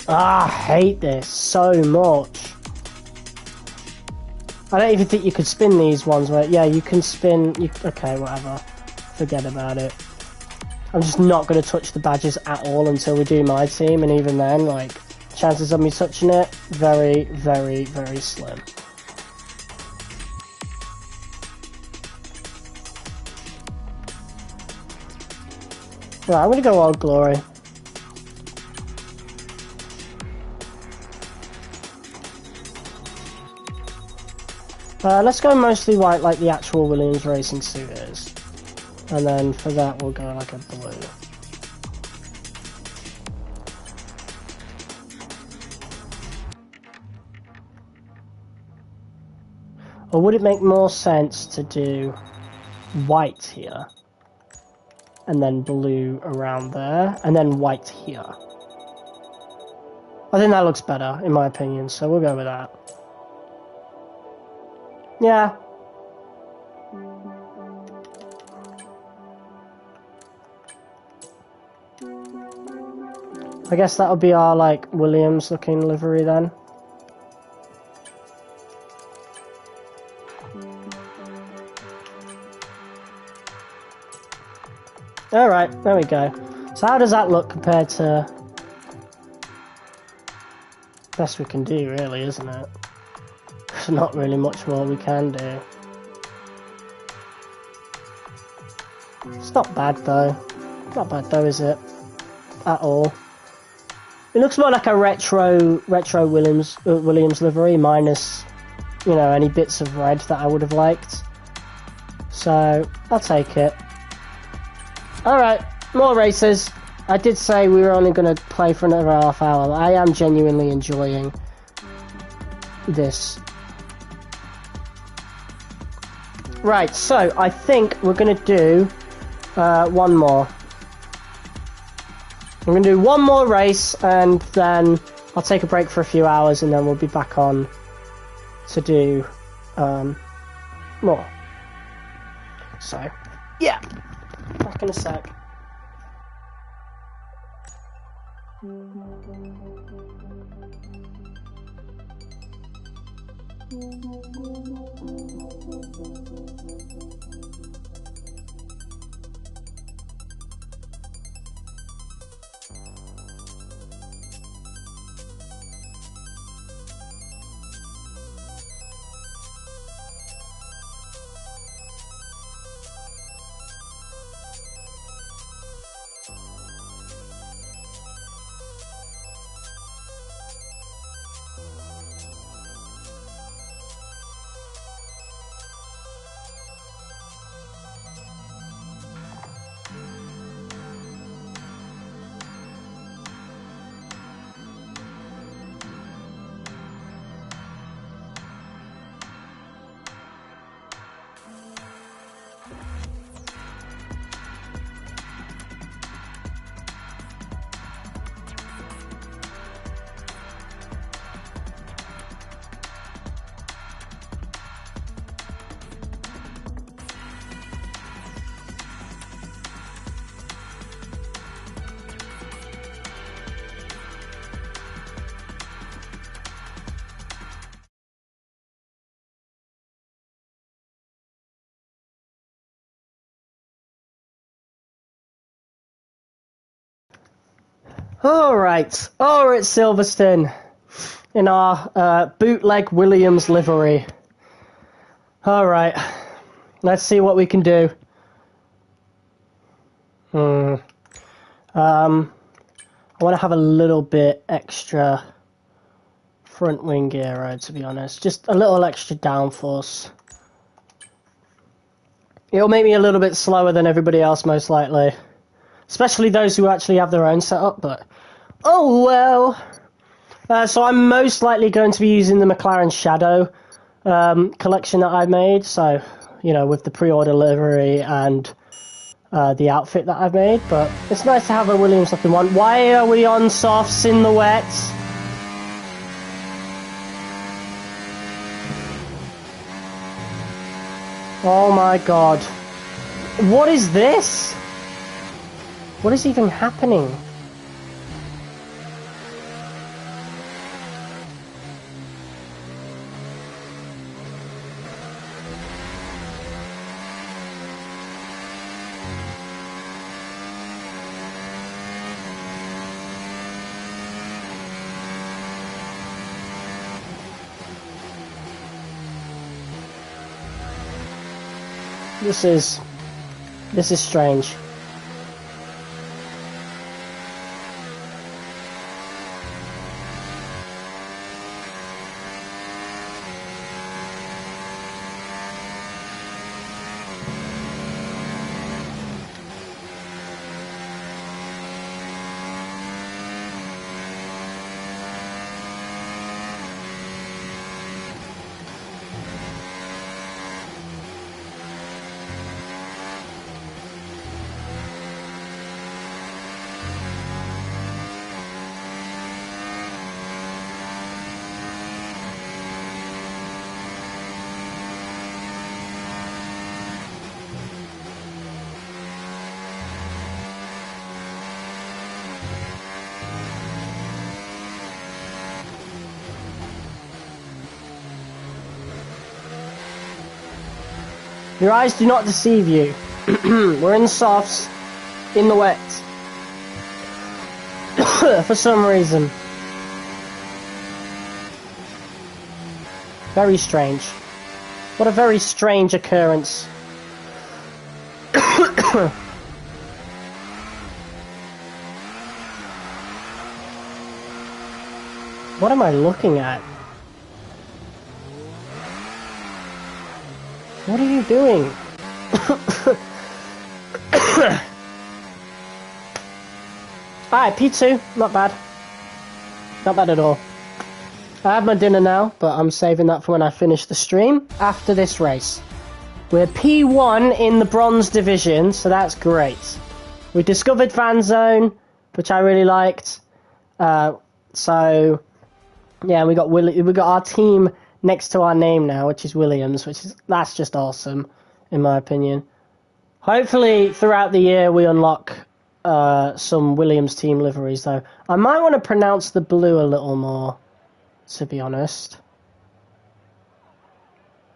Ah, I hate this so much. I don't even think you could spin these ones where... Yeah, you can spin... okay, whatever. Forget about it. I'm just not going to touch the badges at all until we do my team, and even then, like, chances of me touching it, very, very, very slim. Right, I'm going to go Old Glory. Let's go mostly white like the actual Williams racing suit is. And then for that we'll go like a blue. Or would it make more sense to do white here? And then blue around there, and then white here. I think that looks better, in my opinion, so we'll go with that. Yeah. I guess that'll be our, like, Williams-looking livery then. Alright, there we go. So how does that look compared to... Best we can do, really, isn't it? There's not really much more we can do. It's not bad, though. Not bad, though, is it? At all. It looks more like a retro Williams livery, minus, you know, any bits of red that I would have liked. So, I'll take it. Alright, more races. I did say we were only going to play for another half hour. I am genuinely enjoying this. Right, so I think we're going to do one more. We're going to do one more race, and then I'll take a break for a few hours, and then we'll be back on to do more. So, yeah. Back in a sec. Alright, over at Silverstone, in our bootleg Williams livery. Alright, let's see what we can do. I want to have a little bit extra front wing aero, to be honest. Just a little extra downforce. It'll make me a little bit slower than everybody else, most likely. Especially those who actually have their own setup, but... Oh, well. So I'm most likely going to be using the McLaren Shadow collection that I made. So, you know, with the pre-order livery and the outfit that I've made. But it's nice to have a Williams-looking one. Why are we on softs in the wet? Oh my god. What is this? What is even happening? This is strange. Your eyes do not deceive you. We're in the softs, in the wet. For some reason. Very strange. What a very strange occurrence. What am I looking at? What are you doing? Alright, P2. Not bad. Not bad at all. I have my dinner now, but I'm saving that for when I finish the stream after this race. We're P1 in the bronze division, so that's great. We discovered Fanzone, which I really liked. So, yeah, we got our team next to our name now, which is Williams, that's just awesome, in my opinion. Hopefully, throughout the year, we unlock some Williams team liveries, though. I might want to pronounce the blue a little more, to be honest.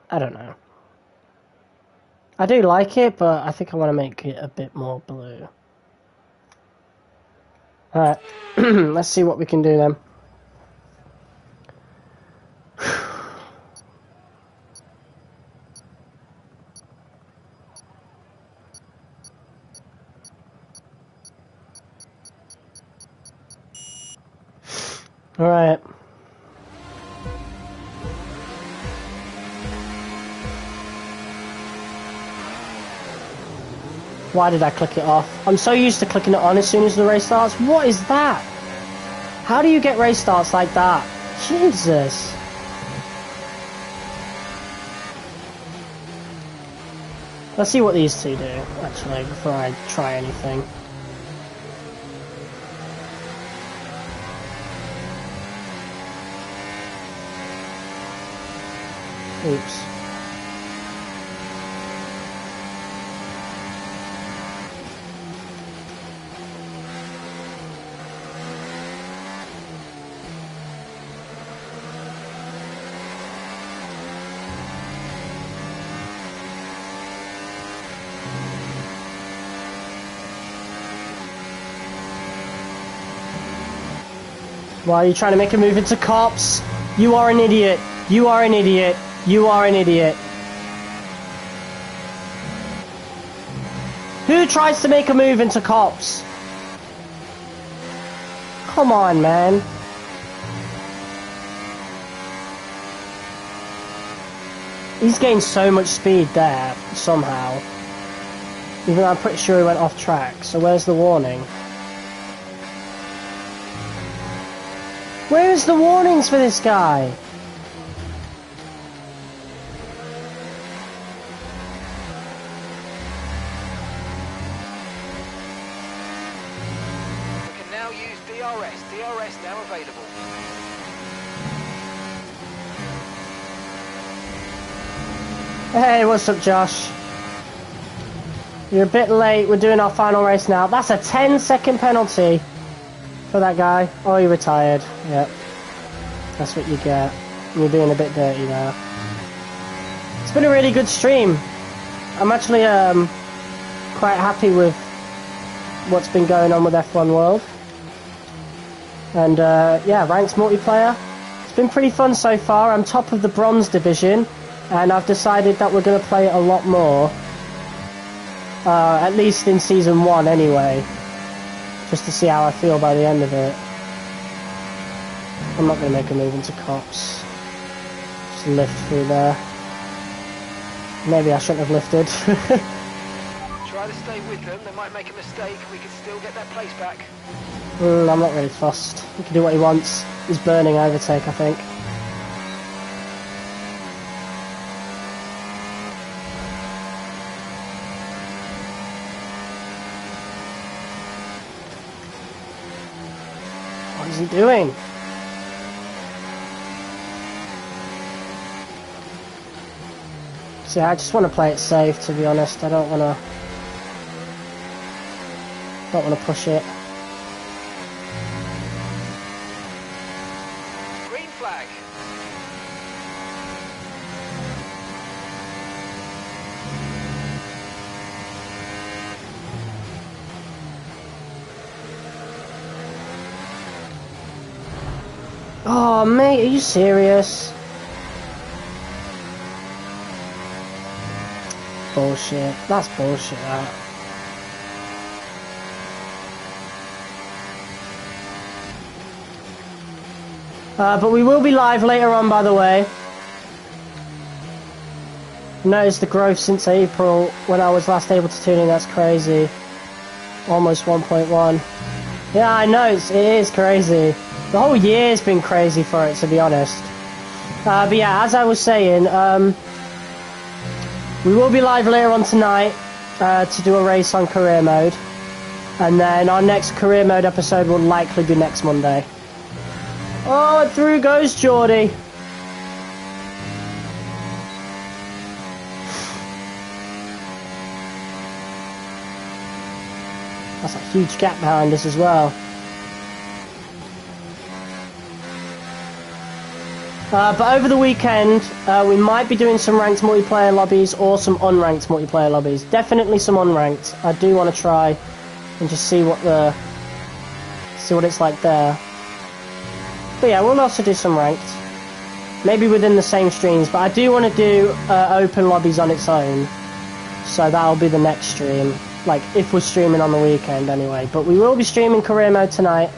I don't know. I do like it, but I think I want to make it a bit more blue. Alright, let's see what we can do then. Alright. Why did I click it off? I'm so used to clicking it on as soon as the race starts. What is that? How do you get race starts like that? Jesus. Let's see what these two do, actually, before I try anything. Oops. Why are you trying to make a move into cops? You are an idiot. You are an idiot. You are an idiot. Who tries to make a move into cops? Come on, man. He's gained so much speed there, somehow. Even though I'm pretty sure he went off track, so where's the warning? Where's the warnings for this guy? We can now use DRS. DRS now available. Hey, what's up, Josh? You're a bit late. We're doing our final race now. That's a 10-second penalty for that guy. Oh, he retired. Yep. That's what you get. You're being a bit dirty there. It's been a really good stream. I'm actually quite happy with what's been going on with F1 World. And yeah, ranked multiplayer. It's been pretty fun so far. I'm top of the bronze division, and I've decided that we're going to play it a lot more. At least in Season 1 anyway. Just to see how I feel by the end of it. I'm not going to make a move into cops. Just lift through there. Maybe I shouldn't have lifted. Try to stay with them. They might make a mistake. We can still get that place back. I'm not really fussed. He can do what he wants. He's burning overtake, I think. What is he doing? See, I just want to play it safe, to be honest. I don't want to push it. Green flag. Oh, mate, are you serious? Bullshit. That's bullshit, that. But we will be live later on, by the way. Notice the growth since April when I was last able to tune in. That's crazy. Almost 1.1. Yeah, I know, it is crazy. The whole year's been crazy for it, to be honest. But yeah, as I was saying, we will be live later on tonight to do a race on career mode. And then our next career mode episode will likely be next Monday. Oh, and through goes Geordie. That's a huge gap behind us as well. But over the weekend, we might be doing some ranked multiplayer lobbies or some unranked multiplayer lobbies. Definitely some unranked. I do want to try and just see what it's like there. But yeah, we'll also do some ranked. Maybe within the same streams, but I do want to do open lobbies on its own. So that'll be the next stream. Like, if we're streaming on the weekend anyway. But we will be streaming career mode tonight.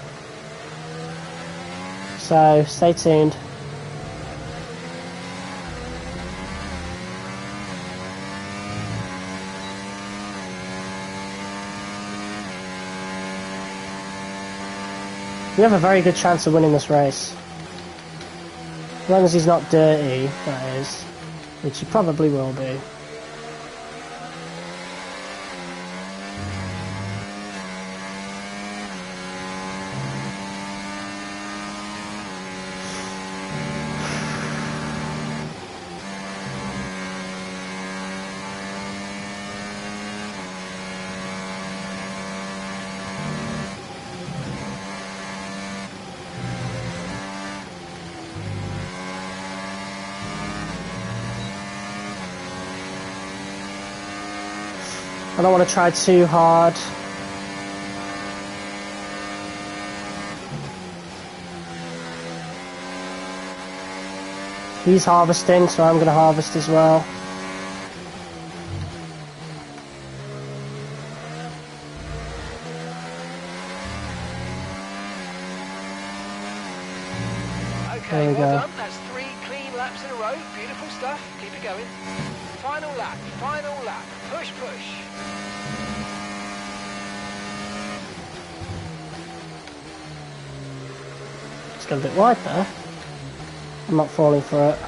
So, stay tuned. We have a very good chance of winning this race. As long as he's not dirty, that is. Which he probably will be. I don't want to try too hard. He's harvesting, so I'm going to harvest as well. Okay, well done. That's 3 clean laps in a row. Beautiful stuff. Keep it going. Final lap. Final lap. Push, push. It's got a bit wide there. I'm not falling for it.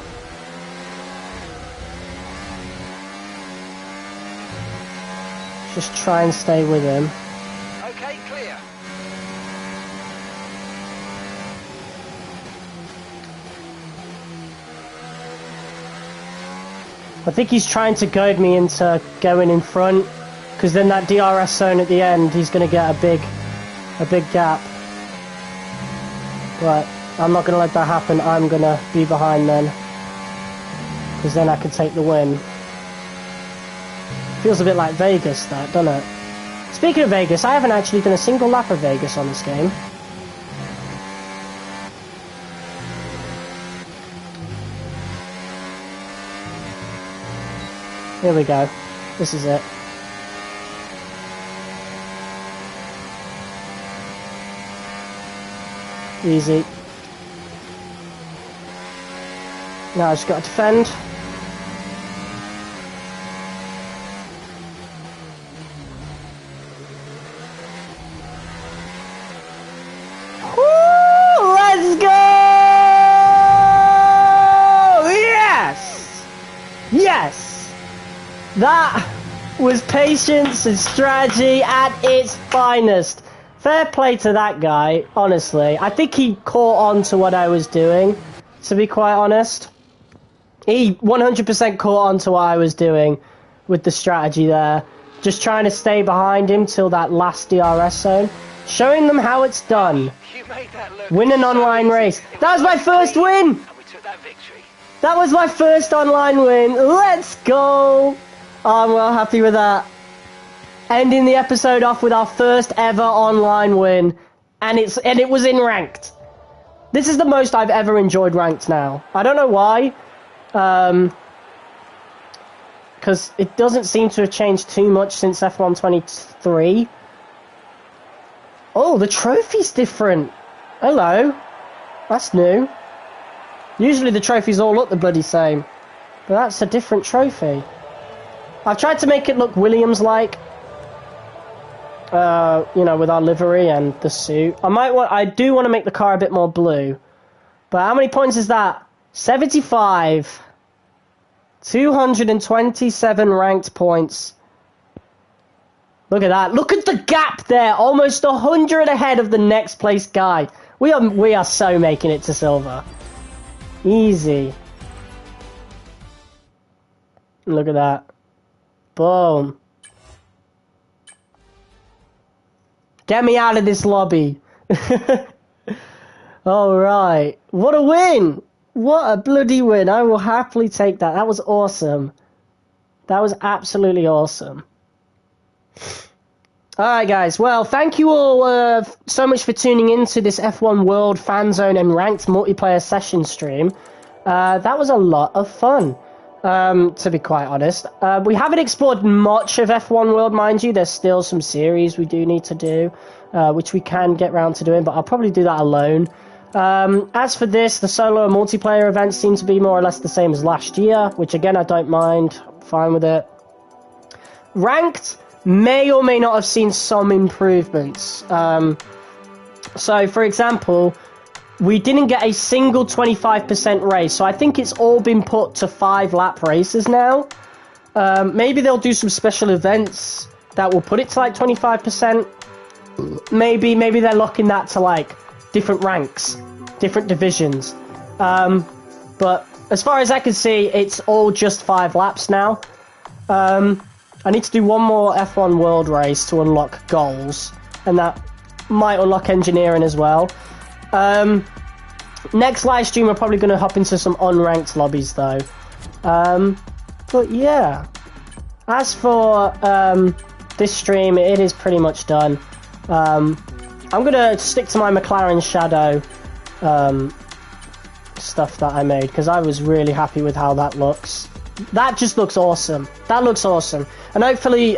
Just try and stay with him. Okay, clear. I think he's trying to goad me into going in front, because then that DRS zone at the end, he's going to get a big gap. But I'm not going to let that happen. I'm going to be behind then, because then I can take the win. Feels a bit like Vegas, that, doesn't it? Speaking of Vegas, I haven't actually done a single lap of Vegas on this game. Here we go. This is it. Easy. Now I just got to defend. Woo! Let's go! Yes! Yes! That was patience and strategy at its finest. Fair play to that guy, honestly. I think he caught on to what I was doing, to be quite honest. He 100% caught on to what I was doing with the strategy there. Just trying to stay behind him till that last DRS zone. Showing them how it's done. You made that look Win an online race. That was my first win! And we took that victory. That was my first online win. Let's go! Oh, I'm well happy with that. Ending the episode off with our first ever online win, and it was in ranked. This is the most I've ever enjoyed ranked now. I don't know why, because it doesn't seem to have changed too much since F1 23. Oh, the trophy's different. Hello, that's new. Usually the trophies all look the bloody same, but that's a different trophy. I've tried to make it look Williams-like. You know, with our livery and the suit. I do want to make the car a bit more blue. But how many points is that? 75. 227 ranked points. Look at that. Look at the gap there. Almost 100 ahead of the next place guy. We are so making it to silver. Easy. Look at that. Boom. Get me out of this lobby. Alright. What a win. What a bloody win. I will happily take that. That was awesome. That was absolutely awesome. Alright guys, well thank you all so much for tuning in to this F1 World Fanzone and Ranked multiplayer session stream. That was a lot of fun. To be quite honest. We haven't explored much of F1 World, mind you. There's still some series we do need to do, which we can get round to doing, but I'll probably do that alone. As for this, the solo and multiplayer events seem to be more or less the same as last year, which again, I don't mind. I'm fine with it. Ranked may or may not have seen some improvements. So, for example, we didn't get a single 25% race, so I think it's all been put to 5-lap races now. Maybe they'll do some special events that will put it to like 25%. Maybe they're locking that to like different ranks, different divisions. But as far as I can see, it's all just 5 laps now. I need to do one more F1 World race to unlock goals, and that might unlock engineering as well. Next live stream, we're probably going to hop into some unranked lobbies though. But yeah, as for this stream, it is pretty much done. I'm going to stick to my McLaren Shadow stuff that I made, because I was really happy with how that looks. That just looks awesome. That looks awesome. And hopefully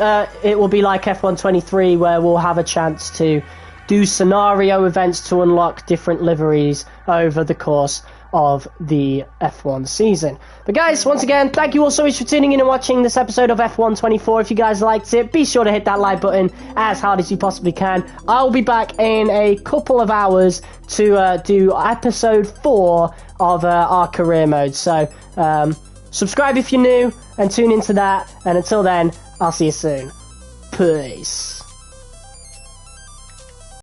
it will be like F1 23, where we'll have a chance to do scenario events to unlock different liveries over the course of the F1 season. But guys, once again, thank you all so much for tuning in and watching this episode of F1 24. If you guys liked it, be sure to hit that like button as hard as you possibly can. I'll be back in a couple of hours to do episode 4 of our career mode. So subscribe if you're new and tune into that. And until then, I'll see you soon. Peace.